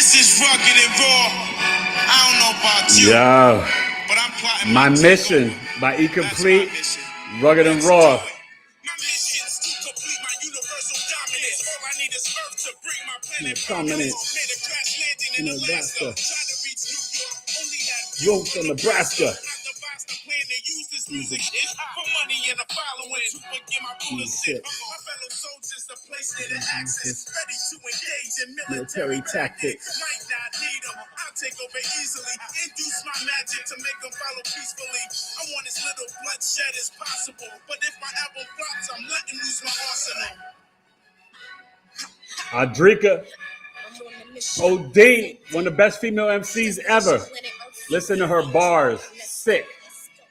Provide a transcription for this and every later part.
This is rugged and raw. I don't know about you, but I'm plotting my mission by E Complete, rugged and raw. My mission's to complete my universal dominance. All I need is Earth to bring my planet Prominence. made a crash landing in Alaska. Tried to reach New York, only had Rome from Nebraska. Not the box to plan to use this music for money and the following. To forget my bullshit. My fellow soldiers, the place near the axis, ready to engage in military tactics. Might not need them, I'll take over easily. Induce my magic to make them follow peacefully. I want as little bloodshed as possible, but if my album flops, I'm letting loose my arsenal. Adrika OD, one of the best female MCs ever. Listen to her bars. Sick.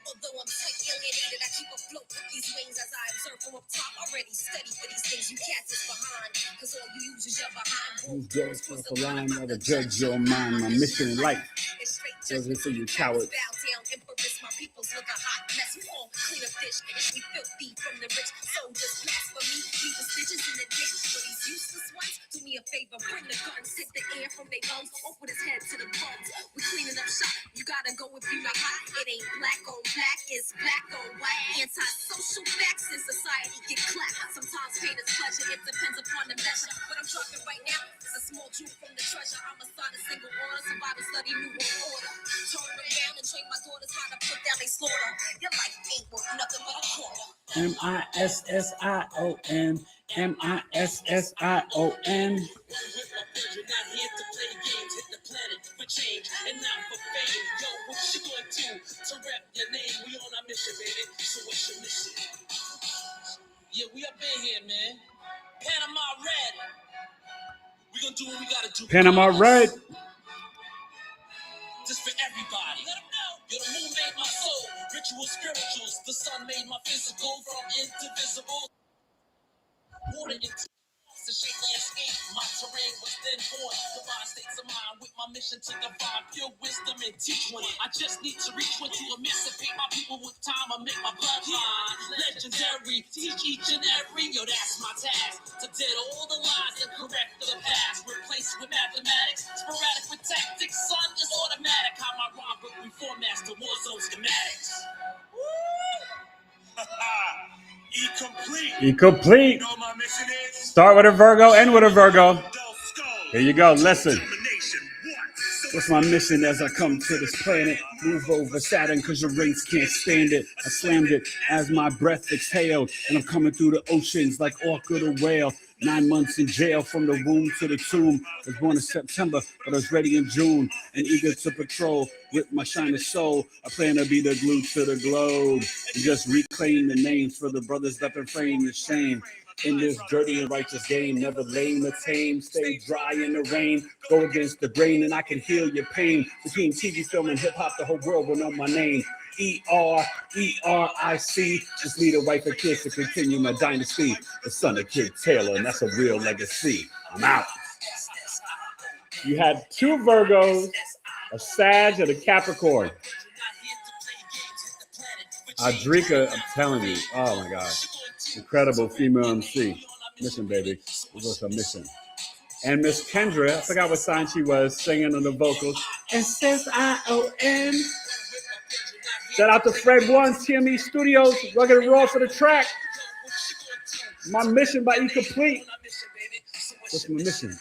Although I'm tight alienated, I keep afloat with these wings as I observe from up top. Already steady for these things you cats is behind. Cause all you use is your behind. Girls cross the line, never judge your mind. My mission in life doesn't for you cowards. Bow down and purpose my peoples look a hot mess. We all clean a fish and we filthy from the rich. Soldiers blasphemy, leave the stitches in the ditch. For these useless ones, do me a favor, bring the guns, take the air from their lungs, open his head to the bugs. We cleaning up shop, you gotta go if you like hot. It ain't black on black, it's black on white. Anti-social facts in society get clapped. Sometimes pain is pleasure, it depends upon the measure. What I'm dropping right now is a small jewel from the treasure. I'm a sign a single order, survival study, new world order. Turn around and train my daughters how to put down they slaughter. Your life ain't worth nothing but a quarter. MISSION, MISSION. You're not here to play games, hit the planet for change and not for fame. Yo, what you gonna do to rep your name? We on our mission, baby. So what's your mission? Yeah, we up in here, man. Panama Red. We gonna do what we gotta do. Panama Red. Just for everybody. Let them know. Yo, the moon made my soul. Ritual spirituals. The sun made my physical from indivisible. Water into to shape landscape. My terrain was then born. Divine states of mind with my mission to divine pure wisdom and teach one. I just need to reach one to emancipate my people with time. I make my bloodline legendary. Teach each and every. Yo, that's my task. To dead all the lies and correct the past. Replace with mathematics. Sporadic with tactics. Son is automatic. How my rhyme book reformats to war zone schematics. E Complete. E Complete. You know what my mission is? Start with a Virgo, end with a Virgo. Here you go, listen. What's my mission as I come to this planet? Move over Saturn cause your race can't stand it. I slammed it as my breath exhaled. And I'm coming through the oceans like orca the whale. 9 months in jail from the womb to the tomb. I was born in September, but I was ready in June. And eager to patrol with my shining soul. I plan to be the glue to the globe. And just reclaim the names for the brothers that been framed in shame. In this dirty and righteous game, never lame or tame. Stay dry in the rain, go against the grain, and I can heal your pain. Between TV, film, and hip hop, the whole world will know my name. ERERIC. Just need a wife and kids to continue my dynasty. The son of Kid Taylor, and that's a real legacy. I'm out. You had 2 Virgos, a Sag, and a Capricorn. Adrika, I'm telling you, oh my God. Incredible female MC. Mission, baby. It was a mission. And Miss Kendra, I forgot what sign she was, singing on the vocals. SSION. Shout out to Fred One, TME Studios, Rugged and Raw for the track. My mission by E Complete. What's my mission?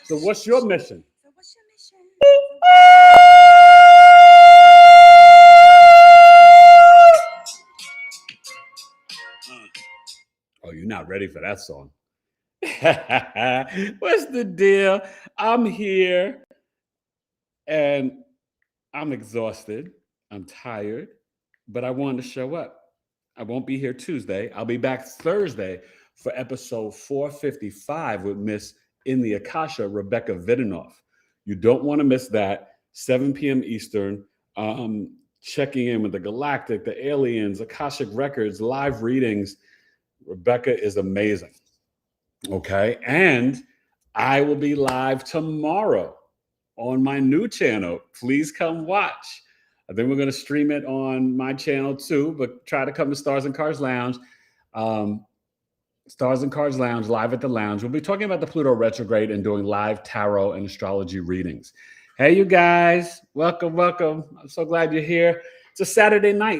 So what's your mission? Oh, you're not ready for that song. What's the deal? I'm here and I'm exhausted. I'm tired, but I wanted to show up. I won't be here Tuesday. I'll be back Thursday for episode 455 with Miss in the Akasha, Rebecca Vidinoff. You don't want to miss that. 7 p.m. Eastern. Checking in with the Galactic, the Aliens, Akashic Records, live readings. Rebecca is amazing. Okay. And I will be live tomorrow on my new channel. Please come watch. I think we're going to stream it on my channel too, but try to come to Stars and Cars Lounge. Stars and Cards Lounge, live at the lounge. We'll be talking about the Pluto retrograde and doing live tarot and astrology readings. Hey, you guys. Welcome, welcome. I'm so glad you're here. It's a Saturday Night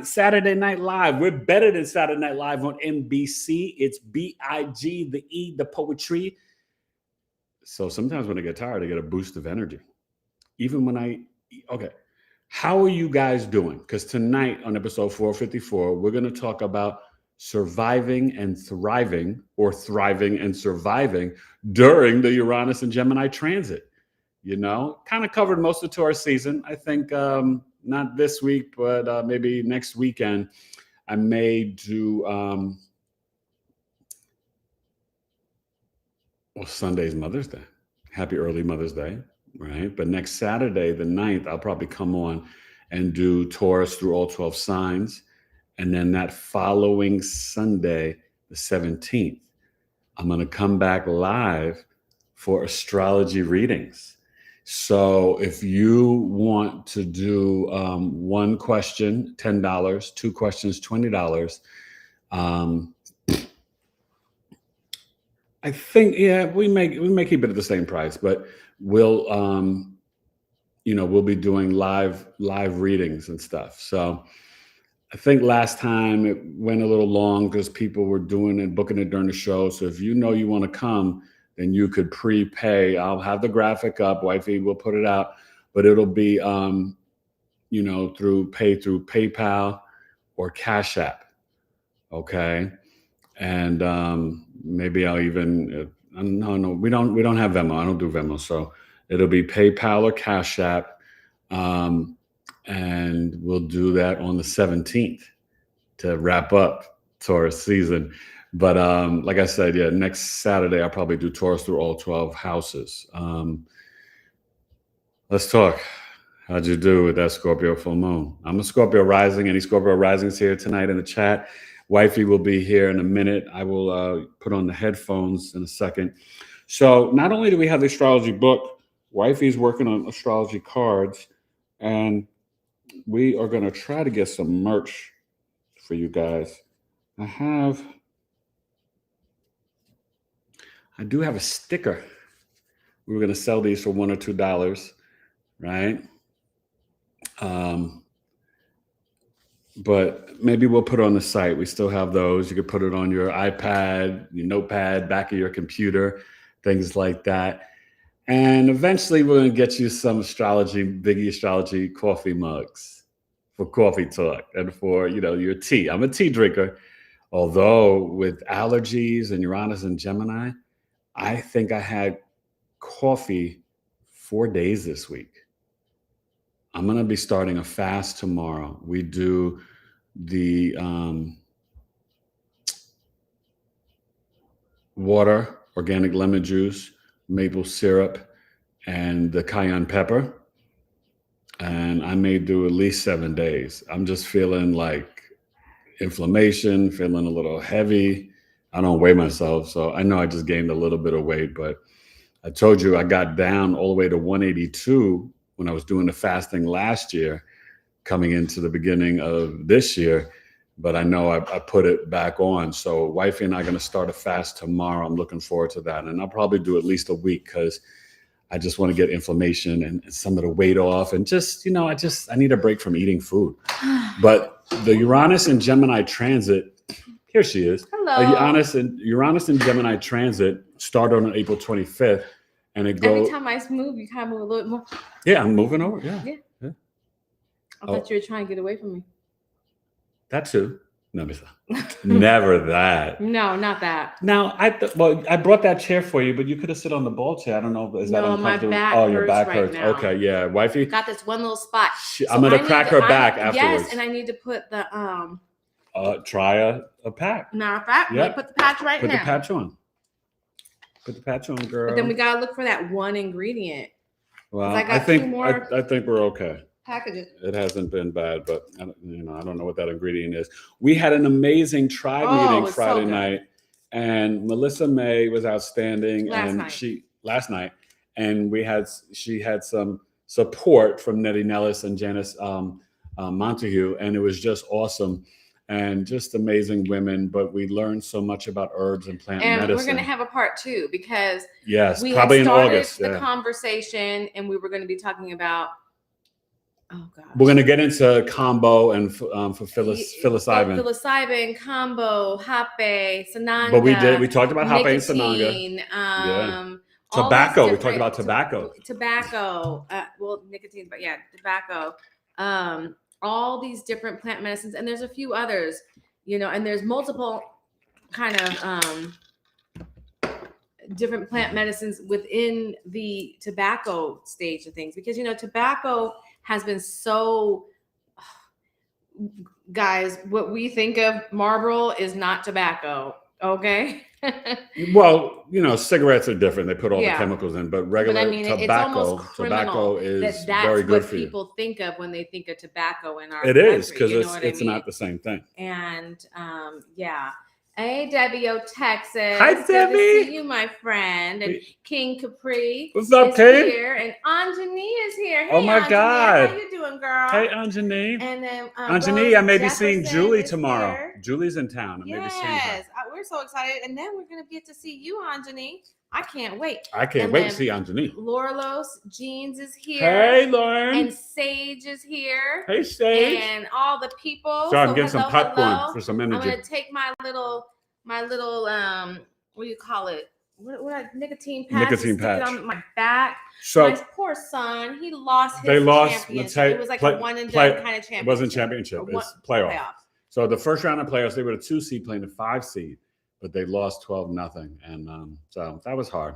Live. We're better than Saturday Night Live on NBC. It's BIG, the E, the poetry. So sometimes when I get tired, I get a boost of energy. Even when okay. How are you guys doing? Because tonight on episode 454, we're going to talk about surviving and thriving, or thriving and surviving during the Uranus and Gemini transit. You know, kind of covered most of Taurus season. I think not this week, but maybe next weekend I may do, Sunday's Mother's Day. Happy early Mother's Day, right? But next Saturday, the 9th, I'll probably come on and do Taurus through all 12 signs. And then that following Sunday, the 17th, I'm going to come back live for astrology readings. So if you want to do one question, $10, two questions, $20, I think, yeah, we may keep it at the same price, but we'll we'll be doing live readings and stuff. So I think last time it went a little long because people were doing it, booking it during the show. So if you know you want to come, then you could prepay. I'll have the graphic up. Wifey will put it out, but it'll be, through PayPal or Cash App. Okay. And maybe I'll even, no, we don't have Venmo. I don't do Venmo. So it'll be PayPal or Cash App. And we'll do that on the 17th to wrap up Taurus season. But like I said, yeah, next Saturday, I'll probably do Taurus through all 12 houses. Let's talk. How'd you do with that Scorpio full moon? I'm a Scorpio rising. Any Scorpio risings here tonight in the chat? Wifey will be here in a minute. I will put on the headphones in a second. So not only do we have the astrology book, Wifey's working on astrology cards, and we are going to try to get some merch for you guys. I do have a sticker. We were going to sell these for $1 or $2, right? But maybe we'll put it on the site. We still have those. You could put it on your iPad, your notepad, back of your computer, things like that. And eventually we're going to get you some BigEAstro coffee mugs for coffee talk and for, your tea. I'm a tea drinker. Although with allergies and Uranus and Gemini, I think I had coffee 4 days this week. I'm going to be starting a fast tomorrow. We do the water, organic lemon juice, maple syrup, and the cayenne pepper. And I may do at least 7 days. I'm just feeling like inflammation, feeling a little heavy. I don't weigh myself, so I know I just gained a little bit of weight, but I told you I got down all the way to 182 when I was doing the fasting last year, coming into the beginning of this year. But I know I put it back on. So Wifey and I are going to start a fast tomorrow. I'm looking forward to that. And I'll probably do at least a week because I just want to get inflammation and some of the weight off. And just, I need a break from eating food. But the Uranus and Gemini transit, here she is. Hello. Uranus and Gemini transit started on April 25th. And it goes. Every time I move, you kind of move a little bit more. Yeah, I'm moving over. Yeah. I thought you were trying to get away from me. That too. No, never that. No, not that. Now, I brought that chair for you, but you could have sit on the ball chair. I don't know. Is that uncomfortable? My back your back hurts. Right now. Okay, yeah, Wifey. Got this one little spot. I'm gonna crack her back afterwards. Yes, and I need to put the try a pack. Matter of fact, yep. Put the patch now. Put the patch on. Put the patch on, girl. But then we gotta look for that one ingredient. Well, I think we're okay. Packages. It hasn't been bad, but I don't know what that ingredient is. We had an amazing tribe meeting Friday night, and Melissa May was outstanding. Last night, and she had some support from Nettie Nellis and Janice Montague, and it was just awesome. and just amazing women. But we learned so much about herbs and plant and medicine. we're going to have a part 2 because we probably had in started August. the conversation, and we were going to be talking about. Oh gosh. We're going to get into combo and for psilocybin. Psilocybin, combo, hape, sananga. But we talked about hape and sananga. Tobacco. We talked about tobacco. Tobacco. Nicotine, but yeah, tobacco. All these different plant medicines, and there's a few others, and there's multiple kind of different plant medicines within the tobacco stage of things, because tobacco has been so, guys, what we think of Marlboro is not tobacco, okay? Well, cigarettes are different. They put all the chemicals in, but regular tobacco is very good for you. That's what people think of when they think of tobacco in our country. It is, because it's not the same thing. And hey, Debbie, Texas. Hi, Debbie. Good to see you, my friend. And King Capri What's up, is King? here. And Anjani is here. Hey, oh, my Anjani, God. How you doing, girl? Hey, Anjani. And then Anjani, I may be seeing Julie is tomorrow. here. Julie's in town. I may be seeing her. Yes, we're so excited. And then we're going to get to see you, Anjani. I can't wait. I can't wait to see Anjani. Laurelos Jeans is here. Hey, Lauren. And Sage is here. Hey, Sage. And all the people. Sorry, I'm getting some popcorn for some energy. I'm going to take my little what do you call it? What nicotine patch? Nicotine patch. Stick it on my back. So my poor son, he lost his championship. It was like a one and done kind of championship. It wasn't championship. It's playoff. So the first round of playoffs, they were a 2 seed playing a 5 seed, but they lost 12-0, and so that was hard.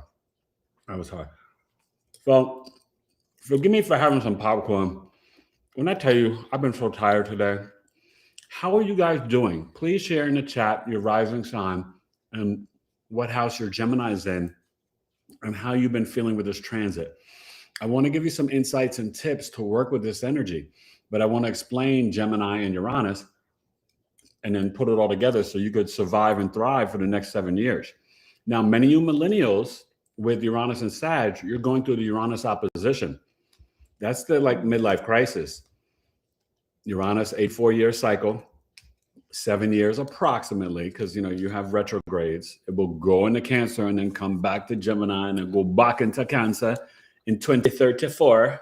So forgive me for having some popcorn. When I tell you I've been so tired today. How are you guys doing? Please share in the chat your rising sign and what house your Gemini is in and how you've been feeling with this transit. I want to give you some insights and tips to work with this energy, but I want to explain Gemini and Uranus and then put it all together so you could survive and thrive for the next 7 years. Now, many of you millennials with Uranus and Sag, you're going through the Uranus opposition. That's the midlife crisis. Uranus, 4-year cycle, 7 years approximately, because you have retrogrades. It will go into Cancer and then come back to Gemini and then go back into Cancer in 2034.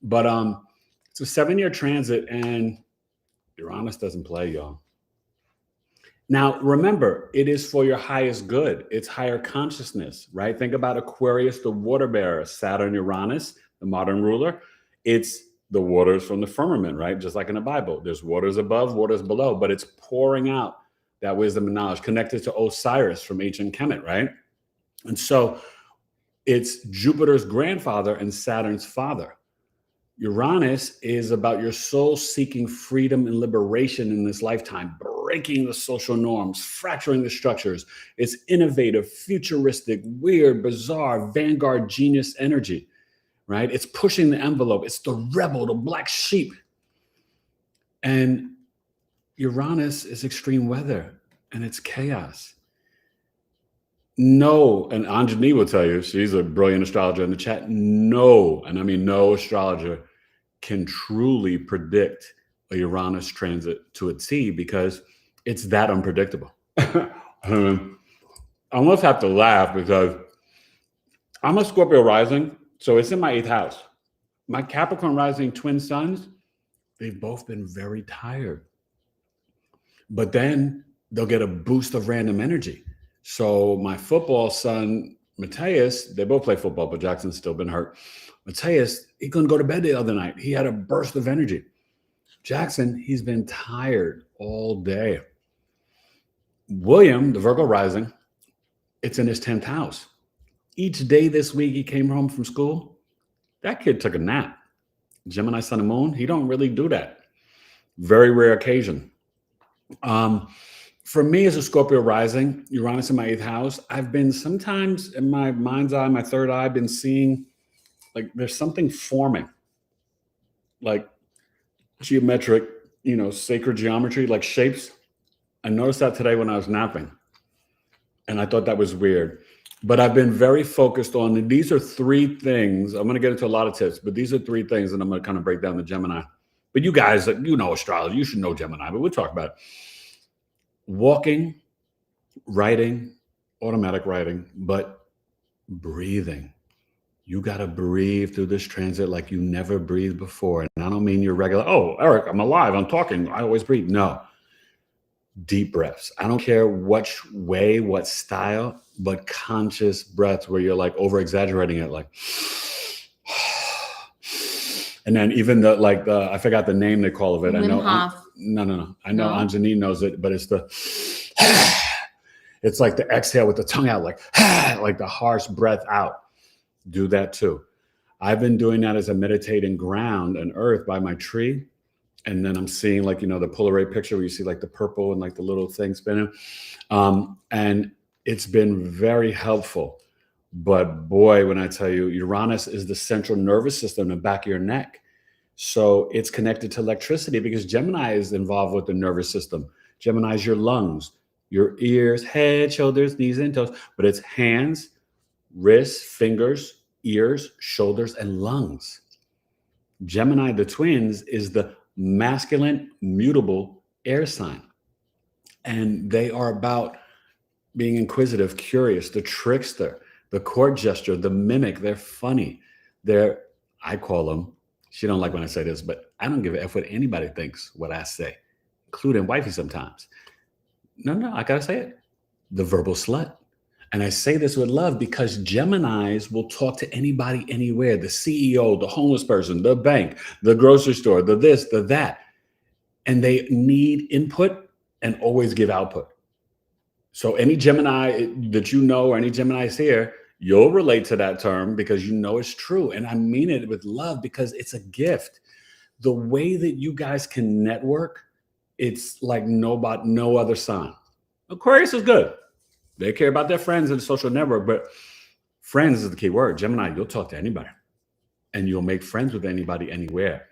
But it's a 7-year transit, and Uranus doesn't play, y'all. Now, remember, it is for your highest good. It's higher consciousness, right? Think about Aquarius, the water bearer, Saturn, Uranus, the modern ruler. It's the waters from the firmament, right? Just like in the Bible, there's waters above, waters below, but it's pouring out that wisdom and knowledge connected to Osiris from ancient Kemet, right? And so it's Jupiter's grandfather and Saturn's father. Uranus is about your soul seeking freedom and liberation in this lifetime, breaking the social norms, fracturing the structures. It's innovative, futuristic, weird, bizarre, vanguard genius energy. Right? It's pushing the envelope. It's the rebel, the black sheep. And Uranus is extreme weather and it's chaos. No, and Anjani will tell you, she's a brilliant astrologer in the chat. No, and I mean no astrologer can truly predict a Uranus transit to a T because it's that unpredictable. I almost have to laugh because I'm a Scorpio rising. So it's in my 8th house. My Capricorn rising twin suns, they've both been very tired. But then they'll get a boost of random energy. So my football son, Mateus, they both play football, but Jackson's still been hurt. Mateus, he couldn't go to bed the other night. He had a burst of energy. Jackson, he's been tired all day. William, the Virgo rising, it's in his 10th house. Each day this week he came home from school, that kid took a nap. Gemini, Sun, and Moon, he don't really do that. Very rare occasion. For me as a Scorpio rising, Uranus in my 8th house, I've been sometimes in my mind's eye, my third eye, I've been seeing like there's something forming, like geometric, sacred geometry, like shapes. I noticed that today when I was napping, and I thought that was weird. But I've been very focused on, these are 3 things. I'm going to get into a lot of tips, but these are 3 things, and I'm going to kind of break down the Gemini but you guys, you know astrology, you should know Gemini, but we'll talk about it. Walking, writing, automatic writing, but breathing. You got to breathe through this transit like you never breathed before. And I don't mean you're regular, oh, Eric, I'm alive, I'm talking, I always breathe. No. Deep breaths. I don't care which way, what style, but conscious breaths where you're like over exaggerating it, like, and then even I forgot the name they call of it. I know. No. I know Anjani knows it, but it's it's like the exhale with the tongue out, like the harsh breath out. Do that too. I've been doing that as a meditating ground and earth by my tree. And then I'm seeing the Polaroid picture where you see like the purple and like the little thing spinning. And it's been very helpful. But boy, when I tell you, Uranus is the central nervous system in the back of your neck. So it's connected to electricity because Gemini is involved with the nervous system. Gemini is your lungs, your ears, head, shoulders, knees, and toes. But it's hands, wrists, fingers, ears, shoulders, and lungs. Gemini, the twins, is the masculine, mutable air sign. And they are about being inquisitive, curious, the trickster, the court gesture, the mimic. They're funny. I call them, she don't like when I say this, but I don't give a F what anybody thinks what I say, including wifey sometimes. No, I gotta say it. The verbal slut. And I say this with love because Geminis will talk to anybody, anywhere, the CEO, the homeless person, the bank, the grocery store, the this, the that. And they need input and always give output. So any Gemini that you know or any Geminis here, you'll relate to that term because you know it's true. And I mean it with love because it's a gift. The way that you guys can network, it's like no other sign. Aquarius is good. They care about their friends in the social network, but friends is the key word. Gemini, you'll talk to anybody and you'll make friends with anybody, anywhere.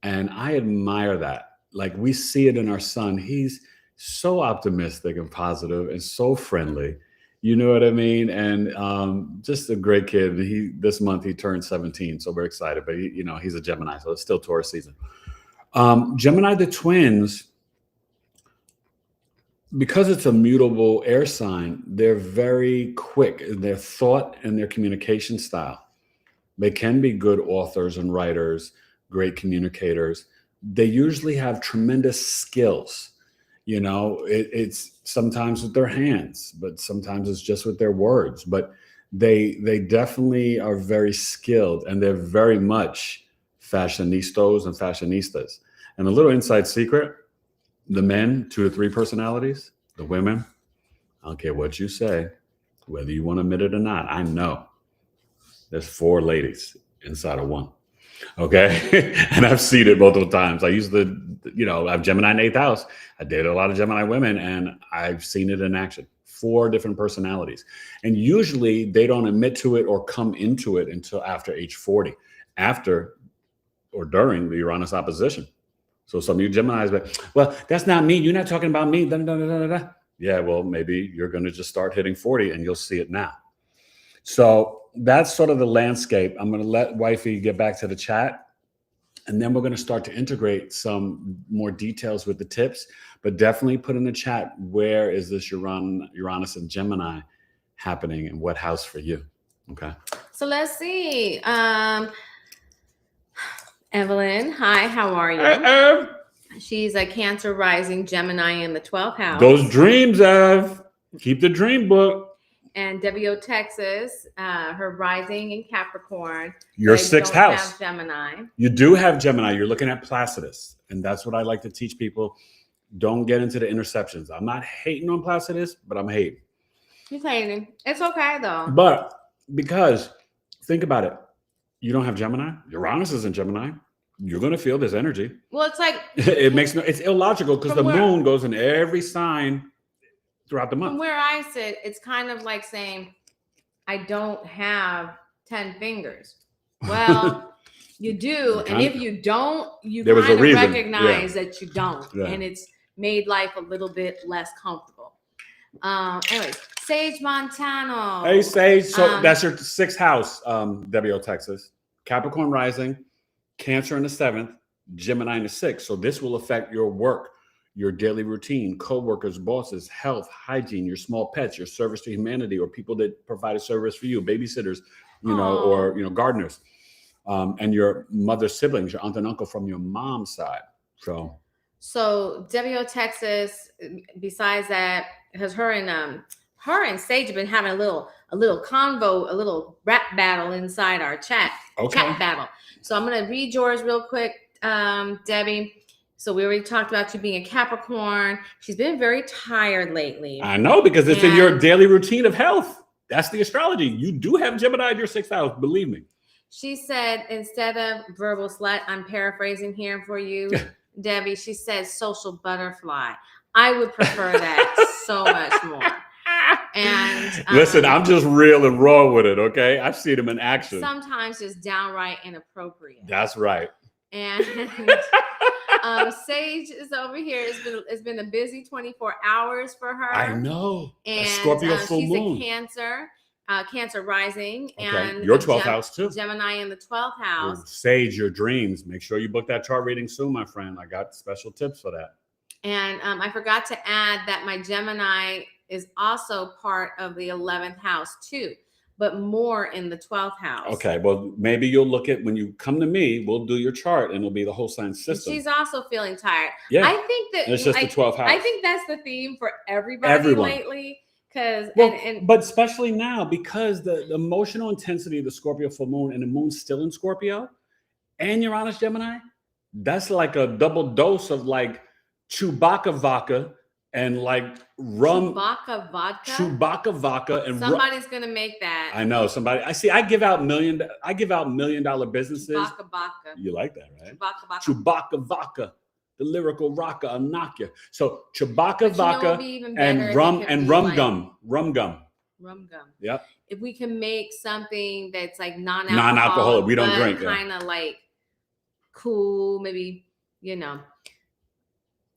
And I admire that. Like we see it in our son. He's so optimistic and positive and so friendly. You know what I mean? And just a great kid. This month he turned 17, so we're excited. But he's a Gemini, so it's still Taurus season. Gemini, the twins, because it's a mutable air sign, they're very quick in their thought and their communication style. They can be good authors and writers, great communicators. They usually have tremendous skills. It's sometimes with their hands, but sometimes it's just with their words. But they definitely are very skilled, and they're very much fashionistas and fashionistas. And a little inside secret, the men, 2 to 3 personalities. The women, I don't care what you say, whether you want to admit it or not. I know there's 4 ladies inside of one. Okay. And I've seen it multiple times. I used to, I have Gemini in 8th house. I dated a lot of Gemini women and I've seen it in action. 4 different personalities. And usually they don't admit to it or come into it until after age 40, after or during the Uranus opposition. So some of you Geminis, but well, that's not me. You're not talking about me. Da, da, da, da, da. Yeah, well, maybe you're going to just start hitting 40 and you'll see it now. So that's sort of the landscape. I'm going to let wifey get back to the chat. And then we're going to start to integrate some more details with the tips. But definitely put in the chat, where is this Uranus and Gemini happening and what house for you? Okay. So let's see. Evelyn, hi, how are you? She's a Cancer rising Gemini in the 12th house. Those dreams, Ev. Keep the dream book. And WO Texas, her rising in Capricorn. Your 6th house. Have Gemini. You do have Gemini. You're looking at Placidus. And that's what I like to teach people. Don't get into the interceptions. I'm not hating on Placidus, but I'm hating. He's hating. It's okay, though. But because, think about it. You don't have Gemini. Uranus is in Gemini. You're going to feel this energy. Well, it's like... it's illogical because the moon goes in every sign throughout the month. From where I sit, it's kind of like saying, I don't have 10 fingers. Well, you do. And if you don't, you kind of recognize that you don't. Yeah. And it's made life a little bit less comfortable. Anyways, Sage Montano. Hey, Sage. So that's your 6th house, WO Texas. Capricorn rising, Cancer in the 7th, Gemini in the 6th. So this will affect your work, your daily routine, co-workers, bosses, health, hygiene, your small pets, your service to humanity, or people that provide a service for you, babysitters, or gardeners, and your mother's siblings, your aunt and uncle from your mom's side. So WO Texas, besides that, because her and Sage have been having a little convo, a little rap battle inside our chat battle. So I'm gonna read yours real quick, Debbie. So we already talked about you being a Capricorn. She's been very tired lately. I know, because it's in your daily routine of health. That's the astrology. You do have Gemini in your 6th house, believe me. She said, instead of verbal slut, I'm paraphrasing here for you, Debbie, she said social butterfly. I would prefer that so much more. And listen, I'm just real and raw with it, okay? I've seen them in action. Sometimes just downright inappropriate. That's right. And Sage is over here. It's been a busy 24 hours for her. I know. And Scorpio full moon. She's a Cancer rising. Okay. And your 12th house too. Gemini in the 12th house. Ooh, Sage, your dreams. Make sure you book that chart reading soon, my friend. I got special tips for that. And I forgot to add that my Gemini is also part of the 11th house too, but more in the 12th house. Okay, well, maybe you'll look at, when you come to me, we'll do your chart and it'll be the whole sign system. And she's also feeling tired. Yeah, I think that it's just the 12th house. I think that's the theme for everyone lately. But especially now, because the emotional intensity of the Scorpio full moon, and the moon's still in Scorpio, and Uranus Gemini, that's like a double dose of like Chewbacca vodka and like rum. Chewbacca vodka and somebody's gonna make that. I know somebody. I give out $1 million businesses. Chewbacca vodka. You like that, right? Chewbacca vodka. The lyrical rocker, I'll knock you. So Chewbacca vodka and rum gum. Yep. If we can make something that's like non-alcoholic, we don't drink. Kind of like cool, maybe,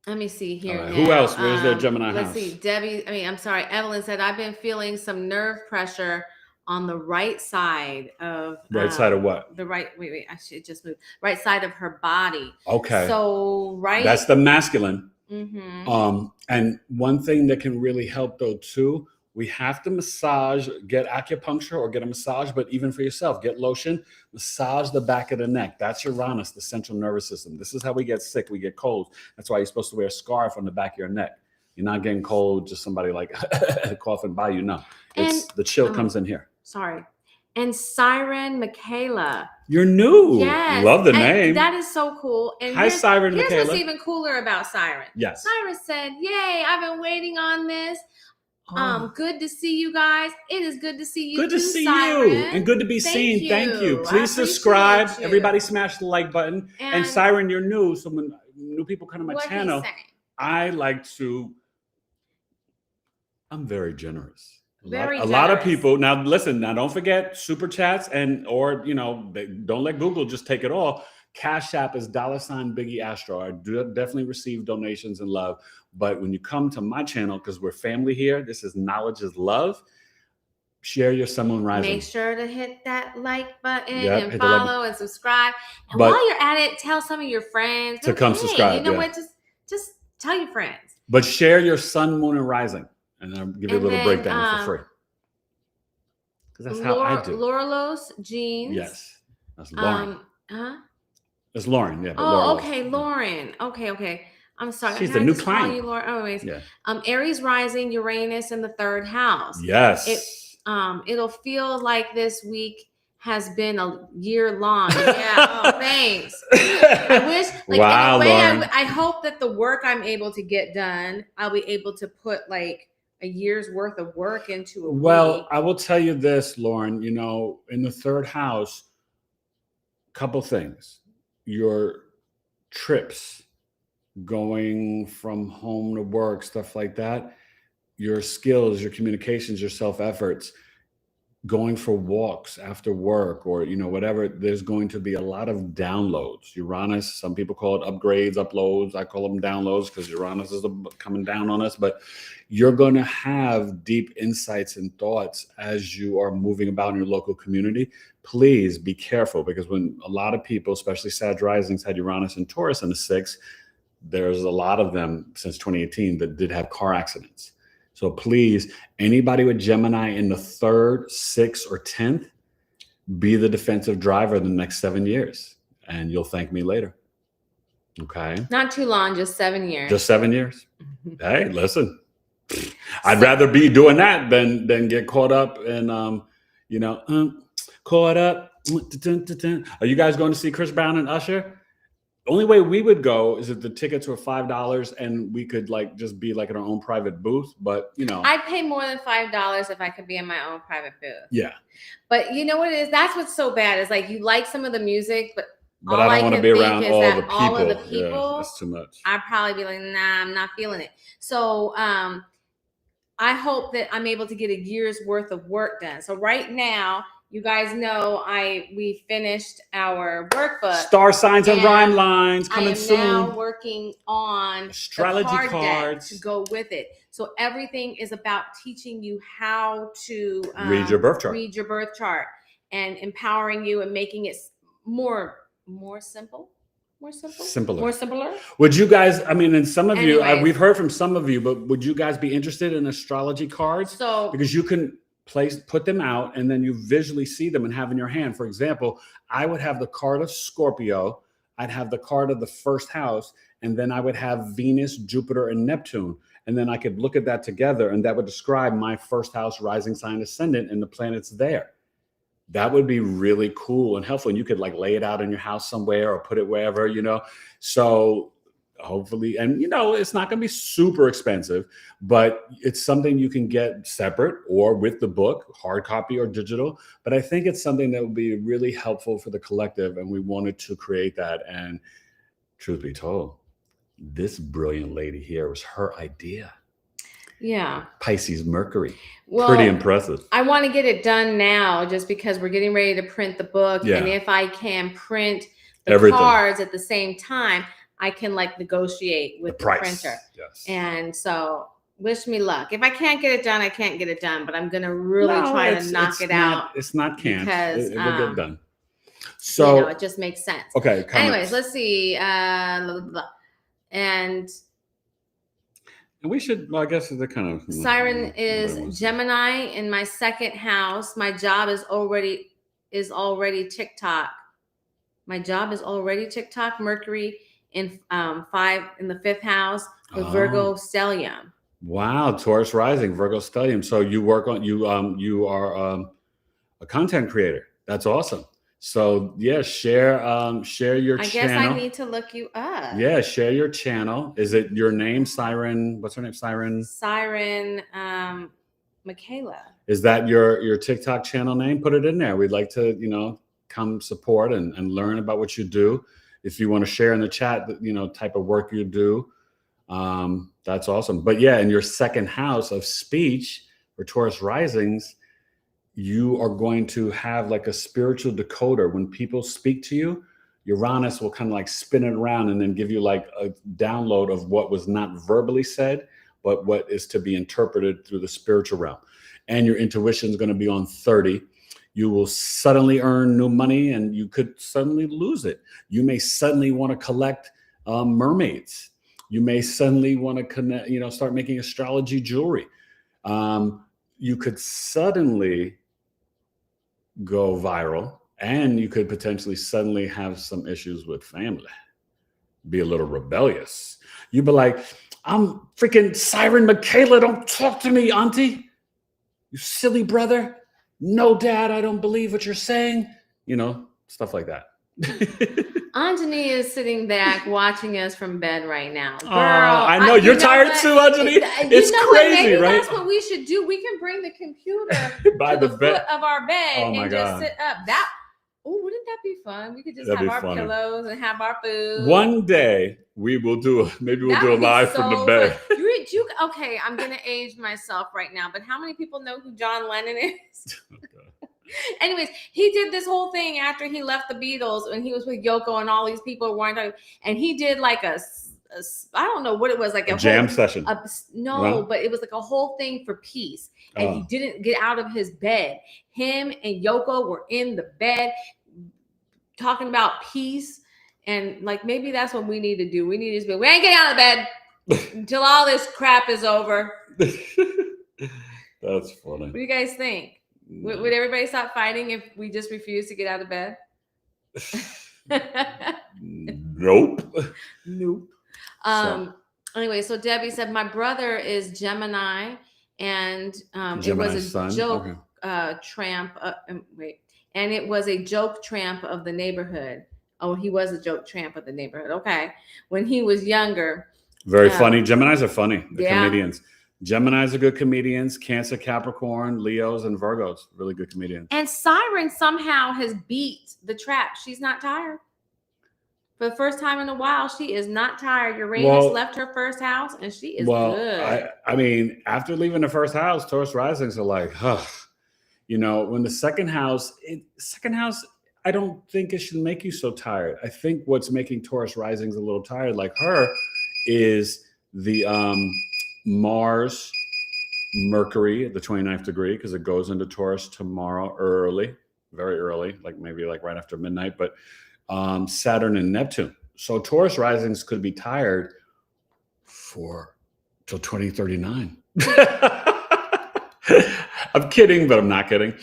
Let me see here. Right. Who else? Where's their Gemini house? Let's see. Evelyn said, I've been feeling some nerve pressure on the right side of side of what? The right. Wait. I should just move. Right side of her body. Okay. So That's the masculine. Mm-hmm. And one thing that can really help though too, we have to get acupuncture or get a massage, but even for yourself, get lotion, massage the back of the neck. That's Uranus, the central nervous system. This is how we get sick. We get cold. That's why you're supposed to wear a scarf on the back of your neck. You're not getting cold, just somebody like coughing by you. No, the chill comes in here. Sorry. And Siren Michaela. You're new. Yes. Love the name. That is so cool. And hi, Siren Michaela. Here's what's even cooler about Siren. Yes. Siren said, yay, I've been waiting on this. Good to see you guys. It is good to see you. Good to see Siren. you. And good to be seen. Thank you. Please subscribe. Everybody smash the like button. And Siren, you're new. So when new people come to my channel, I'm very generous. A lot of people now listen. Now don't forget super chats or don't let Google just take it all. Cash App is $BigEAstro. I do definitely receive donations and love, but when you come to my channel, because we're family here, this is knowledge is love. Share your Sun Moon Rising. Make sure to hit that like button and follow and subscribe. And while you're at it, tell some of your friends to come subscribe. You know what? Just tell your friends. But share your Sun, Moon, and Rising. And I'll give you a little breakdown for free. Because that's how I do. Laurelos Jeans. Yes. That's Lauren. It's Lauren. Yeah. Lauren. Okay. I'm sorry. She's the new client. You Lauren? Always. Yeah. Aries rising, Uranus in the 3rd house. Yes. It'll feel like this week has been a year long. Yeah. Thanks. I wish. Wow, Lauren. I hope that the work I'm able to get done, I'll be able to put a year's worth of work into a week. I will tell you this, Lauren, in the 3rd house, couple things. Your trips, going from home to work, stuff like that, your skills, your communications, your self-efforts, going for walks after work, or whatever, there's going to be a lot of downloads. Uranus, some people call it upgrades, uploads. I call them downloads because Uranus is coming down on us. But you're going to have deep insights and thoughts as you are moving about in your local community. Please be careful, because when a lot of people, especially Sag risings, had Uranus and Taurus in the 6th, there's a lot of them since 2018 that did have car accidents. So please, anybody with Gemini in the 3rd, 6th, or 10th, be the defensive driver the next 7 years, and you'll thank me later. Okay? Not too long, just 7 years. Just 7 years. Hey, listen, I'd rather be doing that than get caught up in, caught up. Are you guys going to see Chris Brown and Usher? The only way we would go is if the tickets were $5 and we could just be in our own private booth. But I'd pay more than $5 if I could be in my own private booth. Yeah. But you know what it is? That's what's so bad. Is you like some of the music, but I don't want to be around all the people. All of the people. Yeah, that's too much. I'd probably be like, nah, I'm not feeling it. So I hope that I'm able to get a year's worth of work done. So right now, you guys know we finished our workbook. Star signs and rhyme lines coming soon. I am now working on astrology the card cards deck to go with it. So everything is about teaching you how to read your birth chart. Read your birth chart, and empowering you and making it more simple. Simpler. Would you guys, and some of you, Anyways. we've heard from some of you, but would you guys be interested in astrology cards? So because you can put them out, and then you visually see them and have in your hand. For example, I would have the card of Scorpio, I'd have the card of the 1st house, and then I would have Venus, Jupiter, and Neptune. And then I could look at that together, and that would describe my 1st house, rising sign, ascendant, and the planets there. That would be really cool and helpful. And you could lay it out in your house somewhere or put it wherever, So hopefully, and it's not going to be super expensive, but it's something you can get separate or with the book, hard copy or digital. But I think it's something that would be really helpful for the collective, and we wanted to create that. And truth be told, this brilliant lady here was her idea. Yeah. Pisces Mercury. Well, pretty impressive. I want to get it done now just because we're getting ready to print the book. Yeah. And if I can print the Everything. cards at the same time, I can negotiate with the printer. Yes. And so wish me luck. If I can't get it done, I can't get it done, but I'm going to really try to knock it out. It's not can't. Because, it will get done. So it just makes sense. Okay. Comments. Anyways, let's see. And we should, I guess they're kind of. Siren is Gemini in my 2nd house. My job is already TikTok. My job is already TikTok. Mercury in the 5th house with Virgo stellium. Wow, Taurus rising, Virgo stellium. So you work on you are a content creator. That's awesome. So yeah, share your channel. I guess I need to look you up. Yeah, share your channel. Is it your name, Siren? What's her name? Siren Michaela. Is that your TikTok channel name? Put it in there. We'd like to, come support and learn about what you do. If you want to share in the chat, type of work you do, that's awesome. But yeah, in your 2nd house of speech for Taurus risings, you are going to have a spiritual decoder. When people speak to you, Uranus will kind of spin it around and then give you a download of what was not verbally said, but what is to be interpreted through the spiritual realm. And your intuition is going to be on 30. You will suddenly earn new money, and you could suddenly lose it. You may suddenly want to collect mermaids. You may suddenly want to connect, start making astrology jewelry. You could suddenly go viral, and you could potentially suddenly have some issues with family. Be a little rebellious. You'd be like, I'm freaking Siren Michaela. Don't talk to me, auntie. You silly brother. No, dad, I don't believe what you're saying. Stuff like that. Anjani is sitting back watching us from bed right now. Girl, I know you're tired too, Anjani. It's crazy, right? That's what we should do. We can bring the computer by to the bed foot of our bed and God. Just sit up. Wouldn't that be fun? We could just That'd have our funny. pillows and have our food. One day we will do a live from the bed. Okay, I'm gonna age myself right now, but how many people know who John Lennon is? Anyways, he did this whole thing after he left the Beatles and he was with Yoko and all these people weren't, and he did like a I don't know what it was, like a jam session. But it was like a whole thing for peace. And he didn't get out of his bed. Him and Yoko were in the bed talking about peace. And like, maybe that's what we need to do. We need to just be, we ain't getting out of bed until all this crap is over. That's funny. What do you guys think? Would everybody stop fighting if we just refuse to get out of bed? Nope. Anyway, so Debbie said, my brother is Gemini, and it was a joke tramp. And it was a joke tramp of the neighborhood. Oh, he was a joke tramp of the neighborhood. Okay. When he was younger. Very funny. Geminis are funny. They're comedians. Geminis are good comedians. Cancer, Capricorn, Leos, and Virgos. Really good comedians. And Siren somehow has beat the trap. She's not tired. For the first time in a while, she is not tired. Uranus left her first house, and she is good. I mean, after leaving the first house, Taurus risings are like, you know, when the second house, I don't think it should make you so tired. I think what's making Taurus risings a little tired, like her, is the Mars, Mercury at the 29th degree, because it goes into Taurus tomorrow early, very early, like maybe like right after midnight, but Saturn and Neptune. So Taurus risings could be tired till 2039. I'm kidding, but I'm not kidding.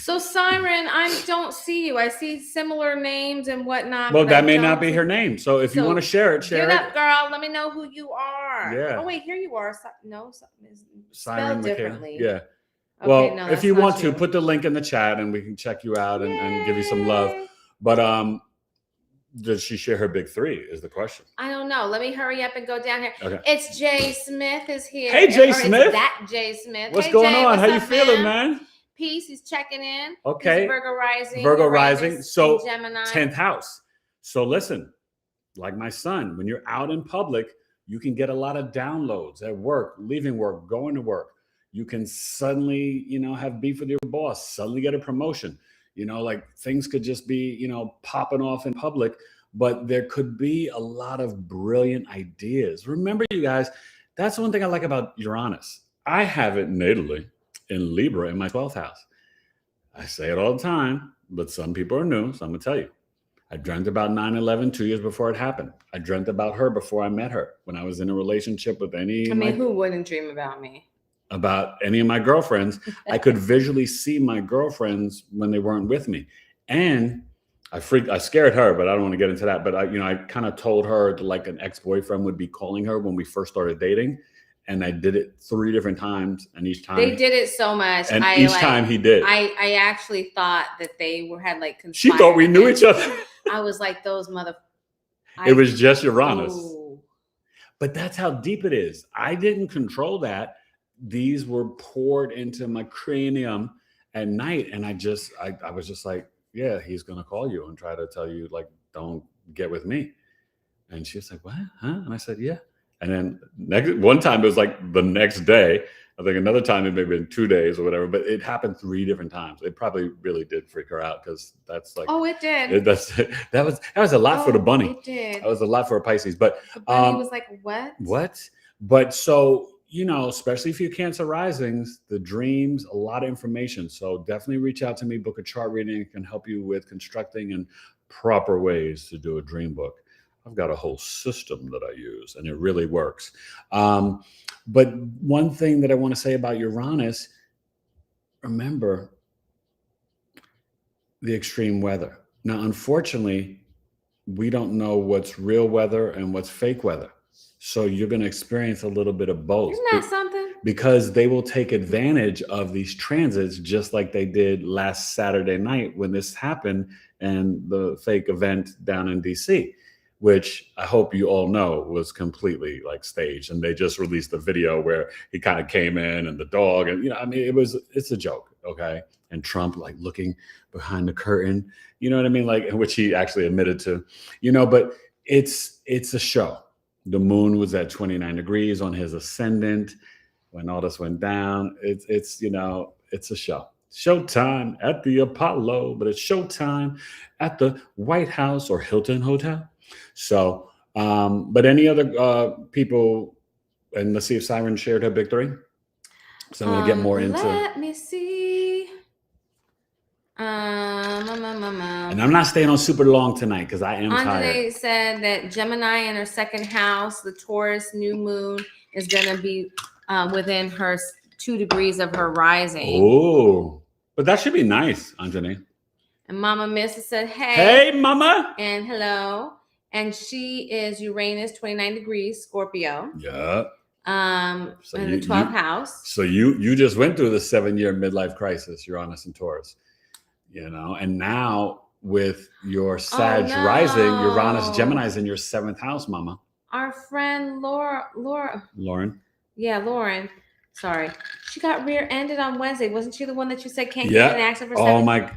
So Siren, I don't see you. I see similar names and whatnot. Well, that may not be her name. So if you want to share it, share it. Get up, girl. Let me know who you are. Yeah. Oh wait, here you are. No, something is Siren spelled differently. Yeah. Okay, well, no, if you want to, put the link in the chat and we can check you out and give you some love. But does she share her big three is the question. I don't know. Let me hurry up and go down here. Okay. It's Jay Smith is here. Hey, Jay Smith. It's that Jay Smith. What's going on? How you feeling, man? Peace. He's checking in. Okay. He's Virgo rising. Virgo rising. So Gemini. 10th house. So listen, like my son, when you're out in public, you can get a lot of downloads at work, leaving work, going to work. You can suddenly, you know, have beef with your boss, suddenly get a promotion. You know, like things could just be, you know, popping off in public, but there could be a lot of brilliant ideas. Remember, you guys, that's one thing I like about Uranus. I have it natally in Libra in my 12th house. I say it all the time, but some people are new, so I'm going to tell you. I dreamt about 9/11 2 years before it happened. I dreamt about her before I met her. When I was in a relationship with who wouldn't dream about me? About any of my girlfriends, I could visually see my girlfriends when they weren't with me. And I scared her, but I don't want to get into that. But I kind of told her that like an ex-boyfriend would be calling her when we first started dating. And I did it 3 different times. And each time they did it so much. And each time he did. I actually thought that they had like conspired. She thought we knew each other. I was like, those It was just Uranus. Ooh. But that's how deep it is. I didn't control that. These were poured into my cranium at night. And I was just like, yeah, he's going to call you and try to tell you, like, don't get with me. And she was like, what? Huh? And I said, yeah. And then one time it was like the next day. I think another time it may have been 2 days or whatever, but it happened 3 different times. It probably really did freak her out because that's like, oh, it did. That was a lot for the bunny. It did. That was a lot for a Pisces. But the bunny was like, what? What? But so, you know, especially if you're Cancer risings, the dreams, a lot of information. So definitely reach out to me, book a chart reading. It can help you with constructing and proper ways to do a dream book. I've got a whole system that I use and it really works. But one thing that I want to say about Uranus, remember the extreme weather. Now, unfortunately, we don't know what's real weather and what's fake weather. So you're going to experience a little bit of both. Isn't that something? Because they will take advantage of these transits just like they did last Saturday night when this happened and the fake event down in DC, which I hope you all know was completely like staged. And they just released a video where he kind of came in and the dog and, you know, I mean, it's a joke. Okay. And Trump like looking behind the curtain, you know what I mean? Like, which he actually admitted to, you know, but it's a show. The moon was at 29 degrees on his ascendant when all this went down. It's you know, it's a show. Showtime at the Apollo, but it's showtime at the White House or Hilton Hotel. So, but any other people, and let's see if Siren shared her big 3. So I'm going to get more into. Let me see. And I'm not staying on super long tonight because I am tired. Andre said that Gemini in her second house, the Taurus new moon, is going to be within her 2 degrees of her rising. Oh, but that should be nice, Andre. And Mama Missa said, hey. Hey, Mama. And hello. And she is Uranus, 29 degrees, Scorpio. Yeah. So in the 12th house. So you just went through the 7-year midlife crisis, Uranus and Taurus, and now with your Sag rising, Uranus, Gemini is in your 7th house, Mama. Our friend Lauren. Yeah, Lauren. Sorry. She got rear-ended on Wednesday. Wasn't she the one that you said can't get an accident for 7? Oh my.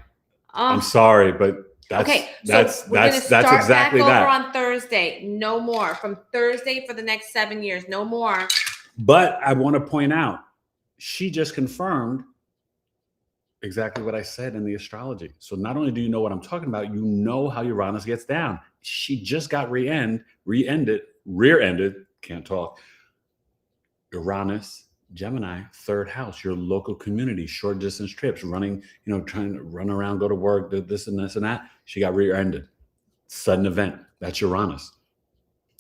I'm sorry, but that's exactly that. Over on Thursday. No more. From Thursday for the next 7 years. No more. But I want to point out, she just confirmed exactly what I said in the astrology. So not only do you know what I'm talking about, you know how Uranus gets down. She just got rear-ended, can't talk. Uranus, Gemini, 3rd house, your local community, short distance trips, running, trying to run around, go to work, do this and this and that. She got rear-ended. Sudden event. That's Uranus.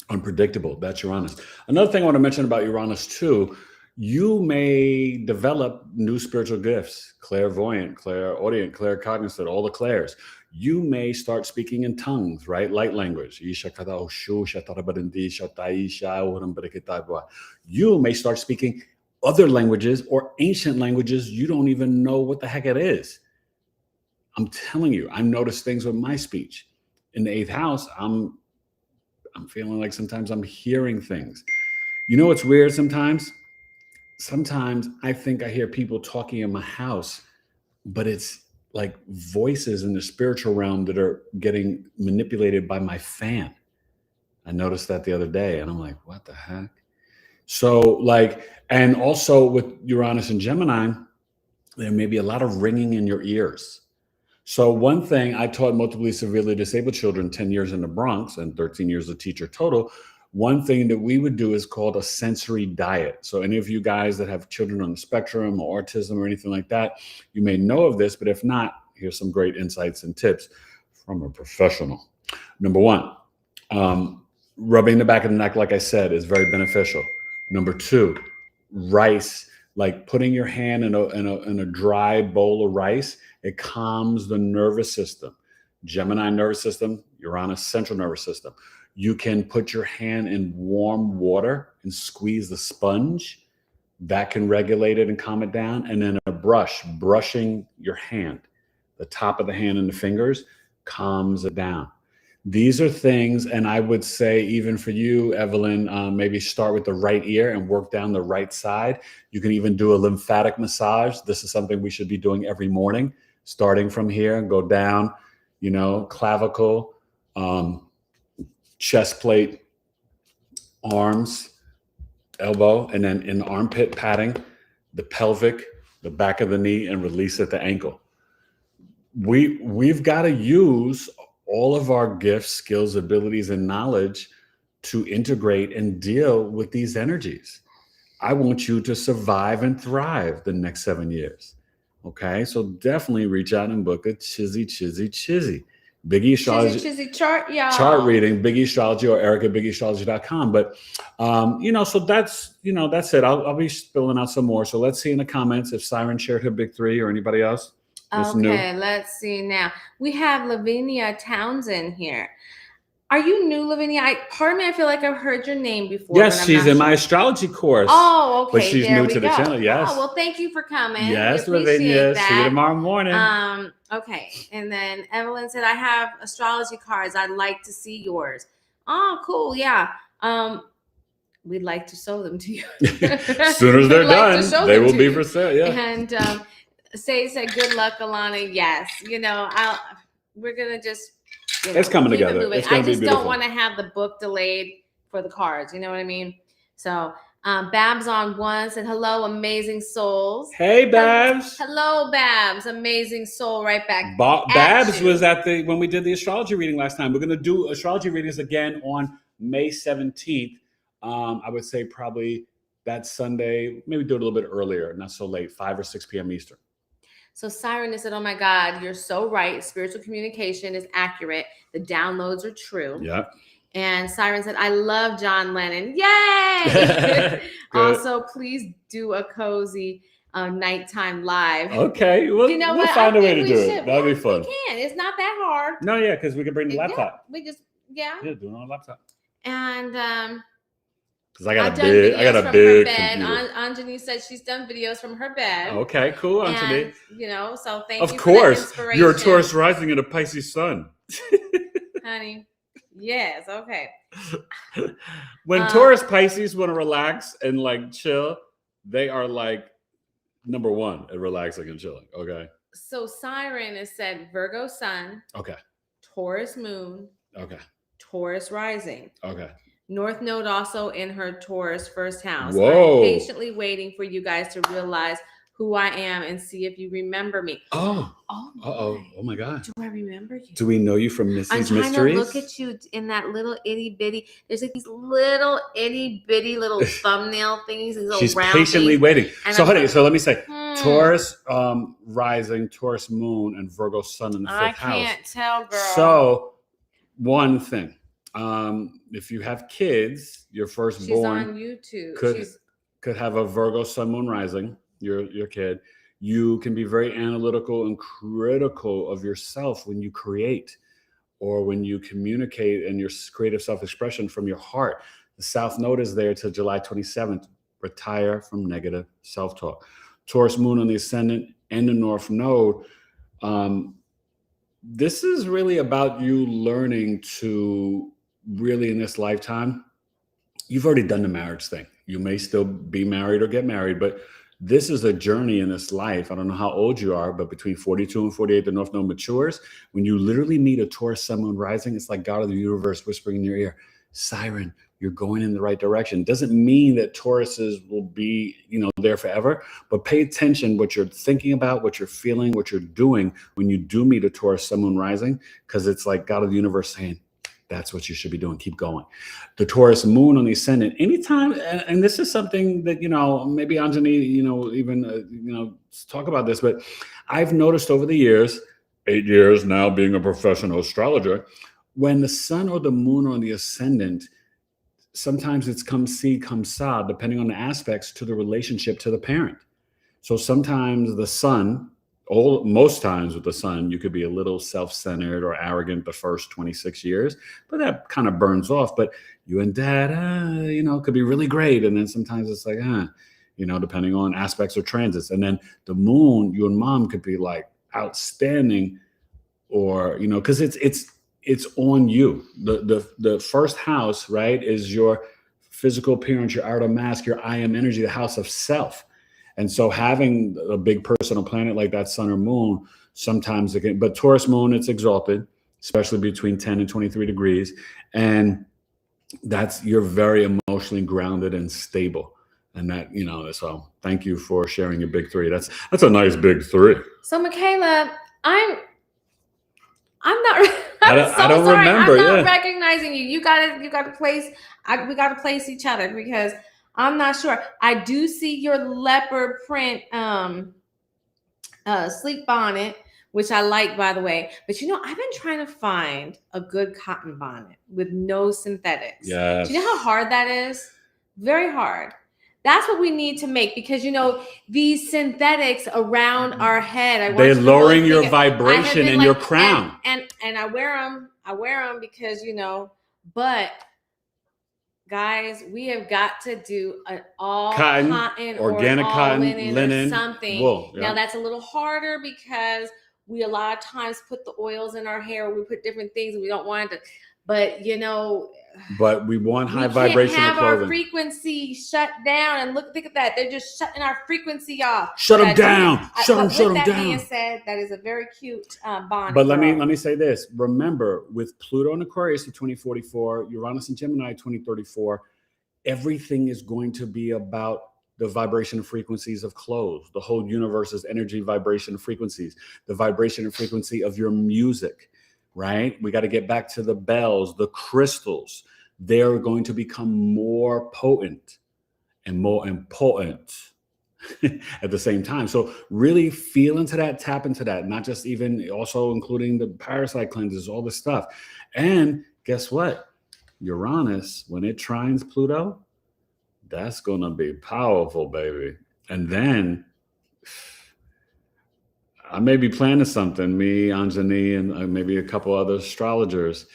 Unpredictable. That's Uranus. Another thing I want to mention about Uranus too, you may develop new spiritual gifts, clairvoyant, clairaudient, claircognizant, all the clairs. You may start speaking in tongues, right? Light language. You may start speaking other languages or ancient languages you don't even know what the heck it is. I'm telling you, I noticed things with my speech. In the 8th house, I'm feeling like sometimes I'm hearing things. You know what's weird sometimes? Sometimes I think I hear people talking in my house, but it's like voices in the spiritual realm that are getting manipulated by my fan. I noticed that the other day and I'm like, what the heck? So and also with Uranus and Gemini, there may be a lot of ringing in your ears. So one thing, I taught multiply severely disabled children 10 years in the Bronx and 13 years as a teacher total. One thing that we would do is called a sensory diet. So any of you guys that have children on the spectrum or autism or anything like that, you may know of this, but if not, here's some great insights and tips from a professional. Number 1, rubbing the back of the neck, like I said, is very beneficial. Number 2, rice, like putting your hand in a dry bowl of rice, it calms the nervous system. Gemini nervous system, Uranus central nervous system. You can put your hand in warm water and squeeze the sponge. That can regulate it and calm it down. And then brushing your hand, the top of the hand and the fingers, calms it down. These are things, and I would say even for you, Evelyn, maybe start with the right ear and work down the right side. You can even do a lymphatic massage. This is something we should be doing every morning, starting from here and go down, clavicle, chest plate, arms, elbow, and then in the armpit padding, the pelvic, the back of the knee, and release at the ankle. We've got to use all of our gifts, skills, abilities, and knowledge to integrate and deal with these energies. I want you to survive and thrive the next 7 years. Okay, so definitely reach out and book a chizzy. Big E Astrology chizzy chart, y'all. Chart reading, Big E Astrology or Eric at BigEAstrology.com. But so that's it. I'll be spilling out some more. So let's see in the comments if Siren shared her big 3 or anybody else. Okay, let's see now. We have Lavinia Townsend here. Are you new, Lavinia? Part of me, I feel like I've heard your name before. Yes, she's in my astrology course. Oh, okay. But she's new to the channel. Yes. Oh, well, thank you for coming. Yes, Lavinia. See you tomorrow morning. Okay. And then Evelyn said, I have astrology cards. I'd like to see yours. Oh, cool. Yeah. We'd like to show them to you. As soon as they're done, they will be for sale. Yeah. And Say said, good luck, Alana. Yes. We're going to just. It's coming together. I just don't want to have the book delayed for the cards. You know what I mean? So Babs on one said, hello, amazing souls. Hey, Babs. Hello, Babs. Amazing soul right back. Babs was when we did the astrology reading last time. We're going to do astrology readings again on May 17th. I would say probably that Sunday, maybe do it a little bit earlier, not so late, 5 or 6 p.m. Eastern. So Siren said, oh my God, you're so right. Spiritual communication is accurate. The downloads are true. Yeah. And Siren said, I love John Lennon. Yay! Also, please do a cozy nighttime live. Okay. Well, you know we'll find a way to do it. That'll be fun. We can. It's not that hard. No, yeah, because we can bring the laptop. We just, Yeah, do it on a laptop. And because I got a big bed. computer. Anjani said she's done videos from her bed. Okay, cool, Anjani. So thank you for the course, inspiration. you're a Taurus rising in a Pisces sun. Honey, yes, okay. When Taurus Pisces want to relax and like chill, they are like number one at relaxing and chilling. Okay. So Siren has said Virgo sun. Okay. Taurus moon. Okay. Taurus rising. Okay. North Node also in her Taurus first house. Whoa. I'm patiently waiting for you guys to realize who I am and see if you remember me. Oh my God. Do I remember you? Do we know you from Missy's Mysteries? I'm trying to look at you in that little itty bitty. There's like these little itty bitty little thumbnail things. These She's round patiently things. waiting. And So honey, so let me say, Taurus rising, Taurus moon, and Virgo sun in the 5th house. I can't tell, girl. So one thing. If you have kids, your firstborn she's on YouTube. Could have a Virgo sun moon rising, your kid. You can be very analytical and critical of yourself when you create or when you communicate and your creative self-expression from your heart. The South Node is there till July 27th. Retire from negative self-talk. Taurus moon on the ascendant and the North Node. This is really about you learning to really in this lifetime, you've already done the marriage thing. You may still be married or get married, but this is a journey in this life. I don't know how old you are, but between 42 and 48, the North Node matures. When you literally meet a Taurus sun moon rising, it's like God of the universe whispering in your ear, Siren, you're going in the right direction. Doesn't mean that Tauruses will be, there forever, but pay attention what you're thinking about, what you're feeling, what you're doing when you do meet a Taurus sun moon rising, because it's like God of the universe saying, that's what you should be doing. Keep going. The Taurus moon on the ascendant, anytime, and this is something that, maybe Anjani, talk about this, but I've noticed over the years, 8 years now being a professional astrologer, when the sun or the moon on the ascendant, sometimes it's come see, come saw, depending on the aspects to the relationship to the parent. So sometimes the sun, most times with the sun, you could be a little self-centered or arrogant the first 26 years, but that kind of burns off. But you and dad, could be really great. And then sometimes it's like, depending on aspects or transits. And then the moon, you and mom could be like outstanding or, because it's on you. The first house, right, is your physical appearance, your outer mask, your I am energy, the house of self. And so having a big personal planet like that, sun or moon, sometimes it can, but Taurus moon, it's exalted, especially between 10 and 23 degrees. And you're very emotionally grounded and stable. And that, so thank you for sharing your big three. That's a nice big three. So Michaela, I'm not. I don't remember. I'm not recognizing you. We got to place each other because I'm not sure. I do see your leopard print sleek bonnet, which I like, by the way. But I've been trying to find a good cotton bonnet with no synthetics. Yes. Do you know how hard that is? Very hard. That's what we need to make because these synthetics around our head. They're lowering your vibration and your crown. And I wear them. Because but. Guys, we have got to do an all cotton organic or all cotton, linen or something. Wool, yeah. Now that's a little harder because we a lot of times put the oils in our hair. We put different things and we don't want it to, but But we want high vibration have clothing. Our frequency shut down, and look at that. They're just shutting our frequency off. Shut them down. Shut them down. With that being said, that is a very cute bond. But let me say this. Remember, with Pluto in Aquarius in 2044, Uranus and Gemini 2034, everything is going to be about the vibration and frequencies of clothes. The whole universe is energy, vibration, frequencies, the vibration and frequency of your music, right? We got to get back to the bells, the crystals. They're going to become more potent and more important at the same time. So really feel into that, tap into that, not just even also including the parasite cleanses, all this stuff. And guess what? Uranus, when it trines Pluto, that's going to be powerful, baby. And then I may be planning something, me, Anjani, and maybe a couple other astrologers,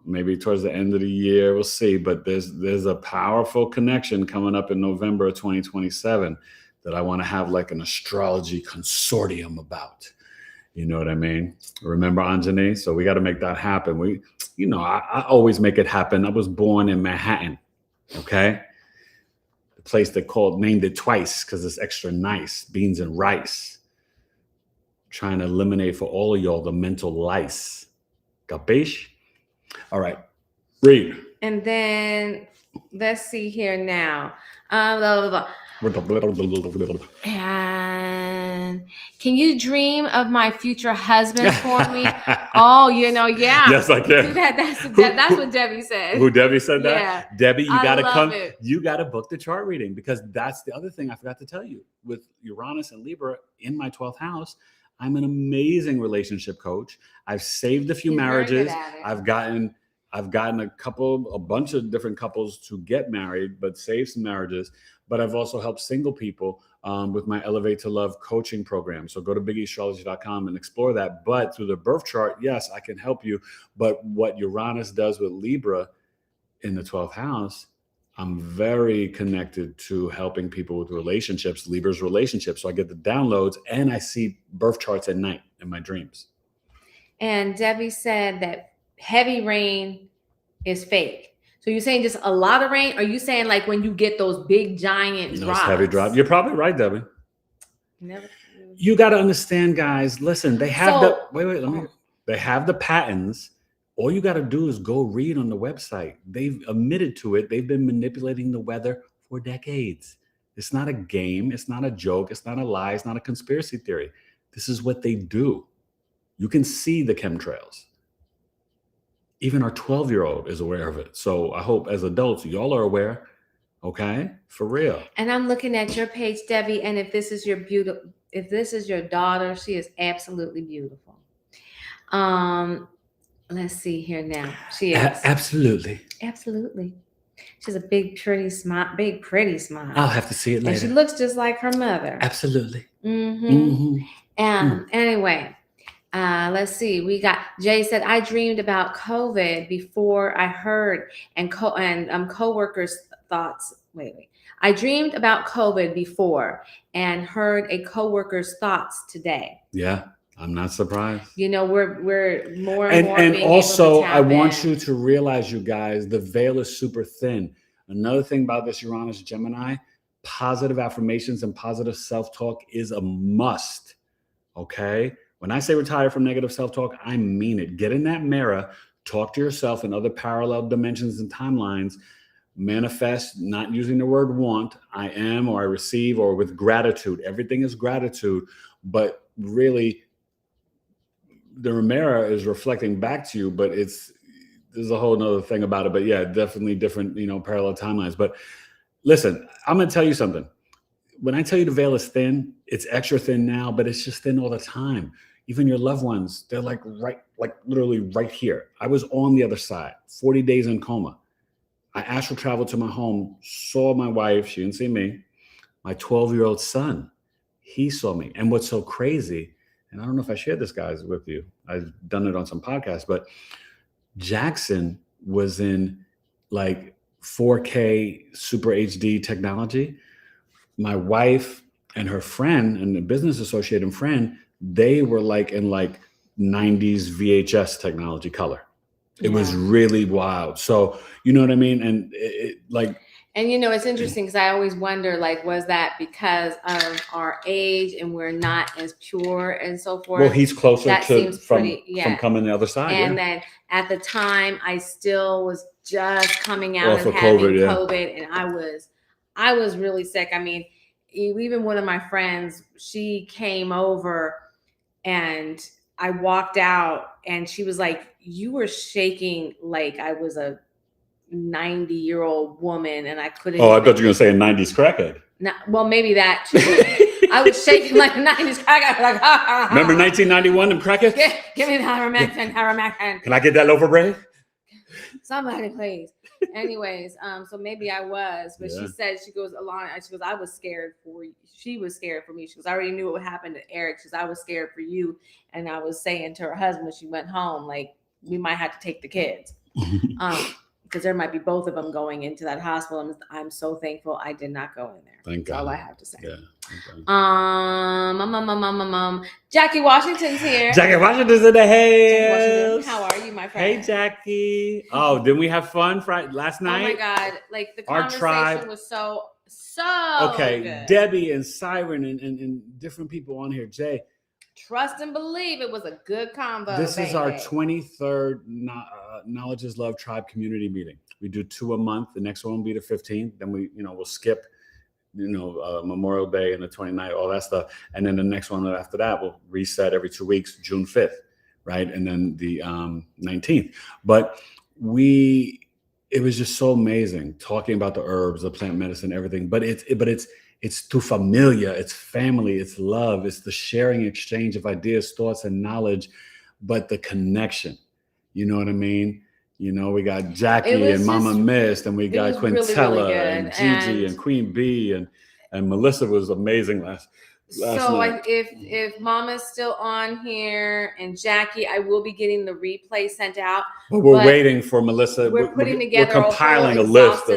maybe towards the end of the year, we'll see. But there's a powerful connection coming up in November of 2027 that I want to have like an astrology consortium about. You know what I mean? Remember Anjani? So we got to make that happen. I always make it happen. I was born in Manhattan, okay? The place they named it twice because it's extra nice, beans and rice. Trying to eliminate for all of y'all the mental lice. Capiche? All right, read. And then let's see here now. Blah, blah, blah. And can you dream of my future husband for me? Oh, yeah. Yes, I can. That's what Debbie said. Who Debbie said that? Yeah. Debbie, you got to come. It. You got to book the chart reading, because that's the other thing I forgot to tell you. With Uranus and Libra in my 12th house, I'm an amazing relationship coach. I've saved a few marriages. I've gotten a bunch of different couples to get married, but save some marriages. But I've also helped single people with my Elevate to Love coaching program. So go to BigEAstrology.com and explore that. But through the birth chart, yes, I can help you. But what Uranus does with Libra in the 12th house, I'm very connected to helping people with relationships, Libra's relationships. So I get the downloads and I see birth charts at night in my dreams. And Debbie said that heavy rain is fake. So you're saying just a lot of rain? Or are you saying like when you get those big giant drops? Heavy drop. You're probably right, Debbie. You got to understand, guys. Listen, they have they have the patterns. All you got to do is go read on the website. They've admitted to it. They've been manipulating the weather for decades. It's not a game. It's not a joke. It's not a lie. It's not a conspiracy theory. This is what they do. You can see the chemtrails. Even our 12-year-old is aware of it. So I hope as adults, y'all are aware. Okay? For real. And I'm looking at your page, Debbie, and if this is your daughter, she is absolutely beautiful. Let's see here now. She is. Absolutely. Absolutely. She has a big, pretty smile. I'll have to see it later. And she looks just like her mother. Absolutely. Anyway, let's see. We got Jay said, I dreamed about COVID before I heard coworkers' thoughts. Wait. I dreamed about COVID before and heard a coworker's thoughts today. Yeah. I'm not surprised. We're more and more. And also, I want you to realize, you guys, the veil is super thin. Another thing about this Uranus Gemini, positive affirmations and positive self-talk is a must. Okay? When I say retire from negative self-talk, I mean it. Get in that mirror, talk to yourself in other parallel dimensions and timelines, manifest, not using the word want, I am, or I receive, or with gratitude. Everything is gratitude, but really, the mirror is reflecting back to you, but there's a whole nother thing about it. But yeah, definitely different, parallel timelines. But listen, I'm going to tell you something. When I tell you the veil is thin, it's extra thin now, but it's just thin all the time. Even your loved ones, they're literally right here. I was on the other side, 40 days in coma. I astral traveled to my home, saw my wife. She didn't see me. My 12-year-old son, he saw me. And what's so crazy, and I don't know if I shared this, guys, with you. I've done it on some podcasts, but Jackson was in like 4K Super HD technology. My wife and her friend and the business associate and friend, they were like in 90s VHS technology color. It was really wild. So, you know what I mean? And And it's interesting because I always wonder, was that because of our age and we're not as pure and so forth? Well, he's closer from coming the other side. And then at the time, I still was just coming out Off and of having COVID, COVID, and I was really sick. I mean, even one of my friends, she came over and I walked out and she was like, you were shaking like I was a 90-year-old woman and I couldn't. Oh, I thought you were going to say a 90s crackhead. No, well, maybe that too. I was shaking like a 90s crackhead. Like, Remember 1991, them crackheads? Give me the Haramectin. Can I get that loaf of bread? Somebody, please. Anyways, so maybe I was, but she said, she goes, Alana, she goes, I was scared for you. She was scared for me. She goes, I already knew what would happen to Eric. She goes, I was scared for you. And I was saying to her husband when she went home, like, we might have to take the kids. Because there might be both of them going into that hospital. And I'm so thankful I did not go in there. Thank God. That's all I have to say. Yeah. Okay. Jackie Washington's here. Jackie Washington's in the house. How are you, my friend? Hey, Jackie. Oh, didn't we have fun last night? Oh my God! Like the Our conversation tribe was so okay. good. Debbie and Siren and different people on here. Jay, trust and believe it was a good combo. This is our 23rd Knowledge is Love Tribe community meeting. We do 2 a month. The next one will be the 15th. Then we'll skip, Memorial Day and the 29th, all that stuff. And then the next one after that, we'll reset every 2 weeks, June 5th, right? And then the 19th. But it was just so amazing talking about the herbs, the plant medicine, everything. But it's tu familia, it's family, it's love, it's the sharing exchange of ideas, thoughts, and knowledge, but the connection. You know what I mean? We got Jackie and Mama Mist, and we got Quintella really and Gigi and Queen Bee, and Melissa was amazing last night. If Mama's still on here and Jackie, I will be getting the replay sent out. But we're waiting for Melissa. We're putting together compiling a list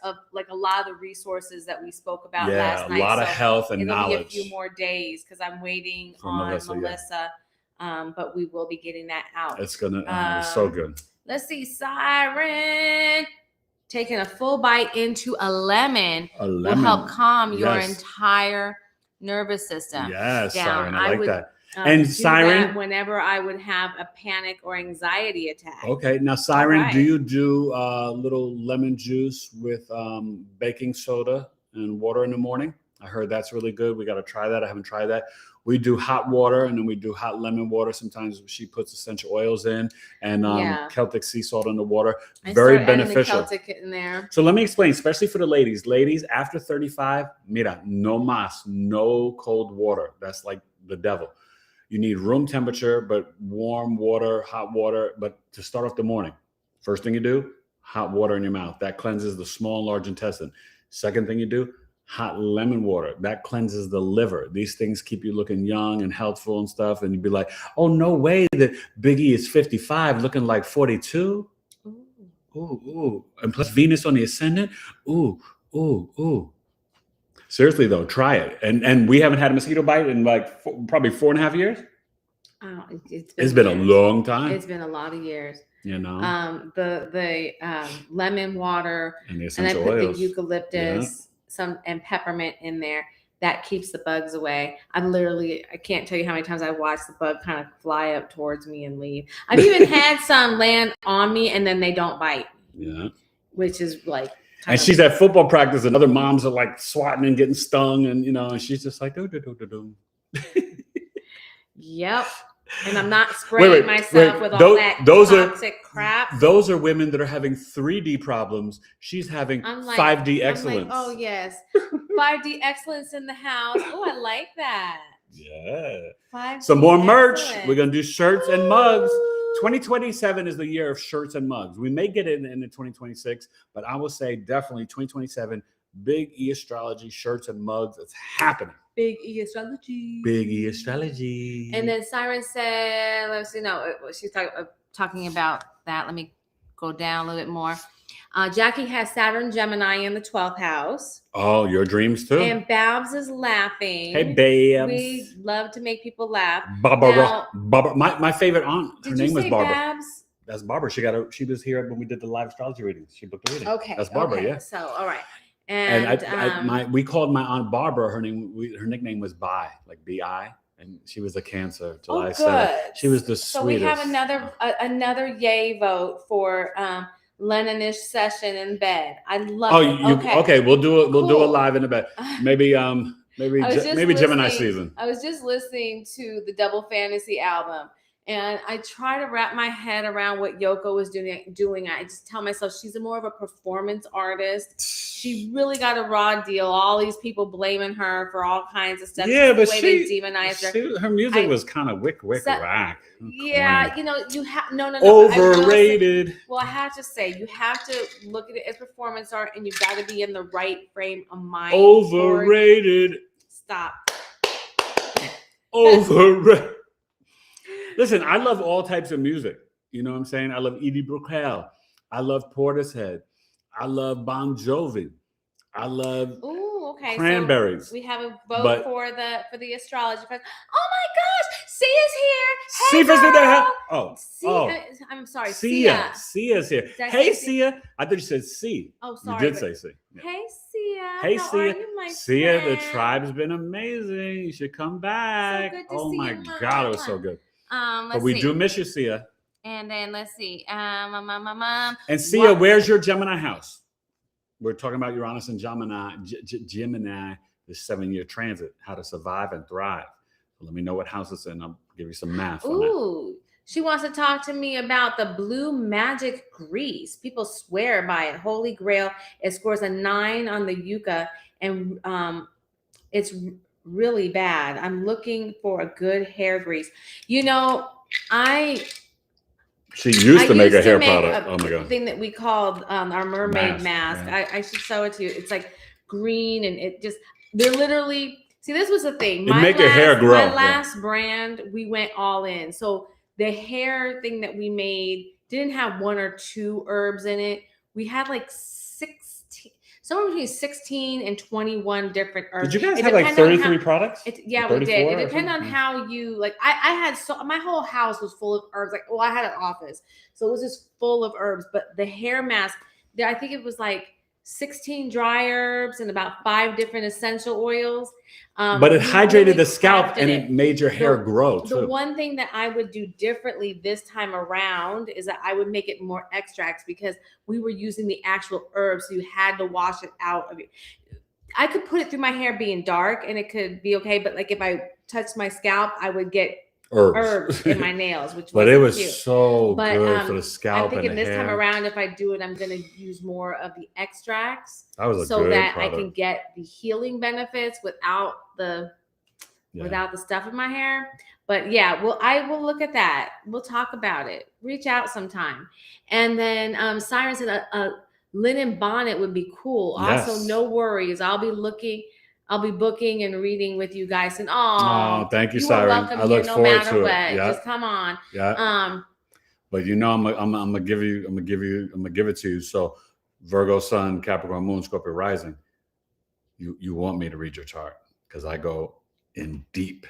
of like a lot of the resources that we spoke about last night. A lot of health and knowledge. It'll be a few more days because I'm waiting on Melissa. But we will be getting that out. It's gonna so good. Let's see, Siren. Taking a full bite into a lemon will help calm your entire nervous system. Yes, Siren, I like that. And Siren, whenever I would have a panic or anxiety attack. Okay, now Siren, do you do little lemon juice with baking soda and water in the morning? I heard that's really good. We got to try that. I haven't tried that. We do hot water and then we do hot lemon water. Sometimes she puts essential oils in and Celtic sea salt in the water. Very beneficial. Celtic in there. So let me explain, especially for the ladies. Ladies, after 35, mira, no mas, no cold water. That's like the devil. You need room temperature, but warm water, hot water. But to start off the morning, first thing you do, hot water in your mouth. That cleanses the small and large intestine. Second thing you do, hot lemon water. That cleanses the liver. These things keep you looking young and healthful and stuff. And you'd be like, oh, no way that Biggie is 55 looking like 42. Ooh. And plus Venus on the ascendant. Ooh. Seriously, though, try it. And we haven't had a mosquito bite in like probably 4.5 years. Oh, it's been a long time. It's been a lot of years. The lemon water and the essential and I put oils. The eucalyptus. And peppermint in there that keeps the bugs away. I can't tell you how many times I watched the bug kind of fly up towards me and leave. I've even had some land on me and then they don't bite. Yeah. Which is like. And she's at football practice and other moms are like swatting and getting stung and, and she's just like, do. Yep. And I'm not spraying myself with all that toxic crap. Those are women that are having 3D problems. She's having 5D excellence. Oh, yes. 5D excellence in the house. Oh, I like that. Yeah. Some more merch. We're going to do shirts and mugs. 2027 is the year of shirts and mugs. We may get it in 2026, but I will say definitely 2027, Big E Astrology shirts and mugs. It's happening. Big E Astrology. Big E Astrology. And then Siren said, let's see, she's talking about that. Let me go down a little bit more. Jackie has Saturn Gemini in the 12th house. Oh, your dreams too. And Babs is laughing. Hey, Babs. We love to make people laugh. Barbara. My favorite aunt, her name was Barbara. Babs? That's Barbara. She was here when we did the live astrology readings. She booked the reading. Okay. That's Barbara, yeah. So, all right. And we called my aunt Barbara. Her nickname was Bi, like B-I, and she was a Cancer, July 7th. She was the sweetest. So we have another yay vote for Leninish session in bed. I love Oh, it. okay. We'll do it. We'll do it Cool. live in the bed. Maybe Gemini listening- season. I was just listening to the Double Fantasy album, and I try to wrap my head around what Yoko was doing. I just tell myself she's more of a performance artist. She really got a raw deal. All these people blaming her for all kinds of stuff. Yeah, but they demonized her. Her music was kind of wick whack. Yeah, you know, you have no. Overrated. I have to say, you have to look at it as performance art, and you've got to be in the right frame of mind. Overrated. Stop. Overrated. Listen, I love all types of music. You know what I'm saying? I love Edie Brickell. I love Portishead. I love Bon Jovi. I love Cranberries. So we have a vote for the astrology. Oh my gosh, Sia's here. Hey, girl. I'm sorry, Sia's here. Hey, Sia. I thought you said C. Oh, sorry. You did say C. Yeah. Hey, Sia. Hey, How Sia. are you, my Sia, friend? the tribe's been amazing. You should come back. So good to oh see my you, Mom. God, it was so good. Let's but we see. do miss you, Sia. And then let's see. And Sia, where's your Gemini house? We're talking about Uranus and Gemini, the 7-year transit, how to survive and thrive. So let me know what house it's in. I'll give you some math. Ooh, she wants to talk to me about the blue magic grease. People swear by it. Holy Grail. It scores a 9 on the Yucca, and it's really bad. I'm looking for a good hair grease. You know, She used to make a hair product. Oh my God. Thing that we called our mermaid mask. Yeah. I should show it to you. It's like green, and they're literally, see, this was the thing. Your hair grow. My last brand, we went all in. So the hair thing that we made didn't have 1 or 2 herbs in it. We had like 16, somewhere between 16 and 21 different herbs. Did you guys have like 33 products? Yeah, we did. It depended on how you, like, I had my whole house was full of herbs. Like, I had an office. So it was just full of herbs. But the hair mask, I think it was like 16 dry herbs and about 5 different essential oils. But it hydrated the scalp and it made your hair grow too. The one thing that I would do differently this time around is that I would make it more extracts, because we were using the actual herbs. So you had to wash it out of it. I could put it through my hair being dark and it could be okay. But like if I touched my scalp, I would get herbs in my nails, which but it was cute. So good for the scalp. I'm thinking and the this hair. time around, if I do it, I'm going to use more of the extracts, so that product. I can get the healing benefits without the stuff in my hair. But yeah, well, I will look at that. We'll talk about it. Reach out sometime. And then Siren said a linen bonnet would be cool. Yes. Also, no worries. I'll be booking and reading with you guys. And thank you, you Siren. welcome I look no forward matter to what. it. Yeah. Just come on. Yeah. But you know, I'm gonna give it to you. So Virgo Sun, Capricorn Moon, Scorpio Rising. You want me to read your chart because I go in deep.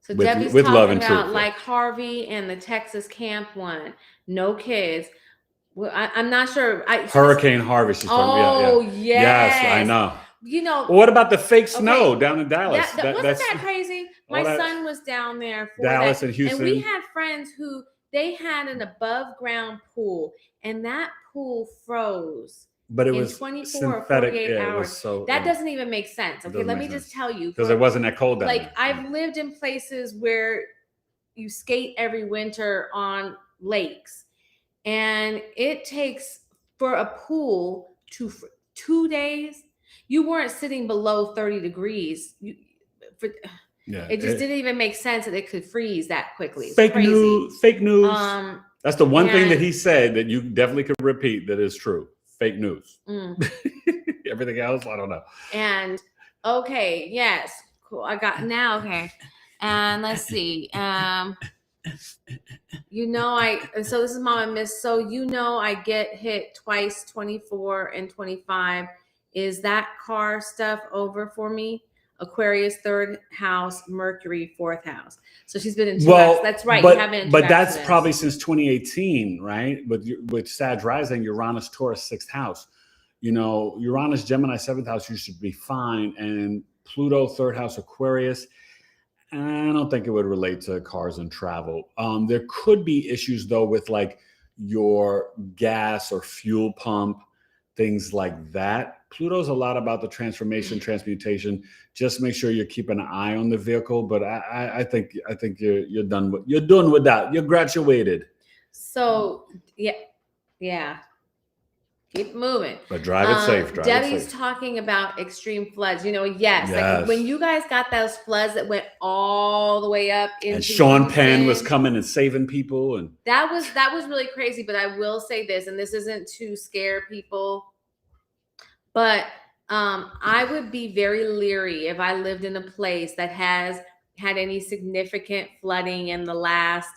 So Debbie's talking love and about truth, like Harvey and the Texas camp one. No kids. Well, I'm not sure. Hurricane Harvey. She's talking about. Oh, yes. Yes, I know. You know. Well, what about the fake snow down in Dallas? Wasn't that crazy? My son was down there for Dallas and Houston. And we had friends who they had an above ground pool, and that pool froze. But it was 24 or 48 hours. That doesn't even make sense. Okay, let me just tell you. Because it wasn't that cold down there. Like, I've lived in places where you skate every winter on lakes. And it takes for a pool to 2 days. You weren't sitting below 30 degrees. It just didn't even make sense that it could freeze that quickly. It's fake crazy. news. Fake news. That's the one thing that he said that you definitely could repeat that is true. Fake news. Everything else, I don't know. And okay, yes, cool. I got now. Okay, and let's see. So this is Mama Miss. So I get hit twice, 24 and 25. Is that car stuff over for me? Aquarius 3rd house, Mercury 4th house. So she's been in 2 accidents. That's right. But, you have been in 2 but that's accidents. probably since 2018, right? With Sag rising, Uranus, Taurus, 6th house. Uranus, Gemini, 7th house, you should be fine. And Pluto, 3rd house, Aquarius. I don't think it would relate to cars and travel. There could be issues though with like your gas or fuel pump, things like that. Pluto's a lot about the transformation, transmutation. Just make sure you're keeping an eye on the vehicle. But I think you're done with that. You're graduated. So yeah. Keep moving. But drive it safe. Debbie's talking about extreme floods. Yes. Like when you guys got those floods that went all the way up into and Sean Houston, Penn was coming and saving people, and that was really crazy. But I will say this, and this isn't to scare people, but I would be very leery if I lived in a place that has had any significant flooding in the last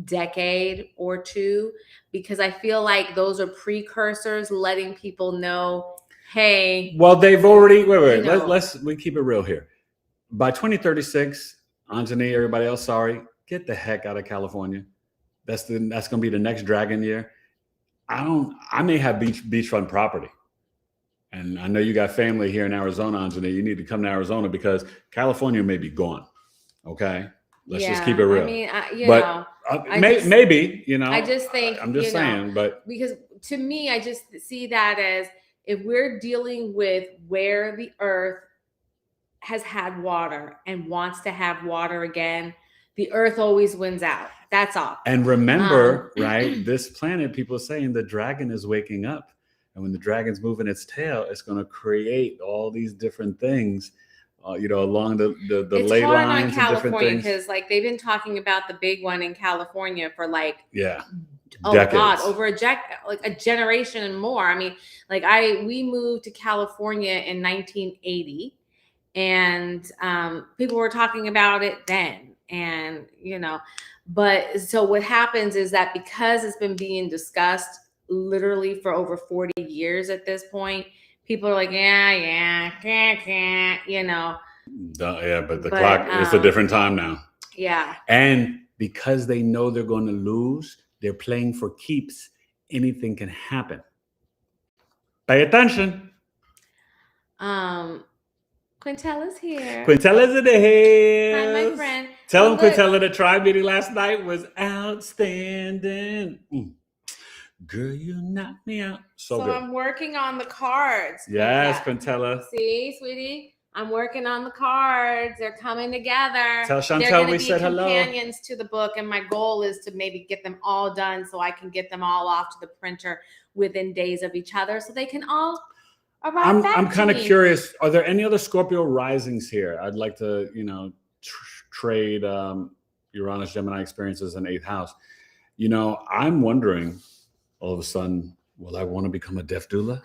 decade or two, because I feel like those are precursors letting people know, hey. Well, they've already wait. Let's keep it real here. By 2036, Anjani, everybody else, sorry, get the heck out of California. That's going to be the next dragon year. I may have beachfront property, and I know you got family here in Arizona, Anjani. You need to come to Arizona because California may be gone. Okay. Let's just keep it real. I mean, maybe. I just think I'm just saying, but because to me, I just see that as if we're dealing with where the Earth has had water and wants to have water again, the Earth always wins out. That's all. And remember, right? This planet, people are saying the dragon is waking up, and when the dragon's moving its tail, it's going to create all these different things. Along the ley lines and different things. Because they've been talking about the big one in California for decades. God, over a generation and more. I mean, we moved to California in 1980, and people were talking about it then, and but so what happens is that because it's been being discussed literally for over 40 years at this point. People are like, yeah, but the clock is a different time now. Yeah. And because they know they're going to lose, they're playing for keeps. Anything can happen. Pay attention. Quintella's here. Quintella's in the house. Hi, my friend. Tell him Quintella the tribe meeting last night was outstanding. Girl, you knocked me out. So good. I'm working on the cards. Yes, Quintella. See, sweetie? I'm working on the cards. They're coming together. Tell Chantel we said hello. They're companions to the book, and my goal is to maybe get them all done so I can get them all off to the printer within days of each other so they can all arrive back. I'm kind of curious. Are there any other Scorpio risings here? I'd like to, trade Uranus Gemini experiences in 8th house. I'm wondering, all of a sudden, will I want to become a death doula?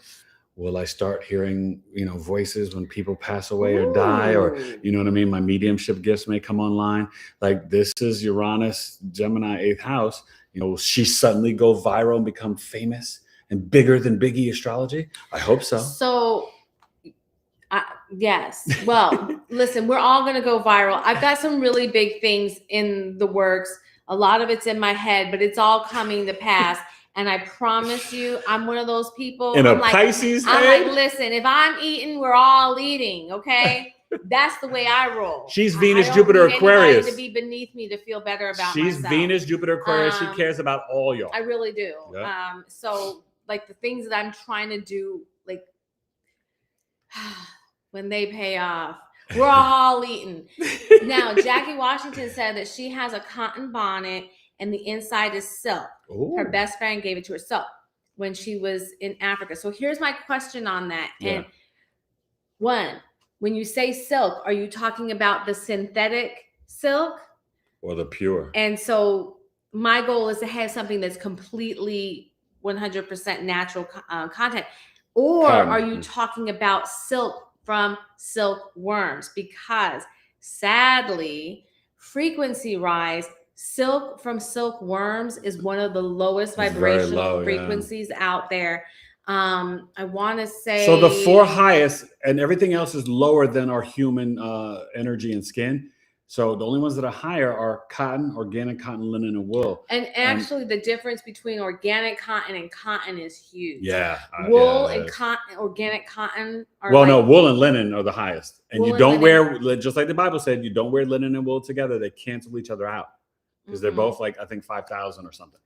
Will I start hearing, voices when people pass away or die, or, what I mean? My mediumship gifts may come online. This is Uranus, Gemini, 8th house. She suddenly go viral and become famous and bigger than BigE Astrology? I hope so. So, yes. Well, listen, we're all going to go viral. I've got some really big things in the works. A lot of it's in my head, but it's all coming to pass. And I promise you, I'm one of those people. In a Pisces I'm listen, if I'm eating, we're all eating, okay? That's the way I roll. She's Venus, Jupiter, Aquarius. To be beneath me to feel better about myself. She's Venus, Jupiter, Aquarius. She cares about all y'all. I really do. Yeah. So the things that I'm trying to do, when they pay off, we're all eating. Now, Jackie Washington said that she has a cotton bonnet and the inside is silk. Ooh. Her best friend gave it to her when she was in Africa. So here's my question on that. Yeah. And one, when you say silk, are you talking about the synthetic silk? Or the pure? And so my goal is to have something that's completely 100% natural content. Or are you talking about silk from silkworms? Because sadly, frequency rise, silk from silkworms is one of the lowest vibrational frequencies out there. I want to say. So the 4 highest and everything else is lower than our human energy and skin. So the only ones that are higher are cotton, organic cotton, linen, and wool. And actually, the difference between organic cotton and cotton is huge. Yeah. Wool and cotton, organic cotton are no, wool and linen are the highest. And you don't wear, just like the Bible said, you don't wear linen and wool together. They cancel each other out because they're both I think 5,000 or something.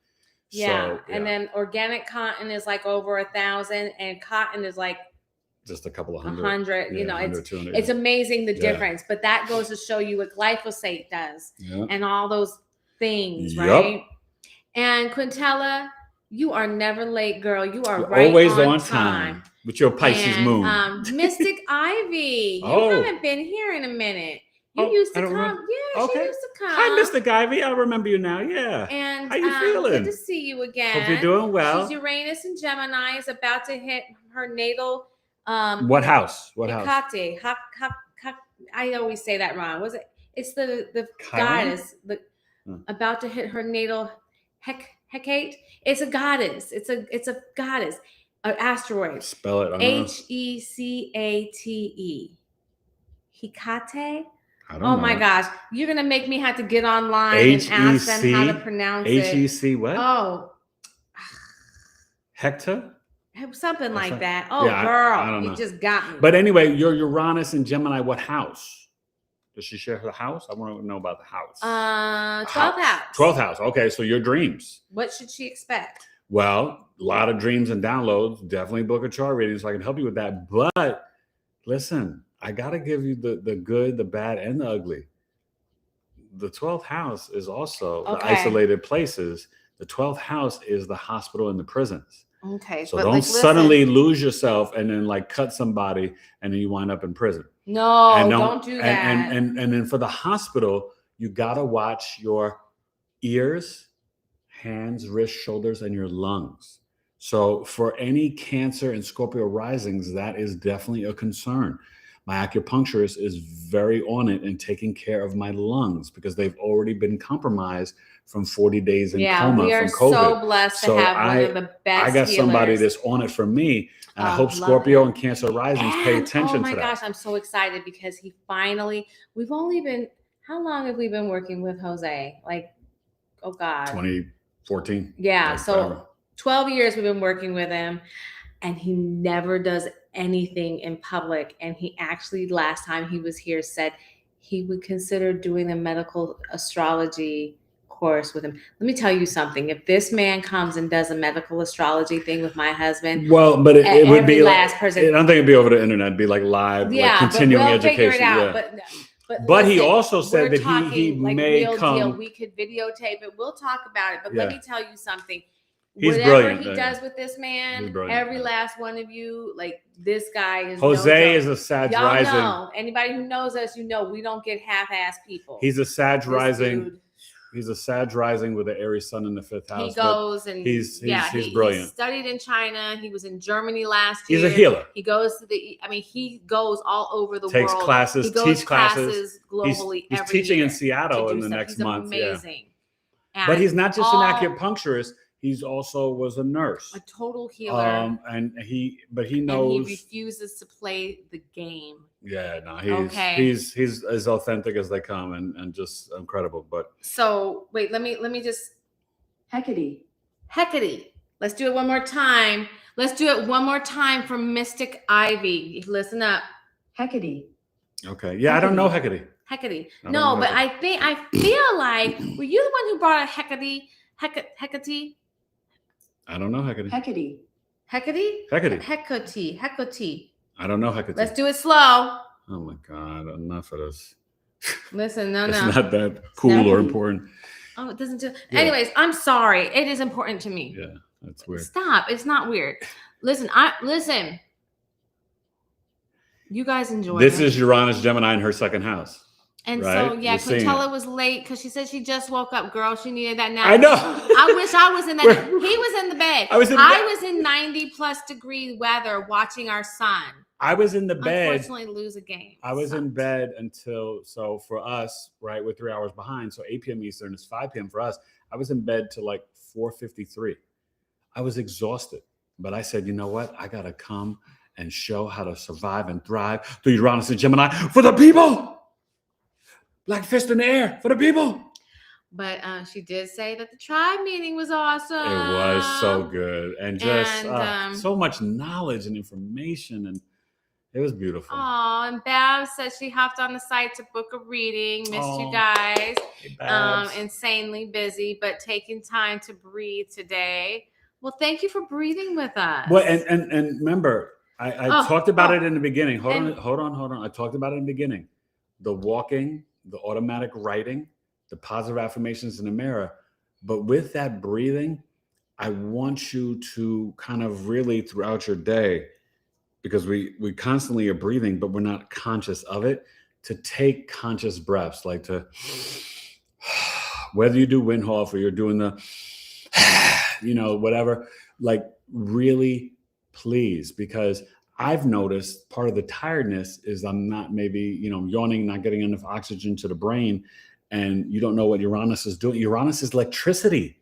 So, And then organic cotton is like over 1,000, and cotton is like just a couple of hundred. 100. Yeah, You know, 100, 200, it's amazing the Yeah. difference. But that goes to show you what glyphosate does Yeah. and all those things, Yup. right? And Quintella, you are never late, girl. You are You're right always on time. with your Pisces And, moon. Mystic Ivy, you Oh. haven't been here in a minute. You Oh, used I to don't come. remember. Yeah, Okay. she used to come. Hi, Mr. Ivy. I remember you now. Yeah. And how you feeling? good to see you again. Hope you're doing well. She's Uranus and Gemini, is about to hit her natal. What house? What house? Hecate. I always say that wrong. Was it? It's the Chiron? goddess about to hit her natal Hecate. It's a goddess. It's a goddess. An asteroid. Spell it. I don't know. Hecate. Hecate. I don't Oh know. my gosh, you're gonna make me have to get online and ask them how to pronounce it. HEC what? Oh, Hector? something like that. Oh, Yeah, girl, I don't know. you just got me. But anyway, your Uranus and Gemini, what house? Does she share her house? I want to know about the house. 12th house. 12th house. Okay, so your dreams. What should she expect? Well, a lot of dreams and downloads. Definitely book a chart reading so I can help you with that. But listen, I got to give you the good, the bad, and the ugly. The 12th house is also the isolated places. The 12th house is the hospital and the prisons. Okay. So don't suddenly lose yourself and then like cut somebody and then you wind up in prison. No, don't do that. And then for the hospital, you got to watch your ears, hands, wrists, shoulders, and your lungs. So for any Cancer and Scorpio risings, that is definitely a concern. My acupuncturist is very on it and taking care of my lungs because they've already been compromised from 40 days in coma we are from COVID. so blessed to have one of the best I got healers. Somebody that's on it for me. And I hope Scorpio and Cancer risings pay attention to that. Oh my gosh, I'm so excited because we've only been, how long have we been working with Jose? Like, oh God. 2014. Yeah, like so forever. 12 years we've been working with him and he never does anything in public. And he actually, last time he was here, said he would consider doing a medical astrology course with him. Let me tell you something. If this man comes and does a medical astrology thing with my husband, well, but it would be last person. I don't think it'd be over the internet. It'd be like live, like continuing but we'll education. Figure it out. Yeah. But he listen, also said that talking, he like, may real come. Deal. We could videotape it. We'll talk about it. But let me tell you something. He's Whatever brilliant. he does with this man, every last one of you, like this guy is. Jose is a Sag rising. Know. Anybody who knows us, we don't get half-ass people. He's a Sag rising. He's a Sag rising with an Aries sun in the 5th house. He goes and he's brilliant. He studied in China. He was in Germany last year. He's a healer. He goes to he goes all over the Takes world. Classes, he goes teaches classes globally. He's every teaching year in Seattle in the next He's month. Amazing. Yeah. But he's not just an acupuncturist. He's also was a nurse, a total healer, and he knows. And he refuses to play the game. Yeah, no, he's as authentic as they come, and just incredible. But so wait, let me just Hecate. Let's do it one more time. Let's do it one more time from Mystic Ivy. Listen up, Hecate. Okay, yeah, Hecate. I don't know Hecate. No, but Hecate. I feel like were you the one who brought a Hecate? I don't know Hecate. Hecate. I don't know Hecate. Let's do it slow. Oh my God! Enough of this. Listen, no. It's not that cool or important. Oh, it doesn't do. Yeah. Anyways, I'm sorry. It is important to me. Yeah, that's weird. Stop. It's not weird. Listen. You guys enjoy. This is Uranus, Gemini in her 2nd house. And so, Quintella was late because she said she just woke up, girl. She needed that nap. I know. I wish I was in that. He was in the bed. I was in 90+ degree weather watching our son. I was in the bed. Unfortunately, lose a game. I was in bed so for us, right, we're 3 hours behind. So 8 p.m. Eastern is 5 p.m. for us. I was in bed till like 4:53. I was exhausted. But I said, you know what? I got to come and show how to survive and thrive through Uranus and Gemini for the people. Like fist in the air for the people. But she did say that the tribe meeting was awesome. It was so good. And just so much knowledge and information. And It was beautiful. Oh, and Babs said she hopped on the site to book a reading. Missed you guys. Hey, Babs. Insanely busy, but taking time to breathe today. Well, thank you for breathing with us. Well, and remember, I talked about it in the beginning. Hold on. I talked about it in the beginning. The walking, the automatic writing, the positive affirmations in the mirror. But with that breathing, I want you to kind of really throughout your day, because we constantly are breathing, but we're not conscious of it, to take conscious breaths, like to, whether you do Wim Hof or you're doing the, whatever, like really please, because I've noticed part of the tiredness is I'm not maybe, yawning, not getting enough oxygen to the brain, and you don't know what Uranus is doing. Uranus is electricity.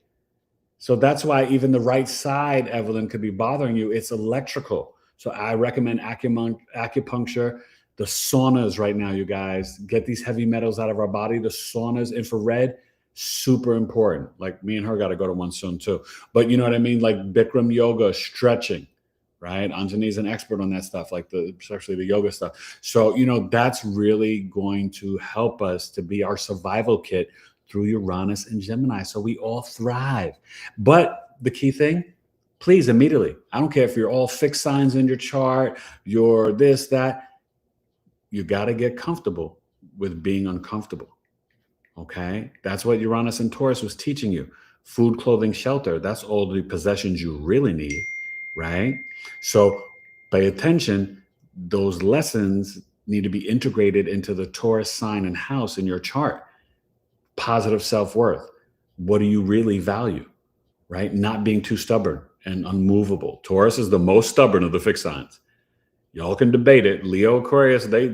So that's why even the right side, Evelyn, could be bothering you. It's electrical. So I recommend acupuncture, the saunas right now, you guys. Get these heavy metals out of our body. The saunas, infrared, super important. Like me and her got to go to one soon too. But you know what I mean? Like Bikram yoga, stretching, right? Anjani's an expert on that stuff, like especially the yoga stuff. So, that's really going to help us to be our survival kit through Uranus and Gemini. So we all thrive. But the key thing, please, immediately, I don't care if you're all fixed signs in your chart, you're this, that, you got to get comfortable with being uncomfortable. Okay? That's what Uranus and Taurus was teaching you. Food, clothing, shelter. That's all the possessions you really need, right? So pay attention. Those lessons need to be integrated into the Taurus sign and house in your chart. Positive self-worth. What do you really value, right? Not being too stubborn and unmovable. Taurus is the most stubborn of the fixed signs. Y'all can debate it. Leo, Aquarius, they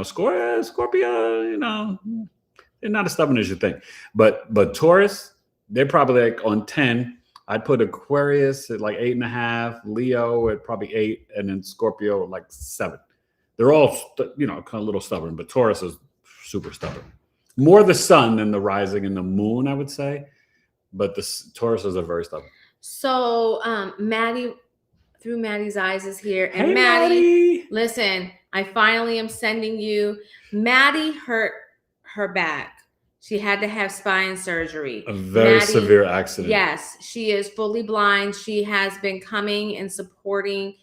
Scorpio, they're not as stubborn as you think. But Taurus, they're probably like on 10. I'd put Aquarius at like 8.5, Leo at probably 8, and then Scorpio at like 7. They're all, kind of a little stubborn, but Taurus is super stubborn. More the sun than the rising and the moon, I would say. But the Tauruses are very stubborn. So Maddie, through Maddie's eyes, is here. And hey, Maddie, listen, I finally am sending you. Maddie hurt her back. She had to have spine surgery. A very severe accident. Yes, she is fully blind. She has been coming and supporting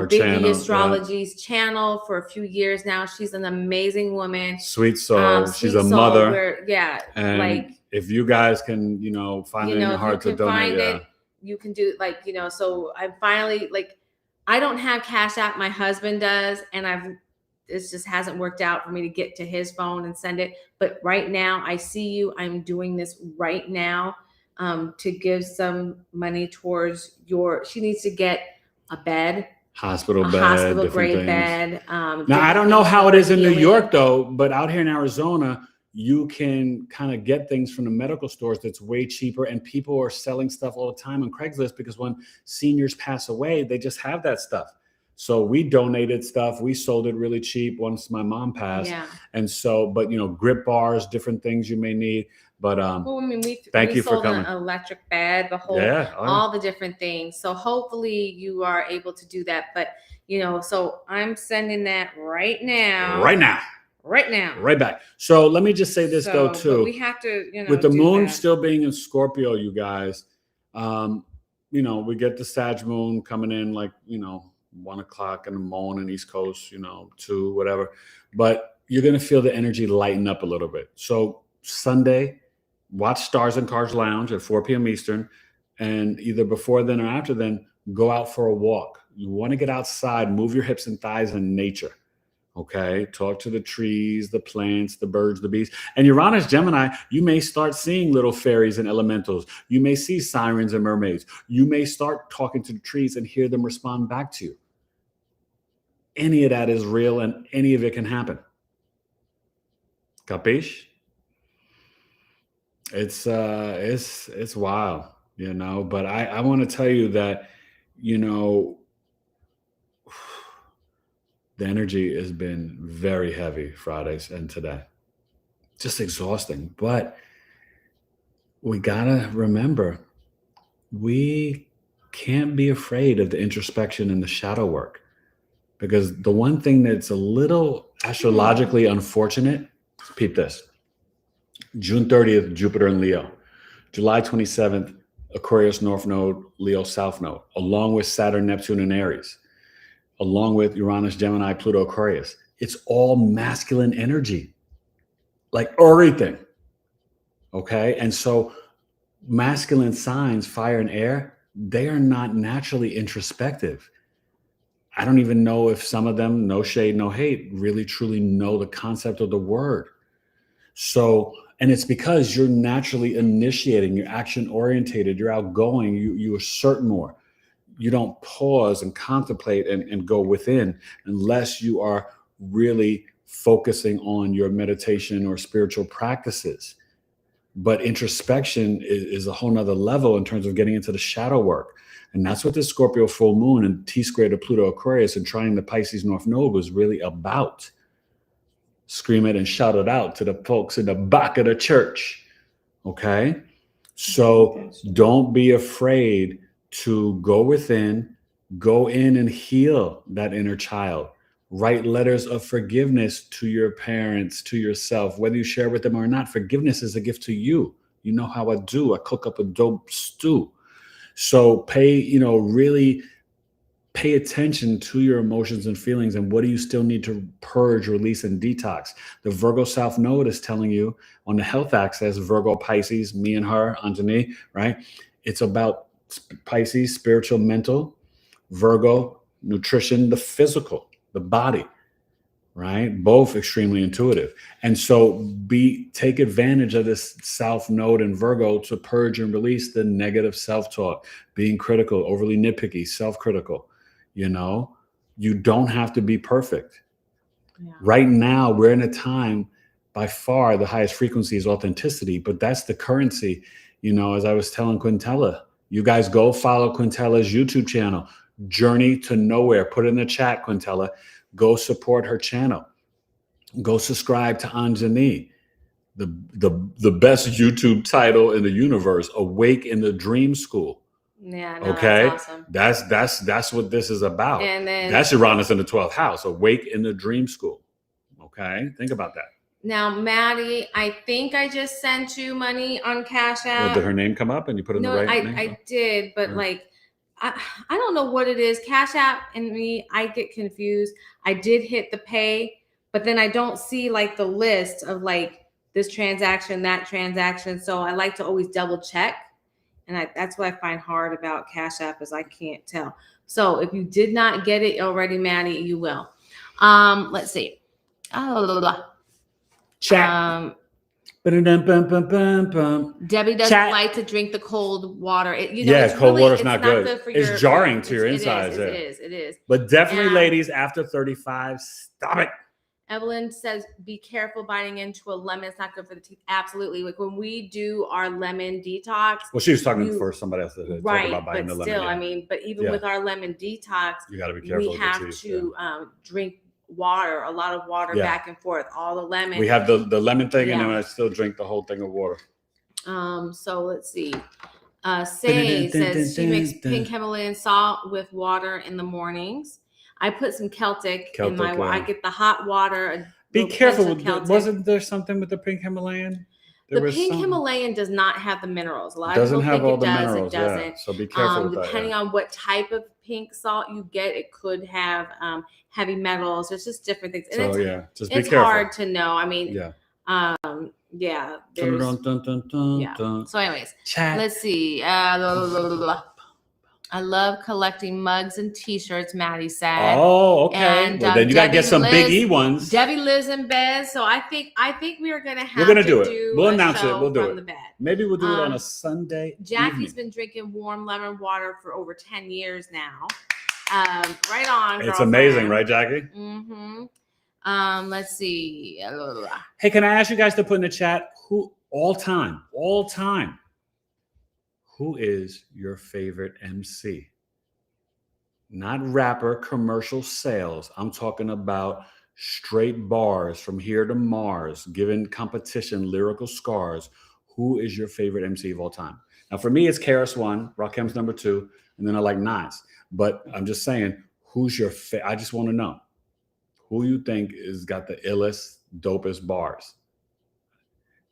Big E Astrology's channel for a few years now. She's an amazing woman. Sweet soul. She's a mother. And if you guys can, find it in your heart to donate. You can do so I'm finally I don't have Cash App, my husband does, and it just hasn't worked out for me to get to his phone and send it. But right now I see you. I'm doing this right now to give some money towards she needs to get a bed. Hospital grade bed. Now I don't know how it is in New York though, but out here in Arizona, you can kind of get things from the medical stores that's way cheaper, and people are selling stuff all the time on Craigslist because when seniors pass away, they just have that stuff. So we donated stuff. We sold it really cheap once my mom passed. Yeah. And so, but grip bars, different things you may need. But thank you for coming. An electric bed, the whole, all the different things. So hopefully you are able to do that. But so I'm sending that right now. Right back. So let me just say this though too. We have to, with the moon still being in Scorpio, you guys, we get the Sag moon coming in 1 o'clock in the morning, East Coast, 2, whatever. But you're going to feel the energy lighten up a little bit. So Sunday, watch Stars and Cars Lounge at 4 p.m. Eastern. And either before then or after then, go out for a walk. You want to get outside, move your hips and thighs in nature. Okay, talk to the trees, the plants, the birds, the bees. And Uranus, Gemini, you may start seeing little fairies and elementals. You may see sirens and mermaids. You may start talking to the trees and hear them respond back to you. Any of that is real, and any of it can happen. Capiche? It's wild, But I want to tell you that, the energy has been very heavy Fridays and today. Just exhausting. But we got to remember, we can't be afraid of the introspection and the shadow work, Because the one thing that's a little astrologically unfortunate, peep this. June 30th, Jupiter in Leo. July 27th, Aquarius North Node, Leo South Node, along with Saturn, Neptune, and Aries, along with Uranus, Gemini, Pluto, Aquarius. It's all masculine energy, like everything. Okay. And so masculine signs, fire and air, they are not naturally introspective. I don't even know if some of them, no shade, no hate, really truly know the concept of the word. So, and it's because you're naturally initiating, you're action orientated, you're outgoing, you assert more. You don't pause and contemplate and go within unless you are really focusing on your meditation or spiritual practices. But introspection is a whole nother level in terms of getting into the shadow work. And that's what the Scorpio full moon and T-square to Pluto Aquarius and trying the Pisces North Node was really about. Scream it and shout it out to the folks in the back of the church. Okay? So don't be afraid to go within, go in and heal that inner child. Write letters of forgiveness to your parents, to yourself, whether you share with them or not. Forgiveness is a gift to you. You know how I do. I cook up a dope stew. So really pay attention to your emotions and feelings and what do you still need to purge, release, and detox. The Virgo South Node is telling you on the health axis, Virgo, Pisces, me and her, Anjani, right? It's about Pisces, spiritual, mental, Virgo, nutrition, the physical, the body, right? Both extremely intuitive. And so take advantage of this South Node in Virgo to purge and release the negative self-talk, being critical, overly nitpicky, self-critical. You don't have to be perfect. Yeah. Right now, we're in a time, by far, the highest frequency is authenticity, but that's the currency. As I was telling Quintella, you guys go follow Quintella's YouTube channel, Journey to Nowhere. Put it in the chat, Quintella. Go support her channel. Go subscribe to Anjani. The best YouTube title in the universe, Awake in the Dream School. Yeah, no, okay, that's awesome. That's what this is about. And then that's Uranus in the 12th house, Awake in the Dream School. Okay, think about that. Now, Maddie, I think I just sent you money on Cash App. Well, did her name come up and you put in the right name? I did, but I don't know what it is. Cash App and me, I get confused. I did hit the pay, but then I don't see the list of this transaction, that transaction. So I like to always double check. And that's what I find hard about Cash App is I can't tell. So if you did not get it already, Maddie, you will. Let's see. Chat. Debbie doesn't like to drink the cold water. Cold water is not good. It's jarring to your insides. It is. But definitely, ladies, after 35, stop it. Evelyn says, be careful biting into a lemon. It's not good for the teeth. Absolutely. When we do our lemon detox. Well, she was talking for somebody else that talk about biting the lemon. Still, but even with our lemon detox, you got to be careful. We have to drink water, a lot of water back and forth, all the lemon. We have the lemon thing, and then I still drink the whole thing of water. So let's see. Say says she makes pink Himalayan salt with water in the mornings. I put some Celtic in my water. I get the hot water. Be careful. Wasn't there something with the pink Himalayan? The pink Himalayan does not have the minerals. A lot of people think it does. It doesn't. Yeah. So be careful with that. Depending on what type of pink salt you get, it could have heavy metals. There's just different things. And just be careful. It's hard to know. So anyways, let's see. I love collecting mugs and T-shirts, Maddie said. Oh, okay. And, then you got to get some Big E ones. Debbie lives in bed, so I think we are going to have to do it. We'll announce it. We'll do it. The bed. Maybe we'll do it on a Sunday Jackie's been drinking warm lemon water for over 10 years now. Right on, It's amazing, right, Jackie? Mm-hmm. Let's see. Hey, can I ask you guys to put in the chat who all time, who is your favorite MC? Not rapper, commercial sales. I'm talking about straight bars from here to Mars, giving competition, lyrical scars. Who is your favorite MC of all time? Now, for me, it's KRS-One, Rakim's number 2, and then I like Nas. But I'm just saying, who's your I just want to know who you think is got the illest, dopest bars.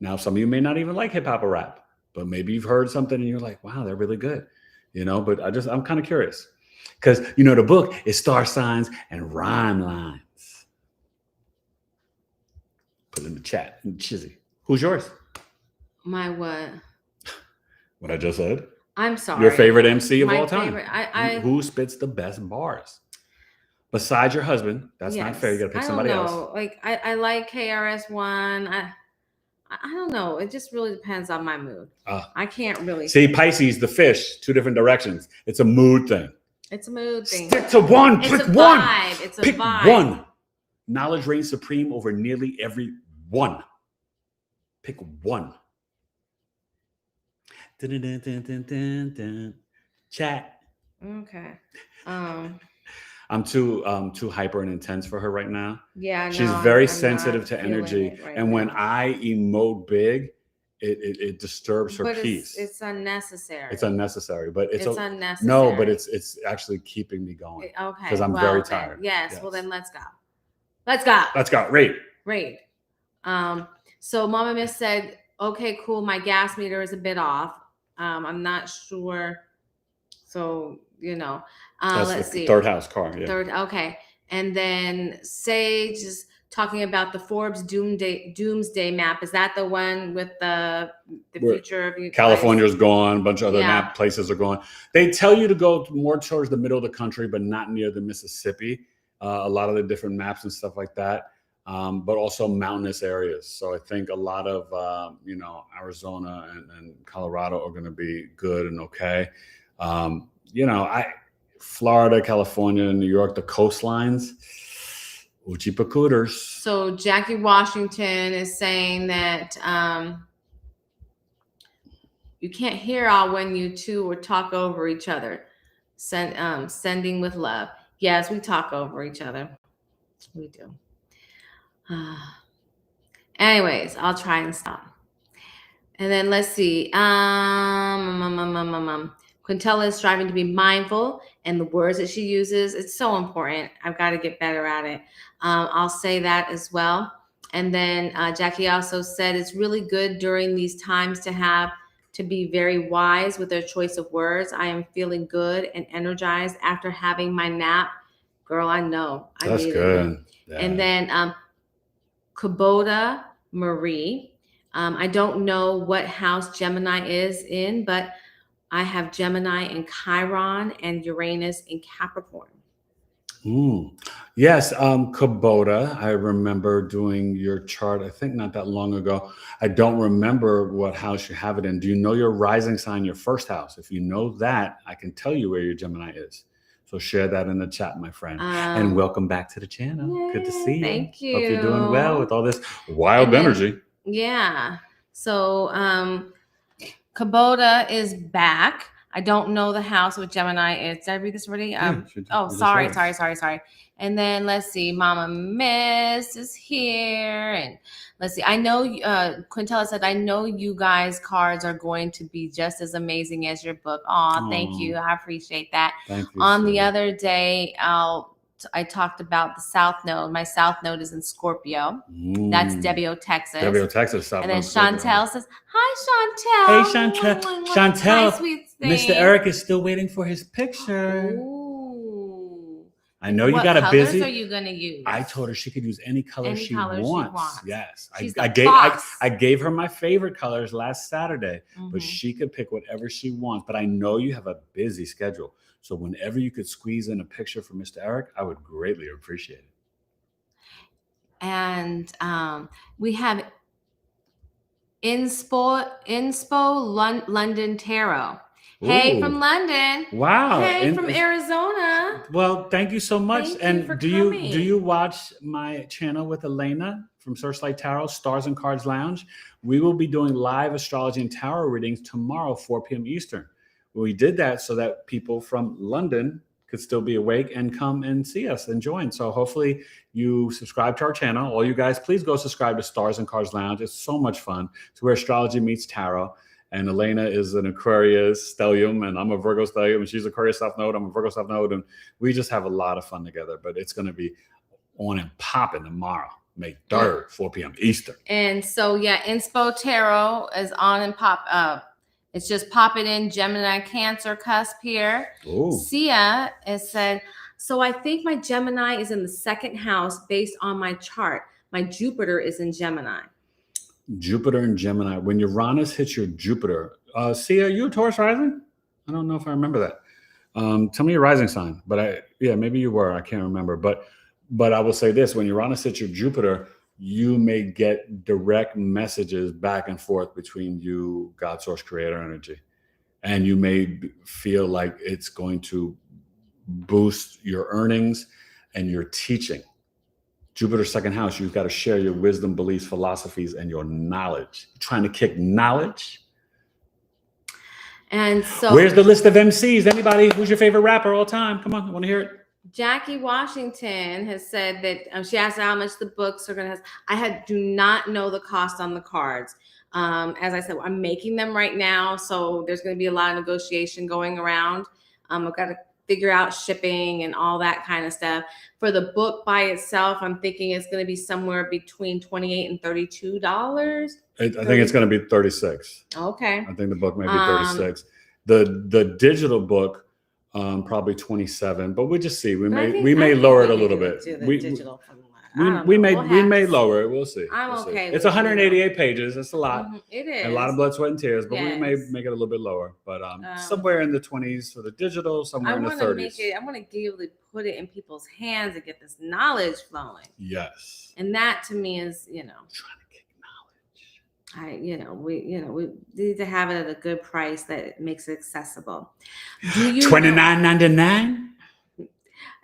Now, some of you may not even like hip hop or rap, but maybe you've heard something and you're like, wow, they're really good, you know, but I'm kind of curious because, you know, the book is Star Signs and Rhyme Lines. Put it in the chat. Chizzy. Who's yours? My what? What I just said. I'm sorry. Your favorite MC of all time. Favorite. Who spits the best bars? Besides your husband. That's not fair. You got to pick somebody else. Like I like KRS-One. I don't know. It just really depends on my mood. I can't really see Pisces, the fish, two different directions. It's a mood thing. It's a mood thing. Stick to one. Pick one. It's a Pick vibe. One. Knowledge reigns supreme over nearly every one. Pick one. Dun, dun, dun, dun, dun, dun. Chat. Okay. I'm too hyper and intense for her right now. Yeah, she's very sensitive to energy, and when I emote big, it disturbs her peace. It's unnecessary. It's unnecessary, but it's unnecessary. No, but it's actually keeping me going. Okay, because I'm very tired. Yes. Well, then let's go. Let's go. Let's go. Raid. So Mama Miss said, "Okay, cool. My gas meter is a bit off. I'm not sure. So you know." Let's see. Third house car. Yeah. Third. Okay. And then Sage is talking about the Forbes Doomsday map. Is that the one with the future of you? California's gone. A bunch of other map places are gone. They tell you to go more towards the middle of the country, but not near the Mississippi. A lot of the different maps and stuff like that, but also mountainous areas. So I think a lot of, Arizona and Colorado are going to be good and okay. Florida, California, New York, the coastlines, Oochie Pacooters. So Jackie Washington is saying that you can't hear all when you two or talk over each other. Sending with love. Yes, we talk over each other. We do. Anyways, I'll try and stop. And then let's see. Quintella is striving to be mindful and the words that she uses. It's so important. I've got to get better at it. I'll say that as well. And then Jackie also said it's really good during these times to be very wise with their choice of words. I am feeling good and energized after having my nap. Girl, I know. That's good. Yeah. And then Kubota Marie. I don't know what house Gemini is in, but I have Gemini in Chiron and Uranus in Capricorn. Yes, Kubota. I remember doing your chart, I think not that long ago. I don't remember what house you have it in. Do you know your rising sign, your first house? If you know that, I can tell you where your Gemini is. So share that in the chat, my friend. And welcome back to the channel. Yay, good to see you. Thank you. Hope you're doing well with all this wild energy. Yeah. So Kubota is back. I don't know the house with Gemini is. Did I read this already? Sorry. And then let's see. Mama Miss is here. And let's see. I know Quintella said, I know you guys' cards are going to be just as amazing as your book. Thank you. I appreciate that. Thank you. On the other day, I talked about the South Node. My South Node is in Scorpio. That's Debbio, Texas. South and then Node, Chantel says, hi, Chantel. Hey, Chantel. Hi, sweet thing. Mr. Eric is still waiting for his picture. Ooh. I know you got a What busy. colors are you going to use? I told her she could use any color she wants. Yes. I gave her my favorite colors last Saturday, but she could pick whatever she wants. But I know you have a busy schedule. So whenever you could squeeze in a picture for Mr. Eric, I would greatly appreciate it. And we have Inspo London Tarot. Hey, from London. Wow. Hey, from Arizona. Well, thank you so much. Thank you for coming. Do you watch my channel with Elena from Searchlight Tarot, Stars and Cards Lounge? We will be doing live astrology and tarot readings tomorrow, 4 p.m. Eastern. We did that so that people from London could still be awake and come and see us and join. So hopefully you subscribe to our channel. All you guys, please go subscribe to Stars and Cards Lounge. It's so much fun. It's where astrology meets tarot. And Elena is an Aquarius stellium, and I'm a Virgo stellium, and she's Aquarius South Node. I'm a Virgo South Node, and we just have a lot of fun together. But it's going to be on and popping tomorrow, May 3rd, 4 p.m. Eastern. And so, yeah, Inspo Tarot is on and pop up. It's just popping in Gemini Cancer cusp here. Ooh. Sia has said, so I think my Gemini is in the second house based on my chart. My Jupiter is in Gemini. Jupiter and Gemini. When Uranus hits your Jupiter, Sia, are you a Taurus rising? I don't know if I remember that. Tell me your rising sign. But maybe you were. I can't remember. But I will say this: when Uranus hits your Jupiter, you may get direct messages back and forth between you, God, Source, Creator energy, and you may feel like it's going to boost your earnings and your teaching. Jupiter second house, you've got to share your wisdom, beliefs, philosophies, and your knowledge. You're trying to kick knowledge. And so, where's the list of MCs? Anybody? Who's your favorite rapper all time? Come on, I want to hear it. Jackie Washington has said that she asked how much the books are going to. Do not know the cost on the cards. As I said, I'm making them right now, so there's going to be a lot of negotiation going around. I've got to figure out shipping and all that kind of stuff. For the book by itself, I'm thinking it's going to be somewhere between $28 and $32. I think it's going to be 36. Okay. I think the book may be 36. The digital book, probably 27. But we'll just see. We may lower it a little bit. We may lower it. We'll see. Okay. It's 188 pages. It's a lot. It is. A lot of blood, sweat, and tears. But yes. we may make it a little bit lower. But somewhere in the 20s for the digital, somewhere in the 30s. I want to really put it in people's hands and get this knowledge flowing. Yes. And that to me is, trying to kick knowledge. We need to have it at a good price that makes it accessible. Do you $29.99?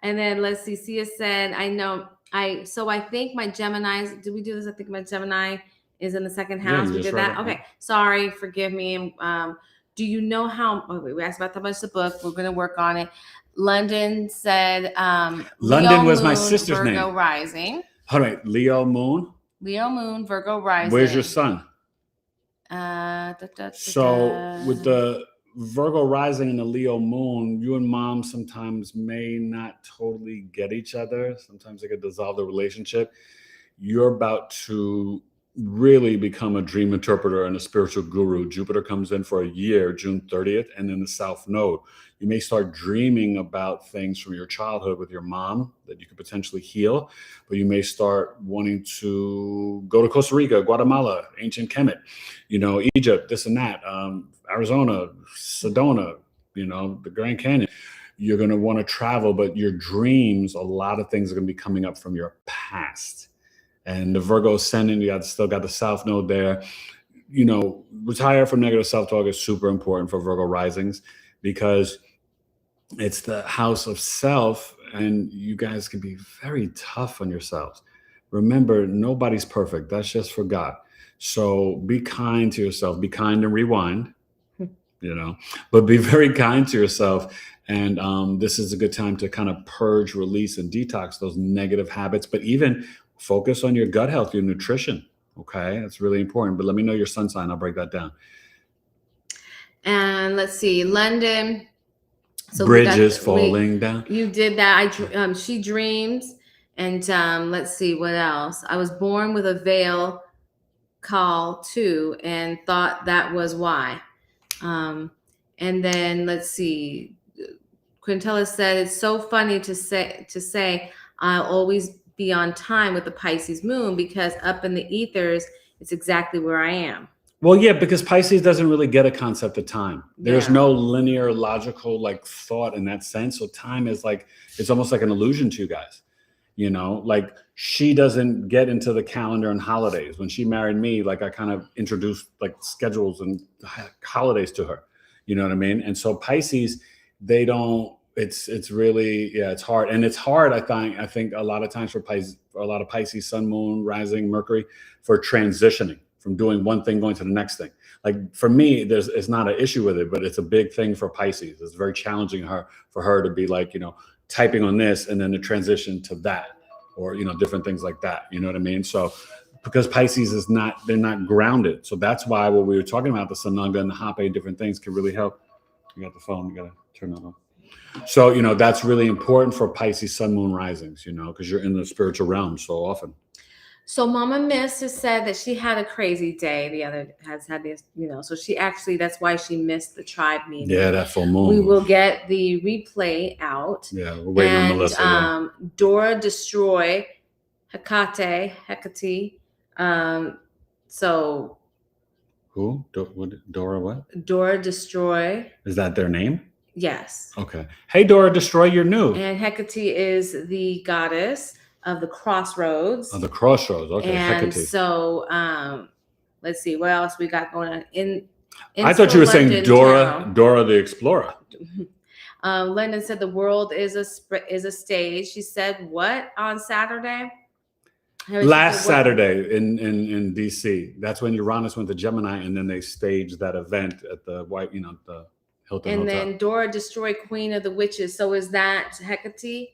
And then let's see. Sia said, I think my Gemini's, did we do this? I think my Gemini is in the second house. We did that. Okay. Sorry. Forgive me. Do you know we asked about how much the book, we're going to work on it. London said, London was my sister's name. Virgo rising. All right. Leo moon, Virgo rising. Where's your sun? So with the Virgo rising and the Leo moon, you and mom sometimes may not totally get each other. Sometimes they could dissolve the relationship. You're about to really become a dream interpreter and a spiritual guru. Jupiter comes in for a year, June 30th, and then the South Node. You may start dreaming about things from your childhood with your mom that you could potentially heal, but you may start wanting to go to Costa Rica, Guatemala, ancient Kemet, Egypt, this and that, Arizona, Sedona, the Grand Canyon. You're going to want to travel, but your dreams, a lot of things are going to be coming up from your past. And the Virgo ascendant, still got the South Node there. Retire from negative self-talk is super important for Virgo risings because it's the house of self, and you guys can be very tough on yourselves. Remember, nobody's perfect. That's just for God. So be kind to yourself. Be kind and rewind, but be very kind to yourself. And this is a good time to kind of purge, release, and detox those negative habits, but even focus on your gut health, your nutrition. Okay, that's really important. But let me know your sun sign. I'll break that down. And let's see, London. So bridges falling down. You did that. She dreams, and let's see what else. I was born with a veil call too, and thought that was why. And then let's see. Quintella said it's so funny to say I'll always be on time with the Pisces moon because up in the ethers, it's exactly where I am. Well, yeah, because Pisces doesn't really get a concept of time. There's no linear, logical, thought in that sense. So time is it's almost like an illusion to you guys. Like she doesn't get into the calendar and holidays. When she married me, I kind of introduced schedules and holidays to her. You know what I mean? And so Pisces, they don't. It's really, it's hard. And it's hard, I think a lot of times for a lot of Pisces, sun, moon, rising, Mercury, for transitioning from doing one thing, going to the next thing. For me, it's not an issue with it, but it's a big thing for Pisces. It's very challenging for her to be typing on this and then to transition to that or, different things like that. You know what I mean? So because Pisces is they're not grounded. So that's why what we were talking about, the Sananga and the Hape and different things can really help. You got the phone, you got to turn that on. So, that's really important for Pisces sun, moon, risings, because you're in the spiritual realm so often. So Mama Miss has said that she had a crazy day. The other has had this, so she actually, that's why she missed the tribe meeting. Yeah, that full moon. We will get the replay out. Yeah, we're waiting on Melissa. Dora Destroy, Hecate. So. Who? Dora what? Dora Destroy. Is that their name? Yes. Okay. Hey, Dora Destroy, you're new. And Hecate is the goddess of the crossroads. Of the crossroads, okay. And Hecate. So, let's see what else we got going on. I thought you were saying Dora the Explorer. London said the world is a stage. She said what on Saturday? Last Saturday in DC. That's when Uranus went to Gemini, and then they staged that event at the the Hilton and Hotel. Then Dora Destroy, Queen of the Witches. So is that Hecate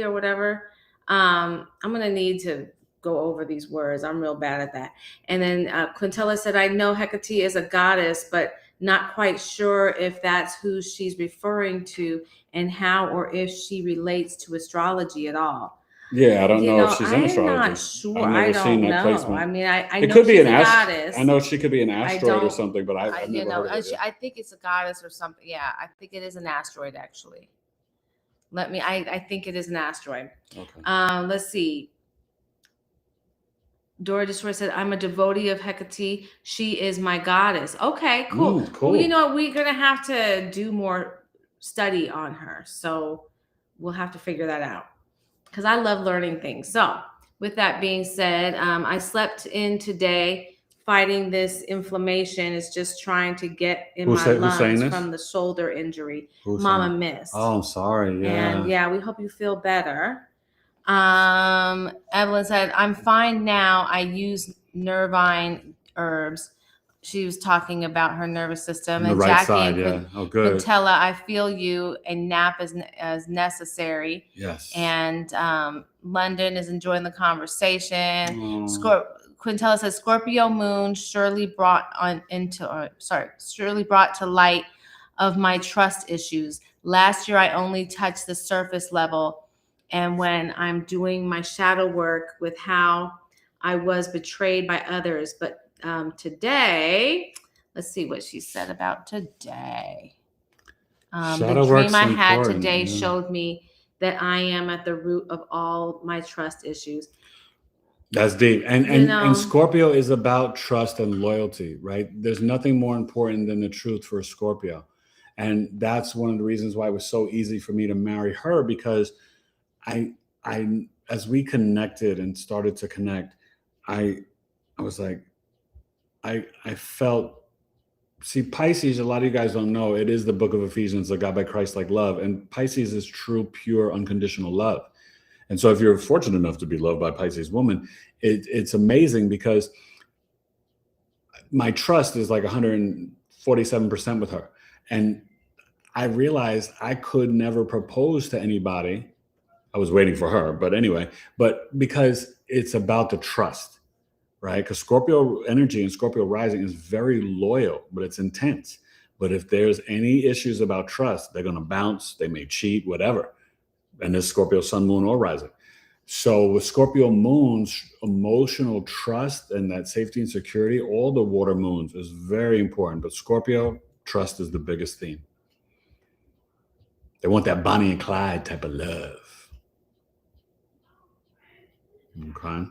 or whatever? I'm going to need to go over these words. I'm real bad at that. And then Quintella said, I know Hecate is a goddess, but not quite sure if that's who she's referring to and how or if she relates to astrology at all. Yeah, I don't know if she's in astrology. I'm not sure. I've never seen that know. placement. I mean, I it know could be she's an a goddess. I know she could be an asteroid or something, but I've never heard of it. I think it's a goddess or something. Yeah, I think it is an asteroid, actually. I think it is an asteroid. Okay. Let's see. Dora Destroy said, I'm a devotee of Hecate. She is my goddess. Okay, cool. Cool. Well, we're going to have to do more study on her. So we'll have to figure that out because I love learning things. So with that being said, I slept in today fighting this inflammation. Is just trying to get in my lungs from the shoulder injury. Mama Miss. Oh, I'm sorry. Yeah. And we hope you feel better. Evelyn said, I'm fine now. I use nervine herbs. She was talking about her nervous system. On the right side, yeah. Oh, good. Quintella, I feel you. A nap is necessary. Yes. And London is enjoying the conversation. Quintella says, Scorpio moon surely brought to light of my trust issues. Last year, I only touched the surface level. And when I'm doing my shadow work with how I was betrayed by others. But today, let's see what she said about today. The dream I had today showed me that I am at the root of all my trust issues. That's deep. And Scorpio is about trust and loyalty, right? There's nothing more important than the truth for a Scorpio. And that's one of the reasons why it was so easy for me to marry her, because I as we connected and started to connect, I was like, I felt, see, Pisces, a lot of you guys don't know, it is the book of Ephesians, the God by Christ like love. And Pisces is true, pure, unconditional love. And so if you're fortunate enough to be loved by a Pisces woman, it's amazing because my trust is like 147% with her. And I realized I could never propose to anybody. I was waiting for her, but anyway, because it's about the trust, right? Because Scorpio energy and Scorpio rising is very loyal, but it's intense. But if there's any issues about trust, they're going to bounce, they may cheat, whatever. And this Scorpio sun, moon, or rising. So with Scorpio moons, emotional trust and that safety and security, all the water moons is very important. But Scorpio, trust is the biggest theme. They want that Bonnie and Clyde type of love. Okay.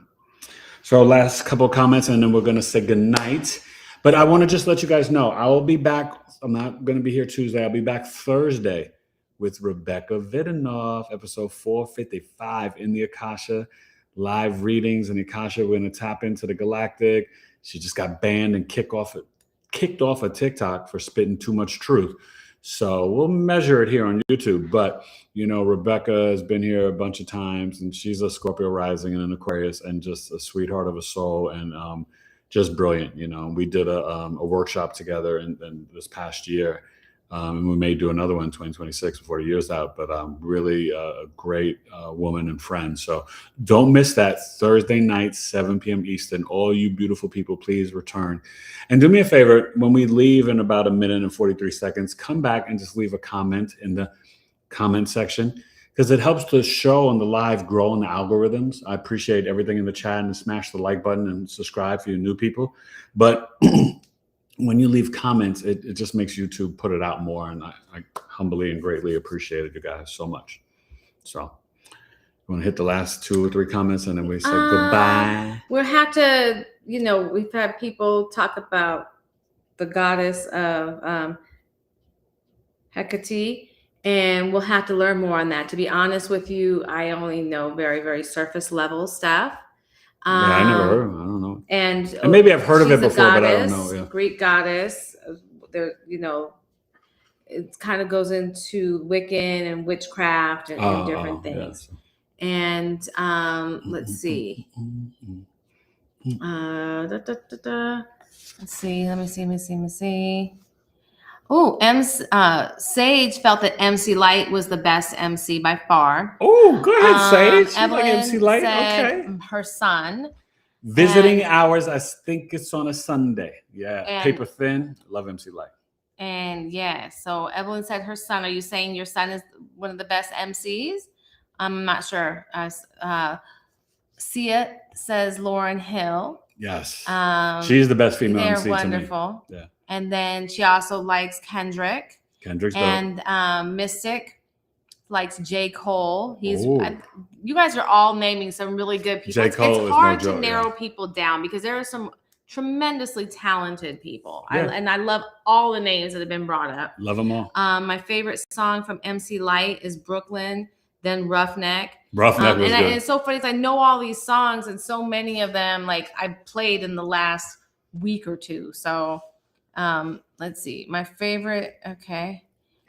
So last couple of comments and then we're going to say goodnight. But I want to just let you guys know, I will be back. I'm not going to be here Tuesday. I'll be back Thursday with Rebecca Vidanoff, episode 455 in the Akasha, live readings in the Akasha. We're going to tap into the galactic. She just got banned and kicked off of TikTok for spitting too much truth. So we'll measure it here on YouTube. But, Rebecca has been here a bunch of times, and she's a Scorpio rising and an Aquarius and just a sweetheart of a soul and just brilliant. We did a workshop together in this past year And we may do another one in 2026 before the year's out, but really a great woman and friend. So don't miss that Thursday night, 7 p.m. Eastern. All you beautiful people, please return. And do me a favor, when we leave in about 1 minute and 43 seconds, come back and just leave a comment in the comment section, because it helps the show and the live grow in the algorithms. I appreciate everything in the chat, and smash the like button and subscribe for you new people. But when you leave comments, it just makes YouTube put it out more. And I humbly and greatly appreciate it, you guys, so much. So you want to hit the last 2 or 3 comments and then we say goodbye? We'll have to, we've had people talk about the goddess of Hecate, and we'll have to learn more on that. To be honest with you, I only know very, very surface level stuff. Yeah, I never heard of it. I don't know. And maybe I've heard of it before, goddess, but I don't know. Yeah. Greek goddess. There, it kind of goes into Wiccan and witchcraft and different things. Yeah. And let's see. Let's see. Let me see. Oh, Sage felt that MC Light was the best MC by far. Oh, go ahead, Sage. Evelyn you like MC Light? said Okay. Her son. Visiting hours, I think it's on a Sunday. Yeah, paper thin. Love MC Light. And so Evelyn said her son. Are you saying your son is one of the best MCs? I'm not sure. Sia says Lauryn Hill. Yes. She's the best female MC to me. They're wonderful. Yeah. And then she also likes Kendrick. Kendrick's and Mystic likes J. Cole. You guys are all naming some really good people. J. Cole it's hard is no to joke, narrow people down because there are some tremendously talented people. Yeah. I love all the names that have been brought up. Love them all. My favorite song from MC Light is Brooklyn, then Roughneck. Roughneck was good. And it's so funny because I know all these songs, and so many of them like I played in the last week or two. So let's see. My favorite, okay.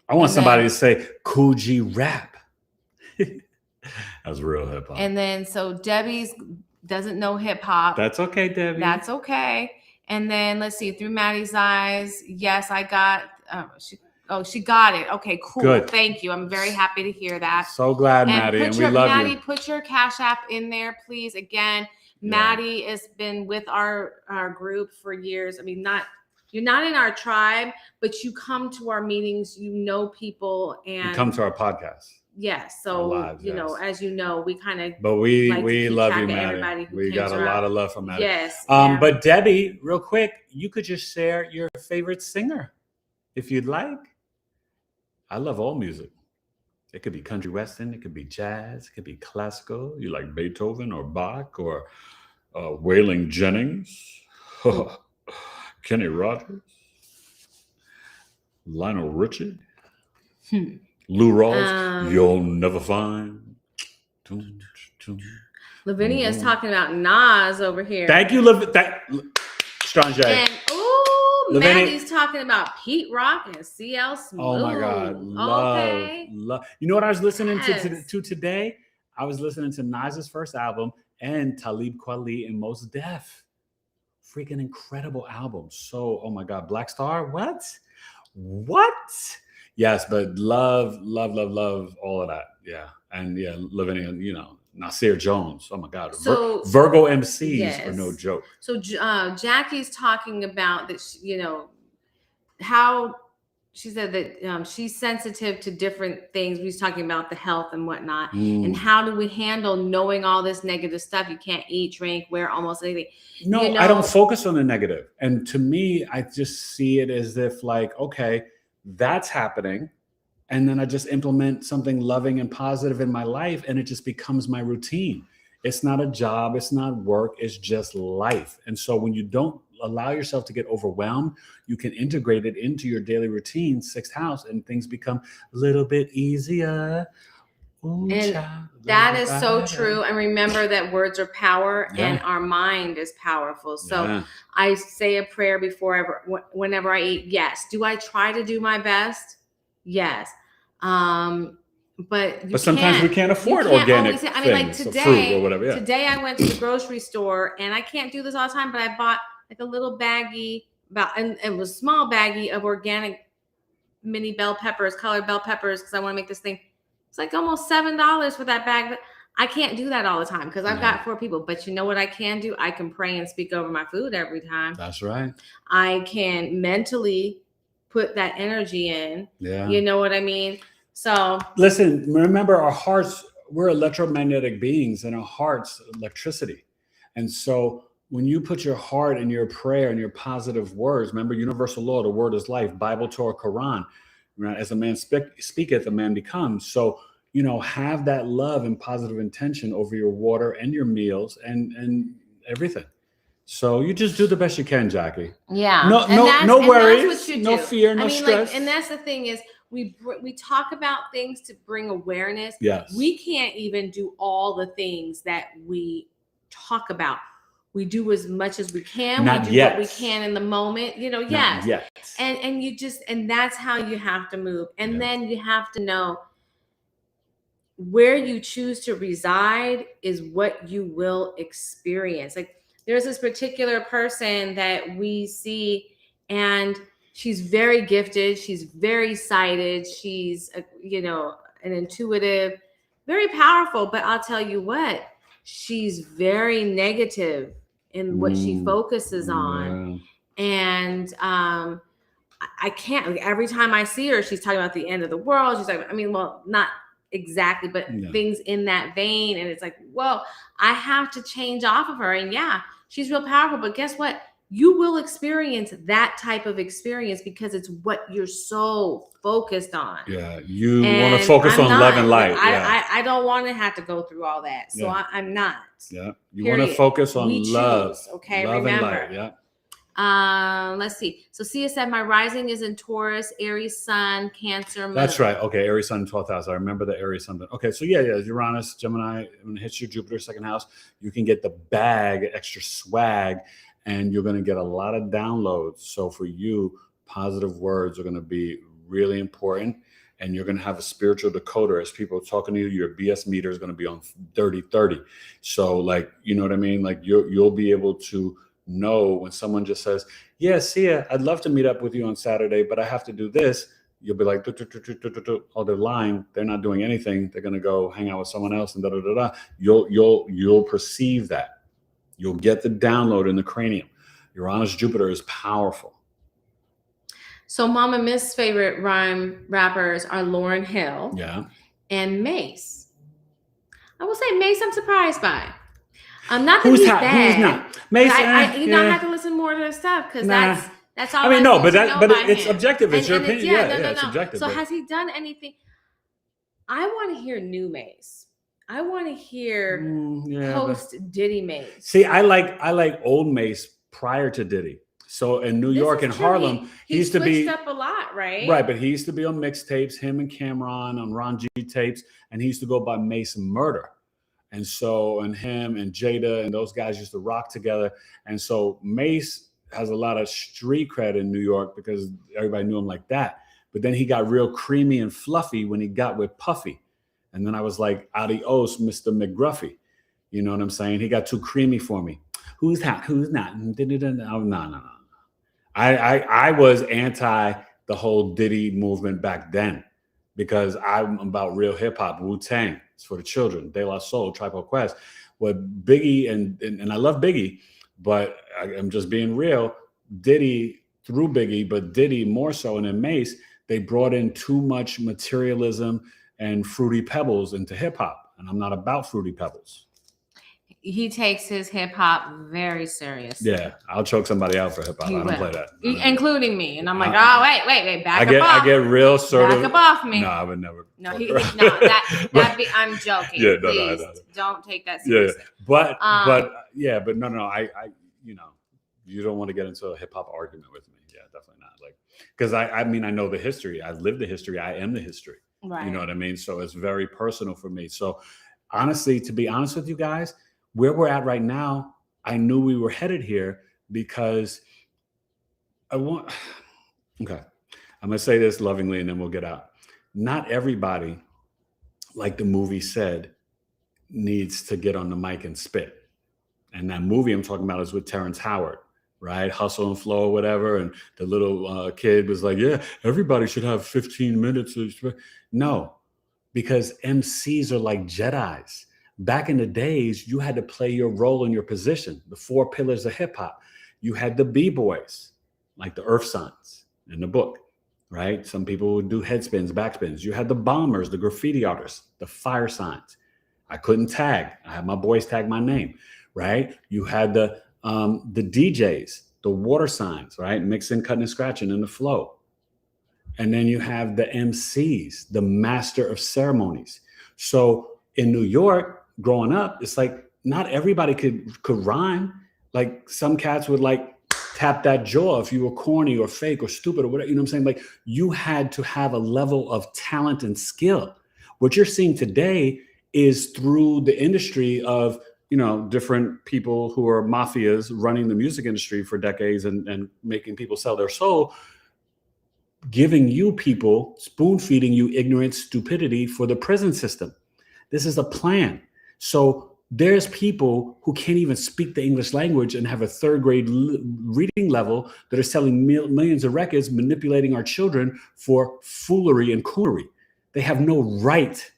I want somebody to say Coogee Rap. That's real hip hop. And then so Debbie's doesn't know hip hop. That's okay, Debbie. That's okay. And then let's see, Through Maddie's Eyes. Yes, I got she got it. Okay, cool. Good. Thank you. I'm very happy to hear that. So glad, Maddie, and we love Maddie, you. Put your Cash App in there, please. Again, Maddie has been with our group for years. I mean, you're not in our tribe, but you come to our meetings, you know people, and you come to our podcast. Yes. So, lives, as you know, we kind of. But we love you, Maddie. We got a lot of love from Maddie. Yes. But Debbie, real quick, you could just share your favorite singer if you'd like. I love all music. It could be country western. It could be jazz. It could be classical. You like Beethoven or Bach or Waylon Jennings, Kenny Rogers, Lionel Richie. Lou Rawls, You'll Never Find. Lavinia is talking about Nas over here. Thank you, Strange. And Maddie's talking about Pete Rock and CL Smooth. Oh my God, love. You know what I was listening to today? I was listening to Nas's first album and Talib Kweli and Mos Def. Freaking incredible album. So, oh my God, Black Star. What? Yes, but love all of that. Yeah. And Lavinia, Nasir Jones. Oh my God. So, Virgo MCs are no joke. So Jackie's talking about that, how she said that she's sensitive to different things. We was talking about the health and whatnot. And how do we handle knowing all this negative stuff? You can't eat, drink, wear almost anything. No, I don't focus on the negative. And to me, I just see it as if like, okay, that's happening. And then I just implement something loving and positive in my life. And it just becomes my routine. It's not a job. It's not work. It's just life. And so when you don't allow yourself to get overwhelmed, you can integrate it into your daily routine, 6th house, and things become a little bit easier. Ooh, and child, that is so true. And remember that words are power and our mind is powerful. So I say a prayer whenever I eat. Yes. Do I try to do my best? Yes. But sometimes we can't afford organic things, like today, fruit or whatever. Today I went to the grocery store, and I can't do this all the time, but I bought like a little baggie and it was a small baggie of organic mini bell peppers, colored bell peppers, because I want to make this thing. It's like almost $7 for that bag. I can't do that all the time because I've got 4 people. But you know what I can do? I can pray and speak over my food every time. That's right. I can mentally put that energy in. Yeah. You know what I mean? So listen, remember our hearts, we're electromagnetic beings and our heart's electricity. And so when you put your heart in your prayer and your positive words, remember universal law, the word is life, Bible, Torah, Quran, right? As a man speaketh, a man becomes. So, you know, have that love and positive intention over your water and your meals and everything. So you just do the best you can, Jackie. Yeah. No worries, no fear, no stress. Like, and that's the thing is we talk about things to bring awareness. Yes. We can't even do all the things that we talk about. We do as much as we can. Not we do yet. what we can in the moment, you know, Not yet. And you just, and that's how you have to move. And then you have to know where you choose to reside is what you will experience. Like there's this particular person that we see and she's very gifted. She's very sighted. She's, you know, an intuitive, very powerful, but I'll tell you what, she's very negative in what she focuses on. And I can't, every time I see her, she's talking about the end of the world. She's like, I mean, well, not exactly, but things in that vein. And it's like, well, I have to change off of her. And yeah, she's real powerful, but guess what? You will experience that type of experience because it's what you're so focused on. Yeah, you want to focus on love and light. I don't want to have to go go through all that. So I'm not. Yeah, you want to focus on love. Okay, love remember. And light. Yeah. Let's see. So Sia said, my rising is in Taurus, Aries sun, Cancer moon. That's right. Okay, Aries sun, 12th house. I remember the Aries sun. Okay, so yeah, Uranus, Gemini, when it hits your Jupiter, 2nd house, you can get the bag, extra swag, and you're going to get a lot of downloads. So for you, positive words are going to be really important. And you're going to have a spiritual decoder. As people are talking to you, your BS meter is going to be on 30-30. So like, you know what I mean? Like you'll be able to know when someone just says, yeah, Sia, I'd love to meet up with you on Saturday, but I have to do this. You'll be like, oh, they're lying. They're not doing anything. They're going to go hang out with someone else and You'll perceive that. You'll get the download in the cranium. Uranus, Jupiter is powerful. So Mama Miss favorite rhyme rappers are Lauryn Hill and Mace. I will say Mace I'm surprised by. Not that he's bad. Who's not? Mace, I have to listen more to his stuff because that's all. I mean, but it's objective. It's your opinion. It's objective. So has he done anything? I want to hear new Mace. I want to hear post Diddy Mace. See, I like old Mace prior to Diddy. So in New York and Harlem, he used to be up a lot, right? Right, but he used to be on mixtapes, him and Cameron on Ron G tapes, and he used to go by Mace Murder. And so, and him and Jada and those guys used to rock together. And so Mace has a lot of street cred in New York because everybody knew him like that. But then he got real creamy and fluffy when he got with Puffy. And then I was like, adios, Mr. McGruffy. You know what I'm saying? He got too creamy for me. Who's hot? Who's not? No. I was anti the whole Diddy movement back then because I'm about real hip hop, Wu-Tang. It's for the children, De La Soul, Tribe Called Quest. What Biggie and I love Biggie, but I'm just being real. Diddy through Biggie, but Diddy more so, and then Mace, they brought in too much materialism and Fruity Pebbles into hip hop, and I'm not about Fruity Pebbles. He takes his hip hop very seriously. Yeah, I'll choke somebody out for hip hop. I don't play that, including me. And I'm like, oh wait, back up off. I get real sort of back up off me. No, I would never. No, I'm joking. Yeah, Please, no. Don't take that seriously. Yeah, but no. I you don't want to get into a hip hop argument with me. Yeah, definitely not. Like, because I mean, I know the history. I live the history. I am the history. Right. You know what I mean? So it's very personal for me. So honestly, to be honest with you guys, where we're at right now, I knew we were headed here because okay, I'm going to say this lovingly and then we'll get out. Not everybody, like the movie said, needs to get on the mic and spit. And that movie I'm talking about is with Terrence Howard. right? Hustle and Flow or whatever. And the little kid was like, yeah, everybody should have 15 minutes. No, because MCs are like Jedis. Back in the days, you had to play your role in your position, the 4 pillars of hip hop. You had the B-boys, like the earth signs in the book, right? Some people would do headspins, backspins. You had the bombers, the graffiti artists, the fire signs. I couldn't tag. I had my boys tag my name, right? You had the DJs, the water signs, right? Mixing, cutting, and scratching in the flow. And then you have the MCs, the master of ceremonies. So in New York, growing up, it's like not everybody could rhyme. Like some cats would like tap that jaw if you were corny or fake or stupid or whatever. You know what I'm saying? Like you had to have a level of talent and skill. What you're seeing today is through the industry of, you know, different people who are mafias running the music industry for decades and making people sell their soul, giving you people, spoon feeding you ignorance, stupidity for the prison system. This is a plan. So there's people who can't even speak the English language and have a 3rd grade reading level that are selling millions of records, manipulating our children for foolery and coonery. They have no right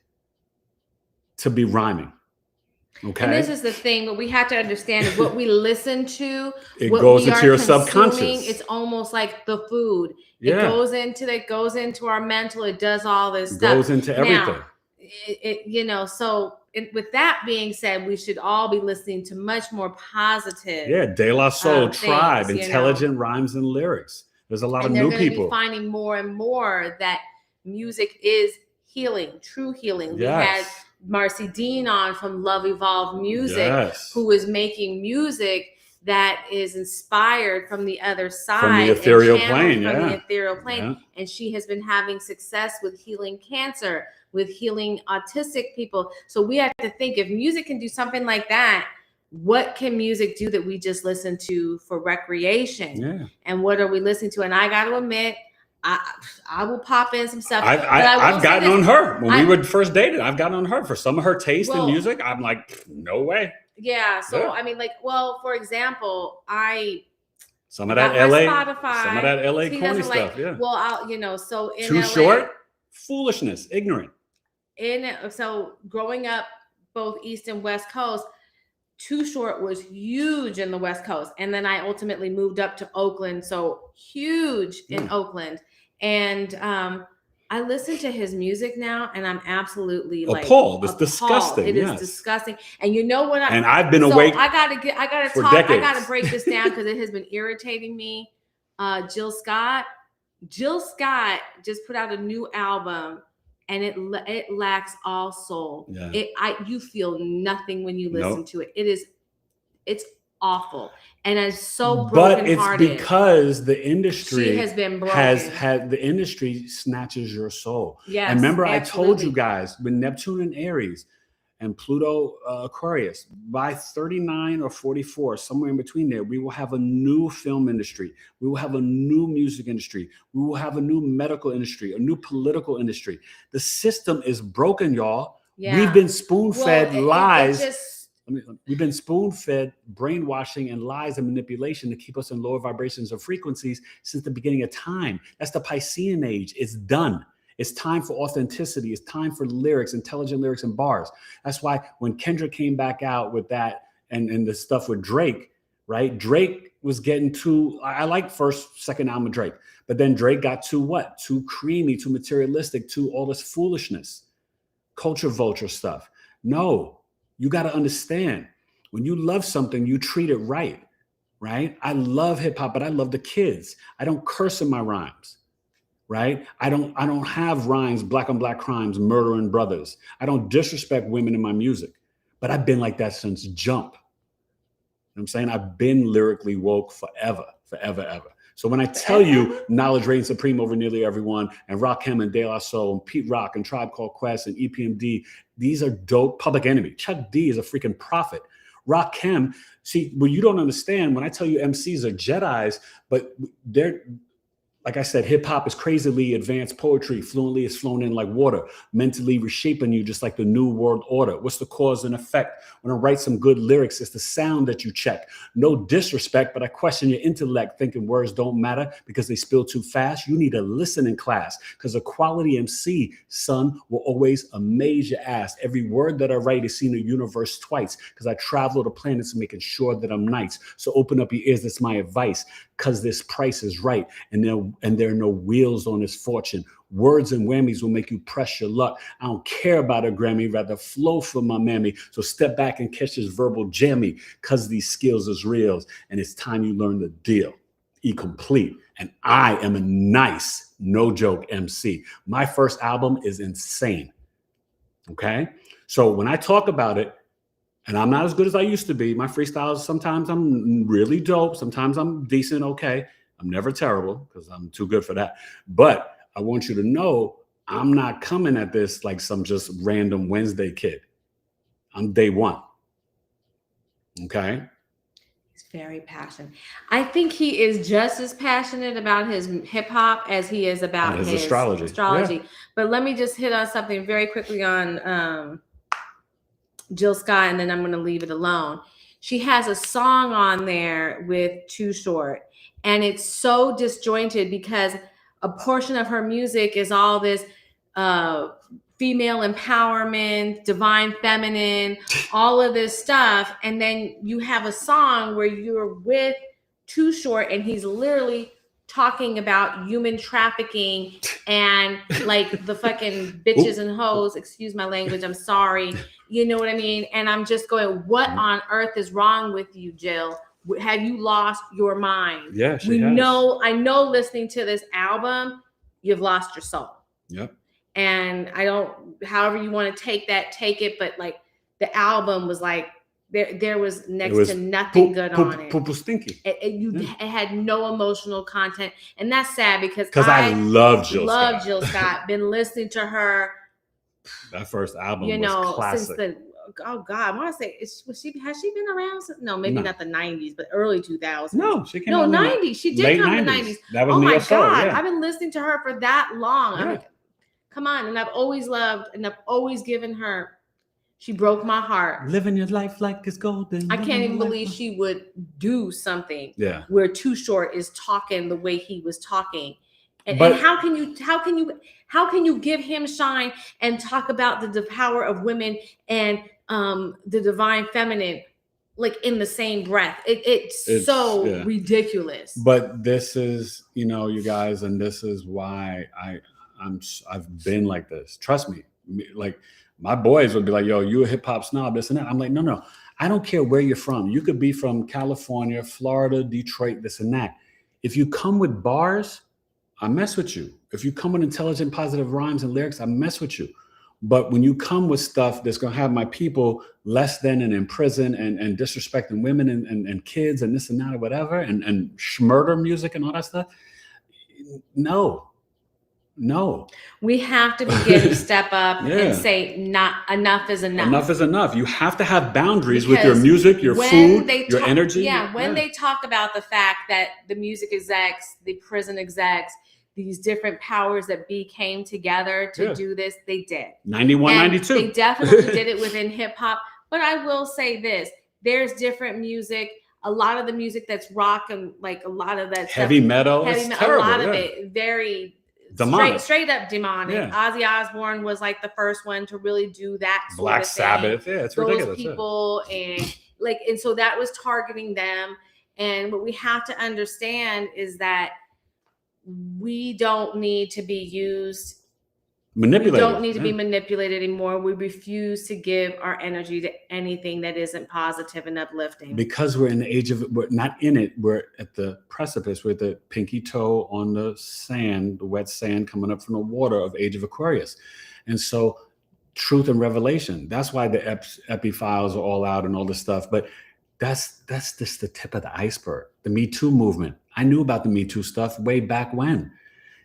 to be rhyming. Okay. And this is the thing, what we have to understand is what we listen to, it what goes we into are your consuming, subconscious. it's almost like the food. Yeah. It goes into our mental, it does all this stuff. It goes into everything. Now, with that being said, we should all be listening to much more positive. Yeah, De La Soul, Tribe, things, intelligent rhymes and lyrics. There's a lot of new people. They're going to be finding more and more that music is healing, true healing. Yes. We had Marcy Dean on from Love Evolved Music, who is making music that is inspired from the other side, from the ethereal plane, the ethereal plane. And she has been having success with healing cancer, with healing autistic people. So we have to think, if music can do something like that, what can music do that we just listen to for recreation? Yeah. And what are we listening to? And I got to admit, I will pop in some stuff. I've gotten on her when we were first dated. I've gotten on her for some of her taste in music. I'm like, no way. Yeah. So I mean, like, well, for example, some of that LA corny stuff. Yeah. Well, so in Too LA, short, foolishness, ignorant. So growing up both East and West Coast, Too Short was huge in the West Coast. And then I ultimately moved up to Oakland. So huge in Oakland. And I listen to his music now and I'm absolutely appalled. It's disgusting. It is disgusting. And you know what? I've been awake. I gotta break this down because it has been irritating me. Jill Scott just put out a new album. And it lacks all soul. Yeah. You feel nothing when you listen to it. It's awful, and it's so broken. But it's because the industry has been broken. Has had the industry snatches your soul. Yes, and remember, absolutely. I told you guys when Neptune and Aries and Pluto Aquarius, by 39 or 44, somewhere in between there, we will have a new film industry. We will have a new music industry. We will have a new medical industry, a new political industry. The system is broken, y'all. Yeah. We've been spoon-fed lies. We've been spoon-fed brainwashing and lies and manipulation to keep us in lower vibrations of frequencies since the beginning of time. That's the Piscean age. It's done. It's time for authenticity. It's time for lyrics, intelligent lyrics and bars. That's why when Kendrick came back out with that and the stuff with Drake, right? Drake was getting too, I like second album of Drake, but then Drake got too what? Too creamy, too materialistic, too all this foolishness, culture vulture stuff. No, you got to understand, when you love something, you treat it right? I love hip hop, but I love the kids. I don't curse in my rhymes. Right? I don't have rhymes, black on black crimes, murdering brothers. I don't disrespect women in my music, but I've been like that since jump. You know what I'm saying? I've been lyrically woke forever. So when I tell you knowledge reigns supreme over nearly everyone, and Rakim and De La Soul and Pete Rock and Tribe Called Quest and EPMD, these are dope. Public Enemy. Chuck D is a freaking prophet. Rakim, see, what you don't understand, when I tell you MCs are Jedis, but like I said, hip hop is crazily advanced poetry. Fluently is flown in like water, mentally reshaping you just like the new world order. What's the cause and effect? When I write some good lyrics, it's the sound that you check. No disrespect, but I question your intellect, thinking words don't matter because they spill too fast. You need a listening class, because a quality MC, son, will always amaze your ass. Every word that I write is seen the universe twice, because I travel the planets making sure that I'm nice. So open up your ears, that's my advice, because this price is right. And there are no wheels on this fortune. Words and whammies will make you press your luck. I don't care about a Grammy, rather flow for my mammy. So step back and catch this verbal jammy, because these skills is real, and it's time you learn the deal. E complete. And I am a nice, no joke MC. My first album is insane. Okay? So when I talk about it, and I'm not as good as I used to be, my freestyles, sometimes I'm really dope. Sometimes I'm decent, okay. I'm never terrible, because I'm too good for that. But I want you to know I'm not coming at this like some just random Wednesday kid. I'm day one. Okay? He's very passionate. I think he is just as passionate about his hip hop as he is about his astrology. Yeah. But let me just hit on something very quickly on Jill Scott, and then I'm going to leave it alone. She has a song on there with Too Short, and it's so disjointed because a portion of her music is all this female empowerment, divine feminine, all of this stuff. And then you have a song where you're with Too Short, and he's literally talking about human trafficking and like the fucking bitches and hoes, excuse my language, I'm sorry. You know what I mean? And I'm just going, what on earth is wrong with you, Jill? Have you lost your mind? Yeah, I know listening to this album, you've lost your soul. Yep. And I don't, however you want to take it, but like the album was like, there was next to nothing good on it. Stinky. It had no emotional content, and that's sad because I love Jill Scott. Been listening to her. That first album was classic. Since I want to say, has she been around since? No, maybe not the 90s, but early 2000s. No, she came out 90s. She did come in the 90s. That was oh my Soul, God, yeah. I've been listening to her for that long. Yeah. Come on, and I've always loved, and I've always given her. She broke my heart. Living your life like it's golden. I can't even believe she would do something where Too Short is talking the way he was talking. And how can you give him shine and talk about the power of women and the divine feminine like in the same breath? It's so ridiculous. But this is, you guys, and this is why I've been like this. Trust me. Like, my boys would be like, yo, you a hip hop snob, this and that. I'm like, no. I don't care where you're from. You could be from California, Florida, Detroit, this and that. If you come with bars, I mess with you. If you come with intelligent, positive rhymes and lyrics, I mess with you. But when you come with stuff that's going to have my people less than and in prison and disrespecting women and kids and this and that or whatever, and murder music and all that stuff, no. We have to begin to step up and say, not enough is enough. Enough is enough. You have to have boundaries with your music, your food, your energy. When they talk about the fact that the music execs, the prison execs, these different powers that came together to do this, they did. 91, 92. They definitely did it within hip hop. But I will say this, there's different music. A lot of the music that's rock and like a lot of that heavy stuff, metal, terrible, a lot of it very straight up demonic. Yeah. Ozzy Osbourne was like the first one to really do that. Black Sabbath, it's ridiculous. Those people and so that was targeting them. And what we have to understand is that we don't need to be manipulated. We don't need to be manipulated anymore. We refuse to give our energy to anything that isn't positive and uplifting. Because we're in the age of, we're not in it. We're at the precipice. We're at the pinky toe on the sand, the wet sand coming up from the water of Age of Aquarius. And so truth and revelation, that's why the epi files are all out and all this stuff. But that's just the tip of the iceberg. The Me Too movement. I knew about the Me Too stuff way back when.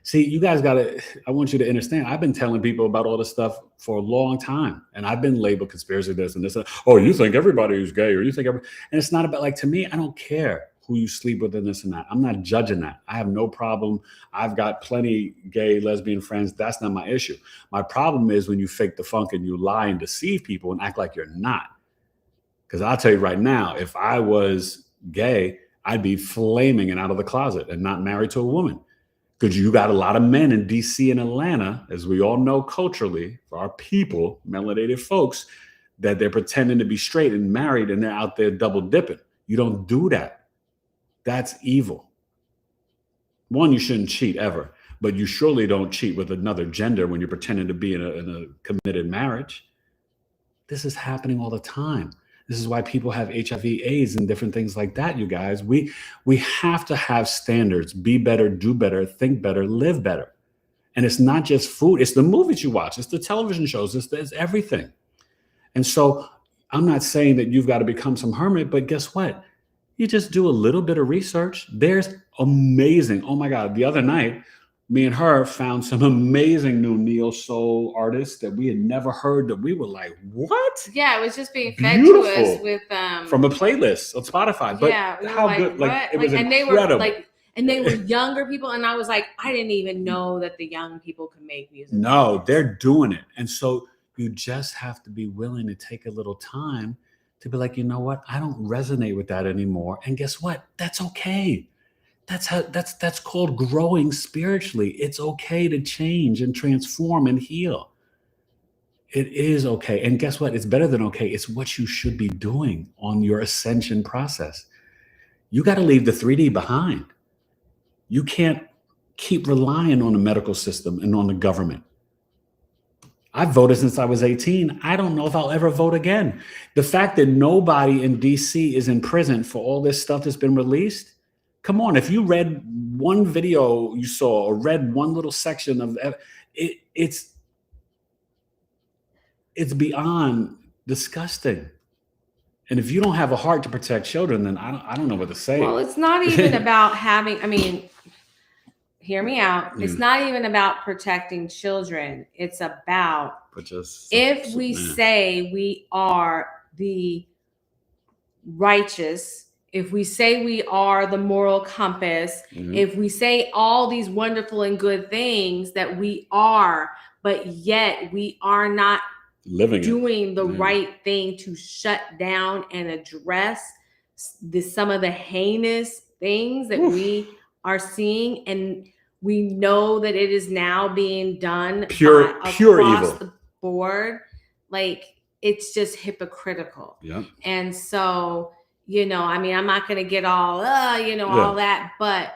See, you guys I want you to understand, I've been telling people about all this stuff for a long time. And I've been labeled conspiracy this and this. Oh, you think everybody is gay, or you think and it's not about, like, to me, I don't care who you sleep with and this and that. I'm not judging that. I have no problem. I've got plenty gay, lesbian friends. That's not my issue. My problem is when you fake the funk and you lie and deceive people and act like you're not. Because I'll tell you right now, if I was gay, I'd be flaming and out of the closet and not married to a woman. Because you got a lot of men in DC and Atlanta, as we all know culturally, for our people, melanated folks, that they're pretending to be straight and married and they're out there double dipping. You don't do that. That's evil. One, you shouldn't cheat ever, but you surely don't cheat with another gender when you're pretending to be in a committed marriage. This is happening all the time. This is why people have HIV, AIDS, and different things like that, you guys. We have to have standards, be better, do better, think better, live better. And it's not just food. It's the movies you watch. It's the television shows. It's everything. And so I'm not saying that you've got to become some hermit, but guess what? You just do a little bit of research. There's amazing. Oh, my God. The other night, me and her found some amazing new neo soul artists that we had never heard, that we were like, what? Yeah, it was just being fed to us with from a playlist on Spotify. But yeah, we how like, good? Like, it was and incredible. they were younger people, and I was like, I didn't even know that the young people could make music. No, they're doing it. And so you just have to be willing to take a little time to be like, you know what? I don't resonate with that anymore. And guess what? That's okay. That's called growing spiritually. It's okay to change and transform and heal. It is okay. And guess what? It's better than okay. It's what you should be doing on your ascension process. You got to leave the 3D behind. You can't keep relying on the medical system and on the government. I've voted since I was 18. I don't know if I'll ever vote again. The fact that nobody in DC is in prison for all this stuff that's been released. Come on, if you read one video you saw or read one little section of it, it's beyond disgusting. And if you don't have a heart to protect children, then I don't know what to say. Well, it's not even about having, I mean, hear me out. It's not even about protecting children. It's about if we say we are the righteous, if we say we are the moral compass, if we say all these wonderful and good things that we are, but yet we are not doing the right thing to shut down and address some of the heinous things that we are seeing, and we know that it is now being done pure across evil the board. Like, it's just hypocritical. Yeah. And so, you know, I mean, I'm not going to get all, all that, but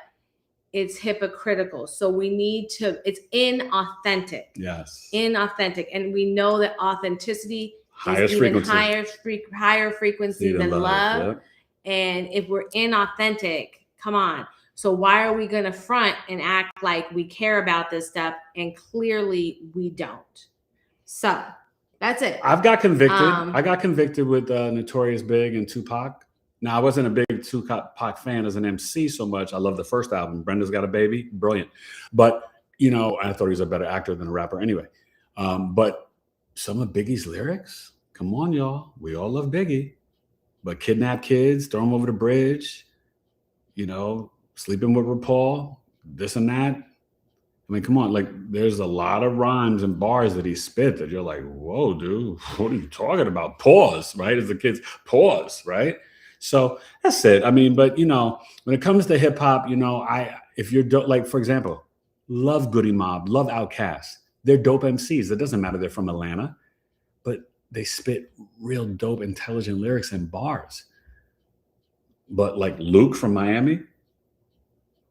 it's hypocritical. So we need to, it's inauthentic. Yes. Inauthentic. And we know that authenticity highest is even frequency. higher frequency than love. Yep. And if we're inauthentic, come on. So why are we going to front and act like we care about this stuff? And clearly we don't. So that's it. I've got convicted. I got convicted with Notorious Big and Tupac. Now, I wasn't a big Tupac fan as an MC so much. I love the first album, Brenda's Got a Baby, brilliant. But, you know, I thought he was a better actor than a rapper anyway. But some of Biggie's lyrics, come on, y'all. We all love Biggie. But kidnap kids, throw them over the bridge, you know, sleeping with RuPaul, this and that. I mean, come on, like, there's a lot of rhymes and bars that he spit that you're like, whoa, dude, what are you talking about? Pause, right? As the kids, pause, right? So that's it. I mean, but, you know, when it comes to hip hop, you know, if you're like, for example, love Goody Mob, love Outkast. They're dope MCs. It doesn't matter they're from Atlanta, but they spit real dope, intelligent lyrics and bars. But like Luke from Miami,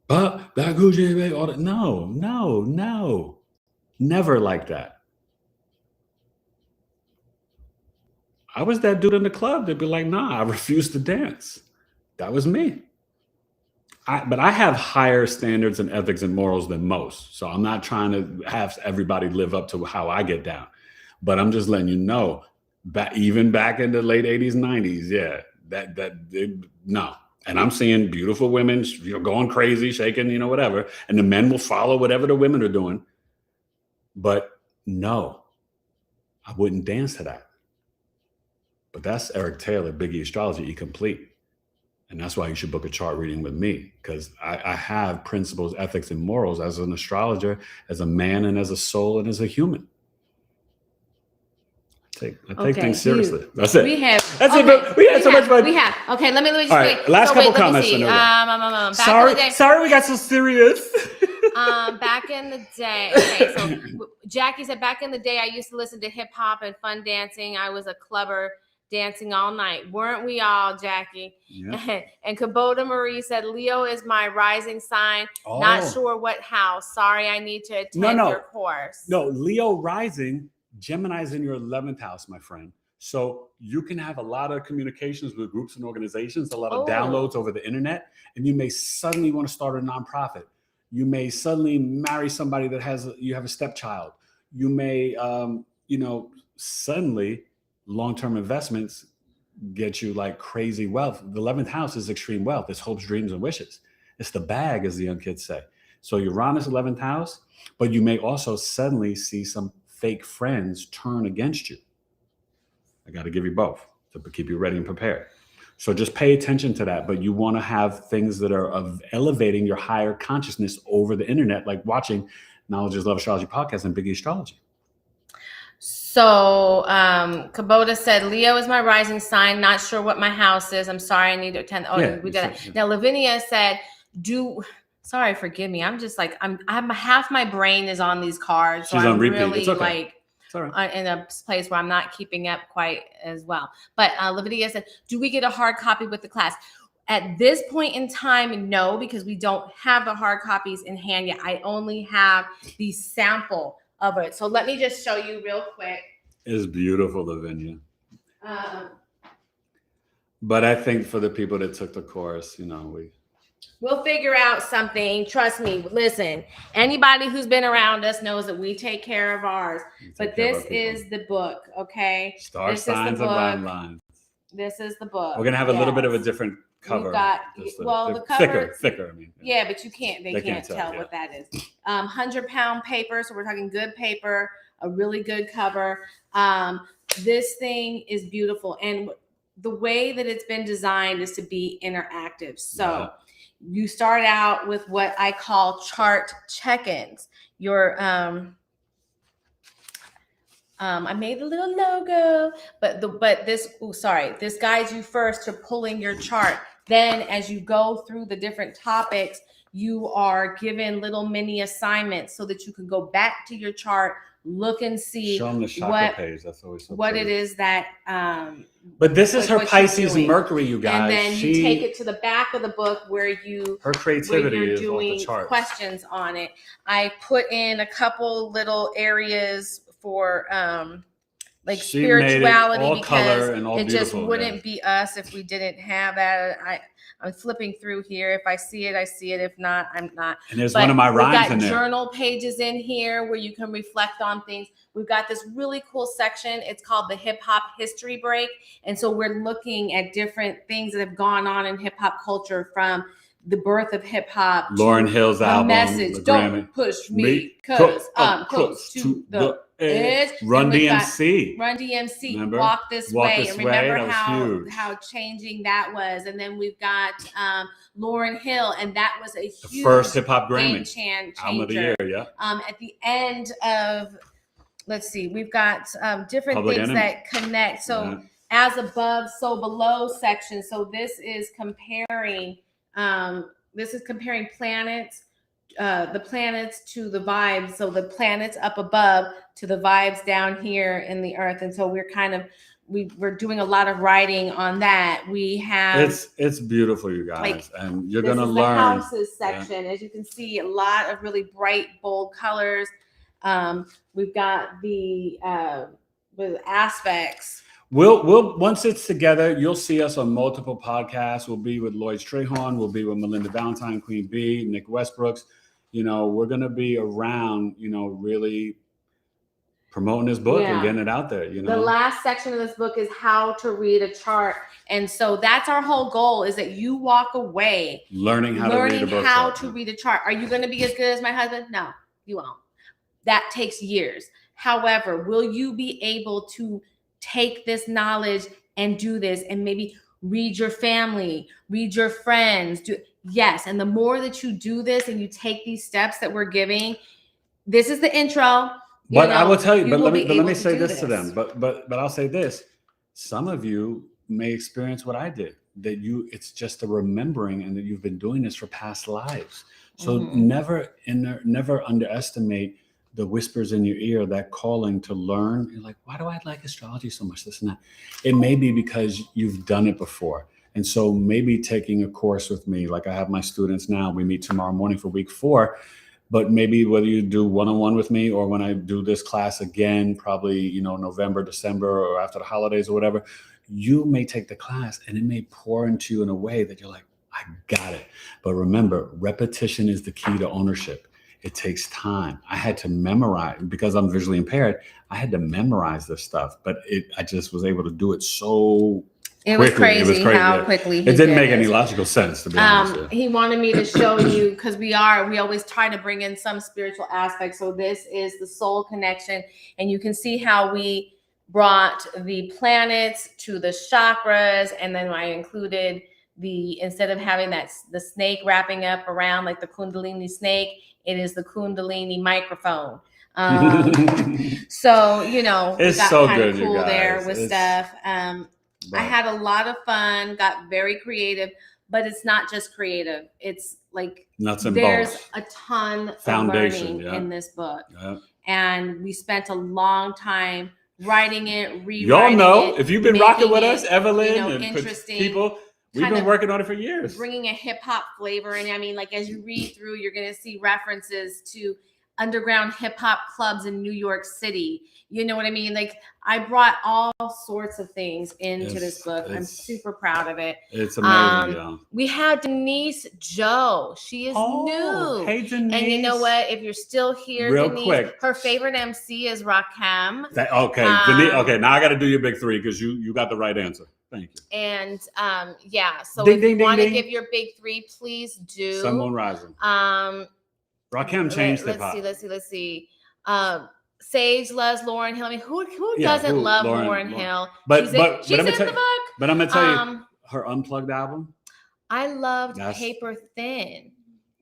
but that Gucci, all that. No, never like that. I was that dude in the club. They'd be like, nah, I refuse to dance. That was me. But I have higher standards and ethics and morals than most. So I'm not trying to have everybody live up to how I get down. But I'm just letting you know, even back in the late 80s, 90s, no. And I'm seeing beautiful women, you know, going crazy, shaking, you know, whatever. And the men will follow whatever the women are doing. But no, I wouldn't dance to that. But that's Eric Taylor, BigEAstro, E Complete. And that's why you should book a chart reading with me, because I have principles, ethics, and morals as an astrologer, as a man, and as a soul, and as a human. I take things seriously. That's it. That's it. But we had so much fun. Okay, let me just all right, last couple comments. Sorry, we got so serious. Back in the day. Okay, so Jackie said, back in the day, I used to listen to hip hop and fun dancing. I was a clubber, dancing all night. Weren't we all, Jackie? Yep. And Kubota Marie said, Leo is my rising sign. Not sure what house. Sorry, I need to attend your course. No, Leo rising. Gemini is in your 11th house, my friend. So you can have a lot of communications with groups and organizations, a lot of downloads over the internet, and you may suddenly want to start a nonprofit. You may suddenly marry somebody that you have a stepchild. You may, suddenly long-term investments get you like crazy wealth. The 11th house is extreme wealth. It's hopes, dreams, and wishes. It's the bag, as the young kids say. So Uranus 11th house, but you may also suddenly see some fake friends turn against you. I got to give you both to keep you ready and prepared. So just pay attention to that. But you want to have things that are of elevating your higher consciousness over the internet, like watching Knowledge is Love Astrology podcast and BigEAstro. So Kubota said, Leo is my rising sign. Not sure what my house is. I'm sorry, I need to attend. We did that. Now Lavinia said, sorry, forgive me. I'm just like, I'm half my brain is on these cards. So She's I'm on repeat. really it's okay. like in a place where I'm not keeping up quite as well. But Lavinia said, do we get a hard copy with the class? At this point in time, no, because we don't have the hard copies in hand yet. I only have the sample of it. So let me just show you real quick. It's beautiful, Lavinia. But I think for the people that took the course, we'll figure out something. Trust me. Listen, anybody who's been around us knows that we take care of ours. But this is the book, okay? Star signs and line lines. This is the book. We're gonna have a little bit of a different cover. The cover thicker. I mean, yeah, but you can't. They can't tell what that is. 100-pound paper. So we're talking good paper. A really good cover. This thing is beautiful, and the way that it's been designed is to be interactive. So. You start out with what I call chart check-ins. I made a little logo, this guides you first to pulling your chart. Then as you go through the different topics, you are given little mini assignments so that you can go back to your chart, look and see show them the chakra page. That's always so what pretty. It is that but this is her Pisces Mercury, you guys. And then you take it to the back of the book where her creativity you're is doing off the charts. Questions on it. I put in a couple little areas for spirituality, because it just wouldn't be us if we didn't have that. I'm flipping through here. If I see it, I see it. If not, I'm not. And there's one of my rhymes in there. We've got journal pages in here where you can reflect on things. We've got this really cool section. It's called the Hip Hop History Break. And so we're looking at different things that have gone on in hip hop culture, from the birth of hip hop, Lauryn Hill's album, message. Don't push me because I'm close to the edge. Run DMC. Run DMC. Remember? Walk This Way. And remember how changing that was. And then we've got Lauryn Hill, and that was a huge the first hip hop Grammy changer. Album of the year. Yeah. At the end of, let's see, we've got different Public things Enemy. that connect. So as above, so below section. So this is comparing. This is comparing planets, the planets to the vibes. So the planets up above to the vibes down here in the earth. And so we're doing a lot of writing on that. We have it's beautiful, you guys, and you're gonna learn. The houses section, as you can see, a lot of really bright, bold colors. We've got the aspects. We'll once it's together, you'll see us on multiple podcasts. We'll be with Lloyd Strayhorn. We'll be with Melinda Valentine, Queen Bee, Nick Westbrooks. We're going to be around, really promoting this book and getting it out there. The last section of this book is how to read a chart. And so that's our whole goal, is that you walk away learning how to read a chart. Are you going to be as good as my husband? No, you won't. That takes years. However, will you be able to take this knowledge and do this, and maybe read your family, read your friends. Yes. And the more that you do this and you take these steps that we're giving, this is the intro. But I will tell you, but let me say this this to them. But I'll say this. Some of you may experience what I did, that it's just a remembering, and that you've been doing this for past lives. So never underestimate the whispers in your ear, that calling to learn. You're like, why do I like astrology so much? This and that. It may be because you've done it before. And so maybe taking a course with me, like I have my students now, we meet tomorrow morning for week 4. But maybe whether you do one-on-one with me, or when I do this class again, probably, November, December, or after the holidays or whatever, you may take the class and it may pour into you in a way that you're like, I got it. But remember, repetition is the key to ownership. It takes time. I had to memorize, because I'm visually impaired. I had to memorize this stuff, but I just was able to do it so It quickly. was crazy how quickly it didn't make any logical sense, to be honest. He wanted me to show you, because we always try to bring in some spiritual aspect. So this is the soul connection, and you can see how we brought the planets to the chakras, and then I included instead of having the snake wrapping up around like the Kundalini snake, it is the Kundalini microphone. So it's got so kind good, of cool you guys. there with stuff. I had a lot of fun, got very creative, but it's not just creative. It's like there's a ton of learning in this book. Yeah. And we spent a long time writing it, rewriting Y'all know, it, if you've been rocking with us, Evelyn, and interesting people, we've been working on it for years. Bringing a hip hop flavor in. I mean, like as you read through, you're going to see references to underground hip hop clubs in New York City. You know what I mean? Like I brought all sorts of things into this book. I'm super proud of it. It's amazing, y'all. We had Denise Joe. She is new. Hey, Denise. And you know what? If you're still here, real Denise, quick, her favorite MC is Rakim. Denise. Okay, now I got to do your big 3 because you got the right answer. Thank you. And so if you want to give your big 3, please do. Sun, Moon, Rising. Rakim changed hip hop. Let's see. Sage loves Lauryn Hill. I mean, who doesn't love Lauryn Hill? But she's in the book. But I'm gonna tell you, her Unplugged album. I loved Paper Thin.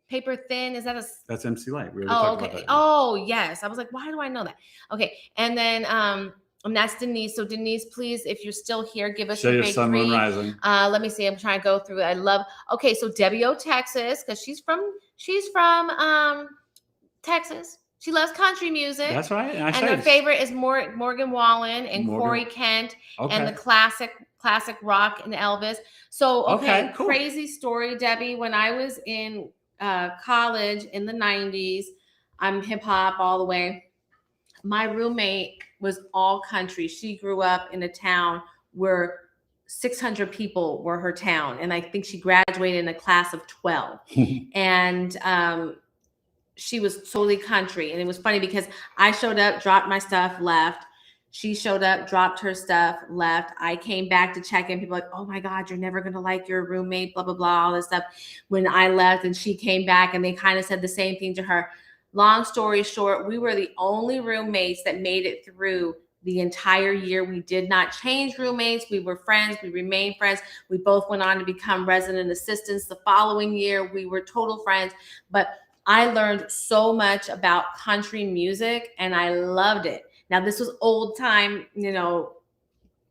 Paper Thin, is that that's MC Light. We talked about that. Oh, yes. I was like, why do I know that? Okay. And then that's Denise. So Denise, please, if you're still here, give us your big Sun, 3. Moon, Rising. Let me see. I'm trying to go through it. Okay, so Debbie O, Texas, because she's from Texas. She loves country music. That's right. And her favorite is Morgan Wallen and Corey Kent and the classic rock and Elvis. So, cool. Crazy story, Debbie. When I was in college in the 90s, I'm hip hop all the way. My roommate was all country. She grew up in a town where 600 people were her town. And I think she graduated in a class of 12. And she was totally country. And it was funny because I showed up, dropped my stuff, left. She showed up, dropped her stuff, left. I came back to check in. People were like, oh my God, you're never going to like your roommate, blah, blah, blah, all this stuff. When I left and she came back and they kind of said the same thing to her. Long story short, we were the only roommates that made it through the entire year. We did not change roommates. We were friends. We remained friends. We both went on to become resident assistants. The following year, we were total friends. But I learned so much about country music and I loved it. Now, this was old time,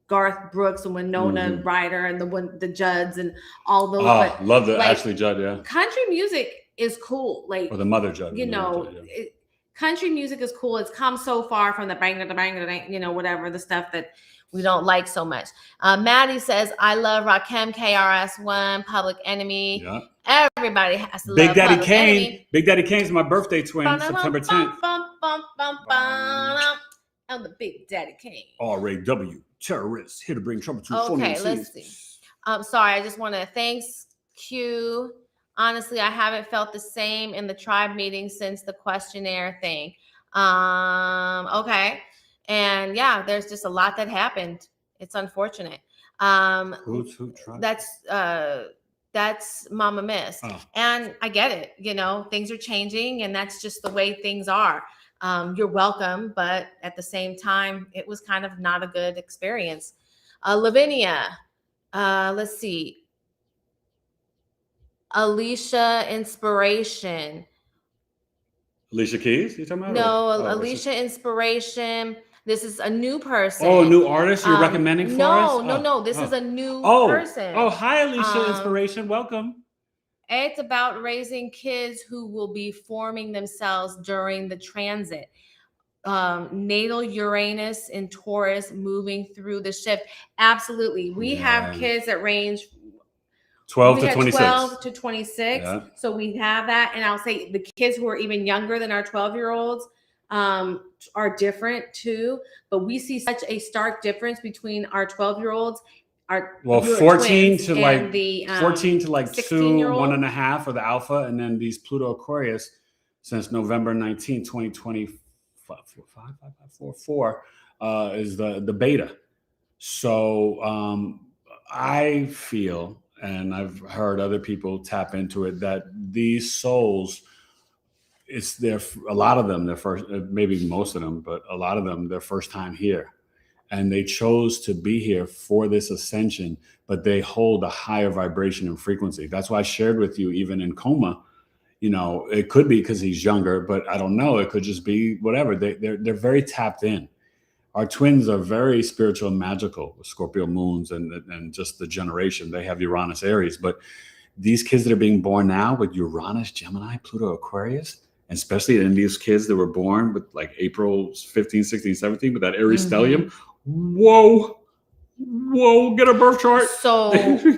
Garth Brooks and Winona Ryder and the Judds and all those. Oh, love the Ashley Judd, yeah. Country music is cool. Or the Mother Judd. Country music is cool. It's come so far from the bang, whatever, the stuff that we don't like so much. Maddie says, I love Rakim, KRS-One, Public Enemy. Yeah. Everybody has to love Public Enemy. Big Daddy Kane's my birthday twin, September 10th. I'm the Big Daddy Kane. R.A.W. Terrorists here to bring trouble to 40. Okay, let's see. Sorry, I just want to thanks Q. Honestly, I haven't felt the same in the tribe meeting since the questionnaire thing. Okay. And yeah, there's just a lot that happened. It's unfortunate. Who tried? That's Mama Miss. Oh. And I get it. Things are changing and that's just the way things are. You're welcome. But at the same time, it was kind of not a good experience. Lavinia, Let's see. Alicia Inspiration. Alicia Keys, you talking about? No, Or- oh, Alicia Inspiration. This is a new person. Oh, a new artist you're recommending for us? No. This is a new person. Oh, hi, Alicia Inspiration. Welcome. It's about raising kids who will be forming themselves during the transit. Natal Uranus in Taurus moving through the shift. Absolutely. We have kids that range 12 to 26. 12 to 26. Yeah. So we have that. And I'll say the kids who are even younger than our 12-year-olds are different too. But we see such a stark difference between our 12-year-olds. Well, 14 to like the 14 to like 2, 16-year-old. 1.5 for the alpha, and then these Pluto Aquarius since November 19, 2024 is the beta. So I feel, and I've heard other people tap into it, that these souls, it's a lot of them, their first, maybe most of them, but a lot of them, their first time here. And they chose to be here for this ascension, but they hold a higher vibration and frequency. That's why I shared with you, even in coma, it could be because he's younger, but I don't know. It could just be whatever. They're very tapped in. Our twins are very spiritual and magical with Scorpio moons and just the generation. They have Uranus, Aries, but these kids that are being born now with Uranus, Gemini, Pluto, Aquarius, and especially in these kids that were born with like April 15, 16, 17 with that Aries stellium. Whoa, get a birth chart. So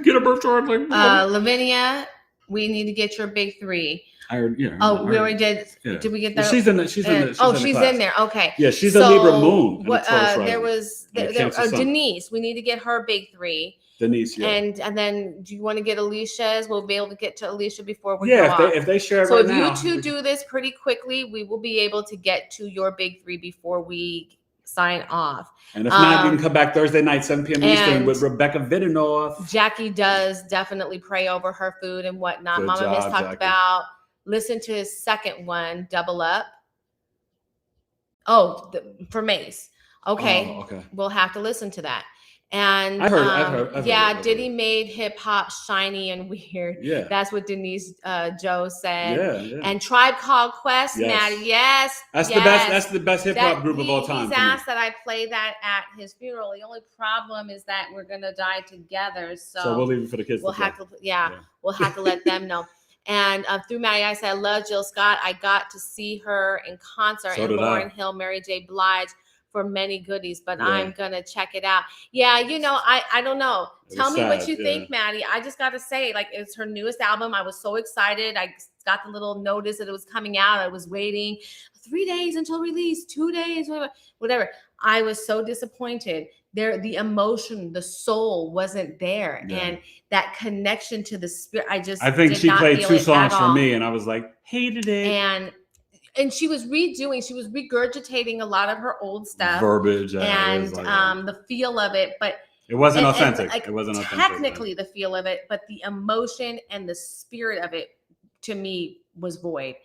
get a birth chart. Like, Lavinia, we need to get your big 3. I heard, yeah. We already did. Yeah. Did we get that? Well, she's in there. She's in there. Okay. Yeah, she's a Libra moon. There was Denise. We need to get her big 3. Denise, yeah. And then do you want to get Alicia's? We'll be able to get to Alicia before we go off. If they share it so right if now. you two do this pretty quickly, we will be able to get to your big 3 before we sign off. And if not, you can come back Thursday night, 7 p.m. Eastern with Rebecca Vidinoff. Jackie does definitely pray over her food and whatnot. Mama Miss talked about, listen to his second one, Double Up. For Mace. Okay. Okay. We'll have to listen to that. And I've heard Diddy made hip hop shiny and weird. Yeah, that's what Denise Joe said. Yeah. And Tribe Called Quest, Maddie. Yes, that's the best. That's the best hip hop group of all time. He's asked that I play that at his funeral. The only problem is that we're gonna die together. So we'll leave it for the kids. We'll have to we'll have to let them know. And through Maddie, I said I love Jill Scott. I got to see her in concert in Lauryn Hill, Mary J. Blige. For many goodies, but I'm gonna check it out. Yeah, I don't know. Tell me what you think, Maddie. I just gotta say, like, it's her newest album. I was so excited. I got the little notice that it was coming out. I was waiting 3 days until release, 2 days, whatever. I was so disappointed. The emotion, the soul wasn't there, and that connection to the spirit. I think she played 2 songs for me, and I was like, hated it. And she was regurgitating a lot of her old stuff, verbiage, and the feel of it, but it wasn't authentic. It wasn't technically the feel of it, but the emotion and the spirit of it to me was void.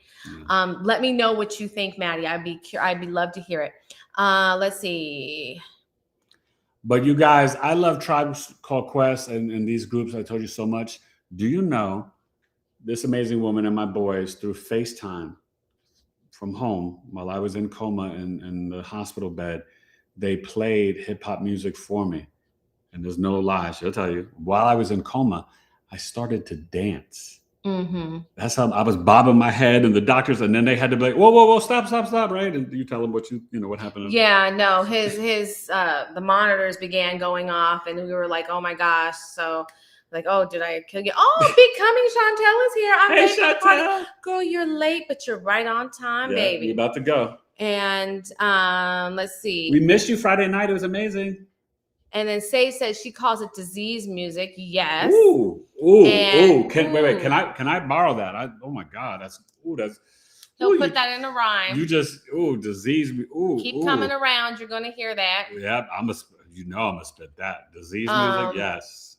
Let me know what you think, Maddie. I'd be love to hear it. Let's see. But you guys, I love Tribe Called Quest and these groups. I told you so much. Do you know this amazing woman and my boys through FaceTime? From home while I was in coma in the hospital bed, they played hip hop music for me. And there's no lie, she'll tell you. While I was in coma, I started to dance. That's how I was bobbing my head, and the doctors, and then they had to be like, whoa, stop, right? And you tell them what what happened. Yeah, no, his the monitors began going off, and we were like, oh my gosh. So like, oh, did I kill you? Oh, Big Coming, Chantel is here. I'm hey, Chantel. Girl, you're late, but you're right on time, baby. You're about to go. And let's see. We missed you Friday night. It was amazing. And then Say says she calls it disease music. Yes. Ooh. Wait. Can I borrow that? Oh my God, that's. He'll put that in a rhyme. You just disease. Keep coming around. You're gonna hear that. Yeah, I'm gonna spit that disease music. Yes.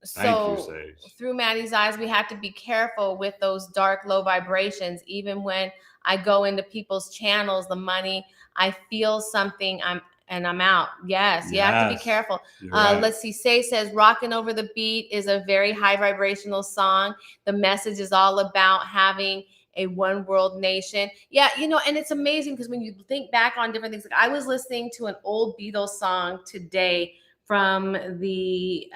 Thank you, Sage. Through Maddie's eyes, we have to be careful with those dark, low vibrations. Even when I go into people's channels, the money, I feel something. and I'm out. Yes, you have to be careful. Right. Let's see. Say says Rockin' Over the Beat is a very high vibrational song. The message is all about having a one world nation. Yeah, and it's amazing because when you think back on different things, like I was listening to an old Beatles song today from the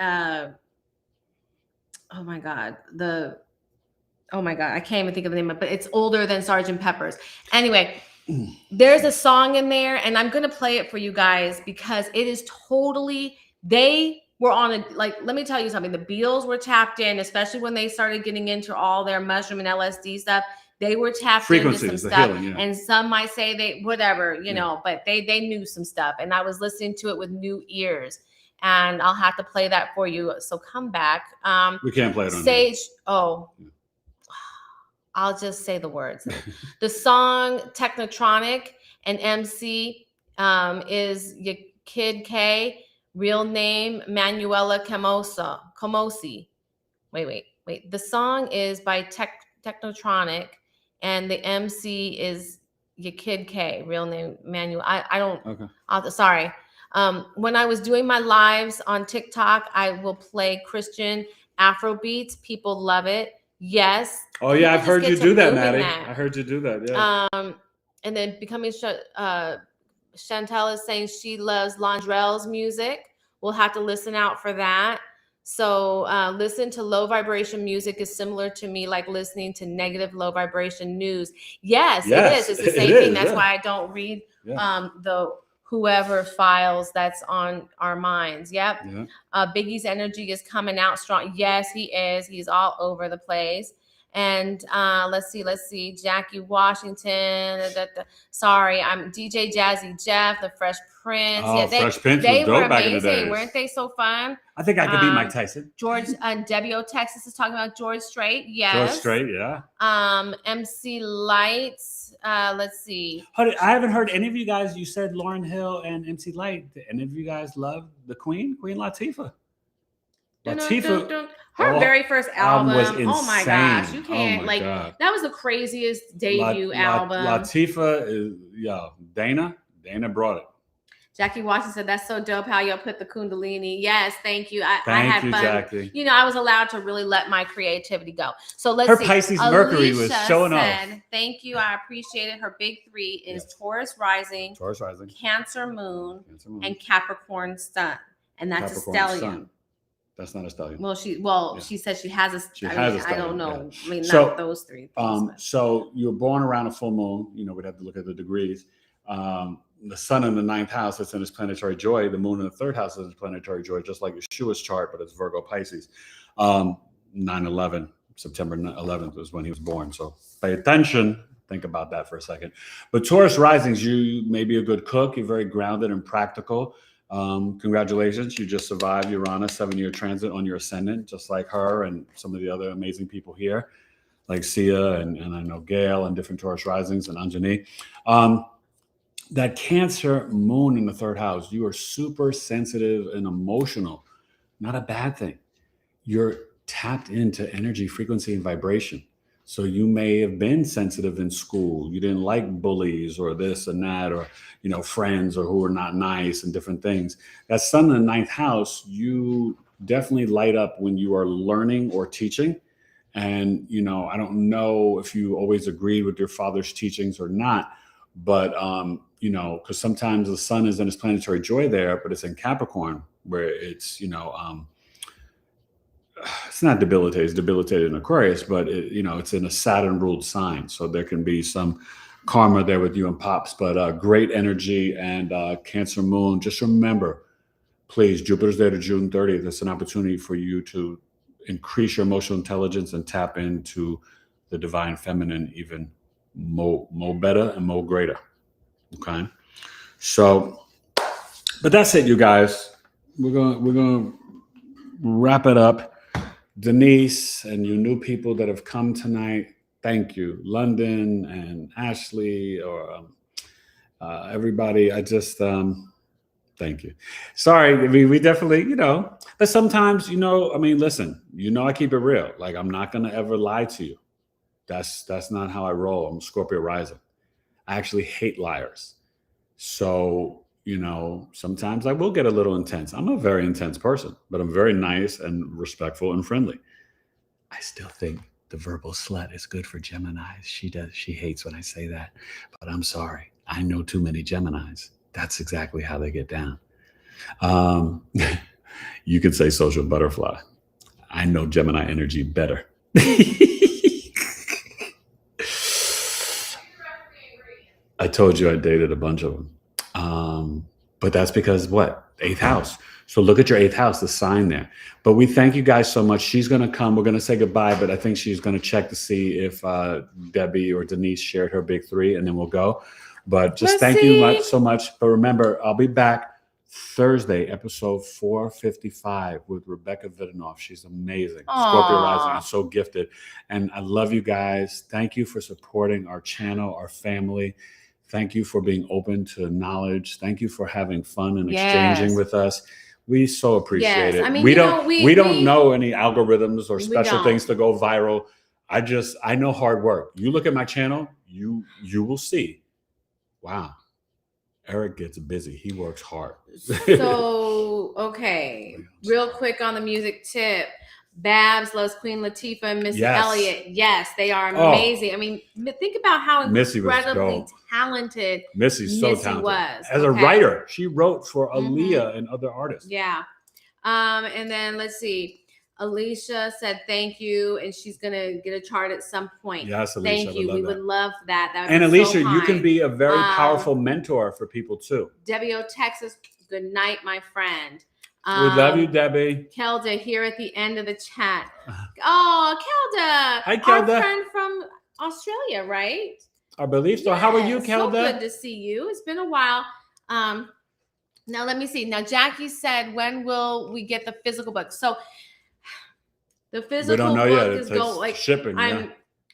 oh my God, I can't even think of the name of it, but it's older than Sgt. Pepper's. Anyway, there's a song in there, and I'm going to play it for you guys because it is totally, they were on a, like, let me tell you something. The Beatles were tapped in, especially when they started getting into all their mushroom and LSD stuff. They were tapped into some stuff. Healing, yeah. And some might say they, whatever, but they knew some stuff. And I was listening to it with new ears. And I'll have to play that for you. So come back. We can't play it on Sage. Oh, I'll just say the words. The song Technotronic and MC is your Kid K, real name Manuela Camosi. Wait. The song is by Technotronic and the MC is your Kid K, real name Manuel. I don't. Okay. Sorry. When I was doing my lives on TikTok, I will play Christian Afro beats. People love it. Yes. Oh yeah, I've heard you do that, Maddie. I heard you do that. Yeah. And then becoming Chantel is saying she loves Londrell's music. We'll have to listen out for that. So listen to low vibration music is similar to me, like listening to negative low vibration news. Yes, it is. It's the same thing. That's why I don't read the whoever files that's on our minds. Yep. Yeah. Biggie's energy is coming out strong. Yes, he is. He's all over the place. And let's see. Jackie Washington. Sorry, I'm DJ Jazzy Jeff, the Fresh Prince. Oh, Fresh Prince was dope back in the day. Weren't they so fun? I think I could beat Mike Tyson. George Debbie Texas is talking about George Strait. Yes. George Strait, yeah. MC Lights. Let's see. I haven't heard any of you guys. You said Lauryn Hill and MC Light. Did any of you guys love the Queen Latifah? Her very first album was insane. Oh my gosh, you can't God. That was the craziest debut album. Latifah is Dana brought it. Jackie Washington said, that's so dope how y'all put the Kundalini. Yes, thank you. I had fun. Jackie. I was allowed to really let my creativity go. So let's see. Her Pisces Mercury was showing off. Thank you. I appreciate it. Her big three is Taurus rising, Cancer moon, and Capricorn sun. And that's a stellium. Sun. That's not a stellium. She said she has a I don't know. Yeah. I mean, not those three things. So you were born around a full moon. We'd have to look at the degrees. The sun in the 9th house, it's in his planetary joy. The moon in the 3rd house is his planetary joy, just like Yeshua's chart, but it's Virgo Pisces. 9/11, September 11th was when he was born. So pay attention. Think about that for a second. But Taurus risings, you may be a good cook. You're very grounded and practical. Congratulations. You just survived Uranus 7-year transit on your ascendant, just like her and some of the other amazing people here, like Sia and I know Gail and different Taurus risings and Anjani. That Cancer moon in the 3rd house, you are super sensitive and emotional. Not a bad thing. You're tapped into energy, frequency, and vibration. So you may have been sensitive in school. You didn't like bullies or this and that, or, friends or who were not nice and different things. That sun in the 9th house, you definitely light up when you are learning or teaching. And, I don't know if you always agreed with your father's teachings or not, but, because sometimes the sun is in his planetary joy there, but it's in Capricorn where it's, it's not debilitated. It's debilitated in Aquarius, but it's in a Saturn ruled sign. So there can be some karma there with you and Pops, but great energy and Cancer moon. Just remember, please, Jupiter's there to June 30th. It's an opportunity for you to increase your emotional intelligence and tap into the divine feminine even more better and more greater. Okay. So, but that's it, you guys. We're gonna wrap it up. Denise and you new people that have come tonight, thank you. London and Ashley or everybody. I just thank you. Sorry, we definitely, but sometimes, listen, I keep it real. Like, I'm not gonna ever lie to you. That's not how I roll. I'm Scorpio rising. I actually hate liars. So, sometimes I will get a little intense. I'm a very intense person, but I'm very nice and respectful and friendly. I still think the verbal slut is good for Geminis. She hates when I say that, but I'm sorry. I know too many Geminis. That's exactly how they get down. You could say social butterfly. I know Gemini energy better. I told you I dated a bunch of them. But that's because what? 8th house. So look at your 8th house, the sign there. But we thank you guys so much. She's going to come. We're going to say goodbye, but I think she's going to check to see if Debbie or Denise shared her big 3, and then we'll go. But just thank you so much. But remember, I'll be back Thursday, episode 455 with Rebecca Vidanoff. She's amazing. Scorpio rising and so gifted. And I love you guys. Thank you for supporting our channel, our family. Thank you for being open to knowledge. Thank you for having fun and exchanging with us. We so appreciate it. I mean, we don't know any algorithms or special things to go viral. I know hard work. You look at my channel, you will see. Wow. Eric gets busy. He works hard. So, okay. Real quick on the music tip. Babs loves Queen Latifah and Missy Elliott. Yes, they are amazing. I mean, think about how incredibly talented Missy was. As a writer, she wrote for Aaliyah and other artists. Yeah. And then let's see. Alicia said thank you, and she's gonna get a chart at some point. Yes, Alicia. Thank you. We would love that. And Alicia, you can be a very powerful mentor for people too. Debbie O, Texas. Good night, my friend. We love you, Debbie. Kelda here at the end of the chat. Oh, Kelda. Hi, Kelda. Our friend from Australia, right? I believe so. How are you, Kelda? So good to see you. It's been a while. Now, let me see. Now, Jackie said, when will we get the physical book? So, the physical book is going shipping.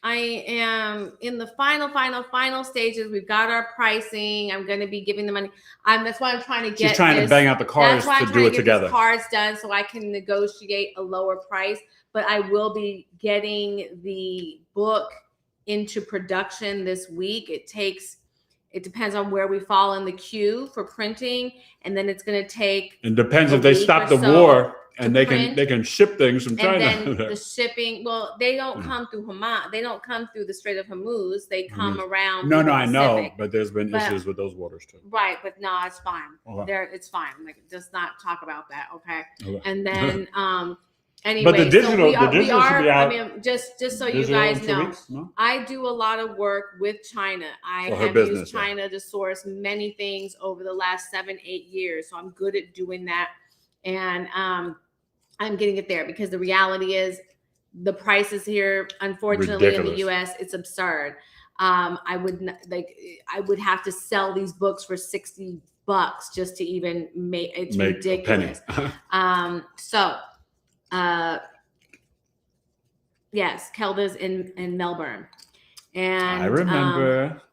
I am in the final stages. We've got our pricing. I'm going to be giving the money. That's why I'm trying to get. She's trying to bang out the cards to do it together. Cards done so I can negotiate a lower price. But I will be getting the book into production this week. It depends on where we fall in the queue for printing, and then it's going to take. It depends if they stop the war. And they can ship things from China. And then the shipping, well, they don't come through Hamas. They don't come through the Strait of Hormuz. They come around. No, I know, but there's been issues with those waters too. Right, but no, it's fine. It's fine. Like, just not talk about that, okay? And then, anyway, but the digital, so should be out. I mean, just so you guys know, I do a lot of work with China. I have used China to source many things over the last 7-8 years, so I'm good at doing that, and I'm getting it there because the reality is the prices here, unfortunately, in the US, it's absurd. I would have to sell these books for $60 just to even make ridiculous. Yes, Kelda's in Melbourne. And I remember.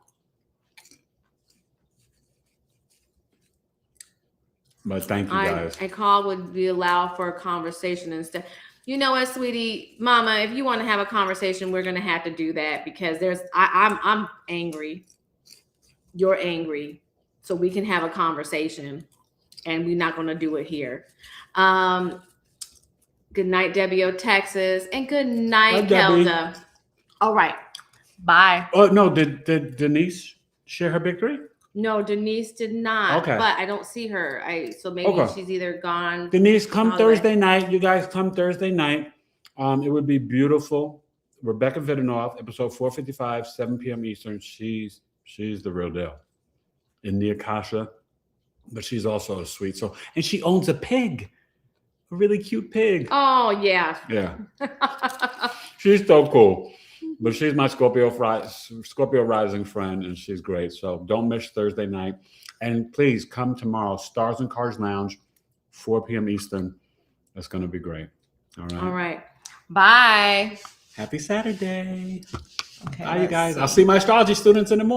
But thank you guys. A call would be allowed for a conversation instead. You know what, sweetie, mama, if you want to have a conversation, we're going to have to do that because I'm angry. You're angry. So we can have a conversation and we're not going to do it here. Good night, Debbie O, Texas. And good night, Kelda. All right. Bye. Oh, no. Did Denise share her big 3? No, Denise did not. Okay. But I don't see her. So maybe she's either gone. Denise, come Thursday night. You guys come Thursday night. It would be beautiful. Rebecca Vidanoff, episode 455, 7 p.m. Eastern. She's the real deal. In the Akasha. But she's also a sweet soul. And she owns a pig. A really cute pig. Oh, yeah. Yeah. She's so cool. But she's my Scorpio rising friend, and she's great. So don't miss Thursday night. And please come tomorrow. Stars and Cars Lounge, 4 p.m. Eastern. That's going to be great. All right. All right. Bye. Happy Saturday. Okay, bye, you guys. I'll see my astrology students in the morning.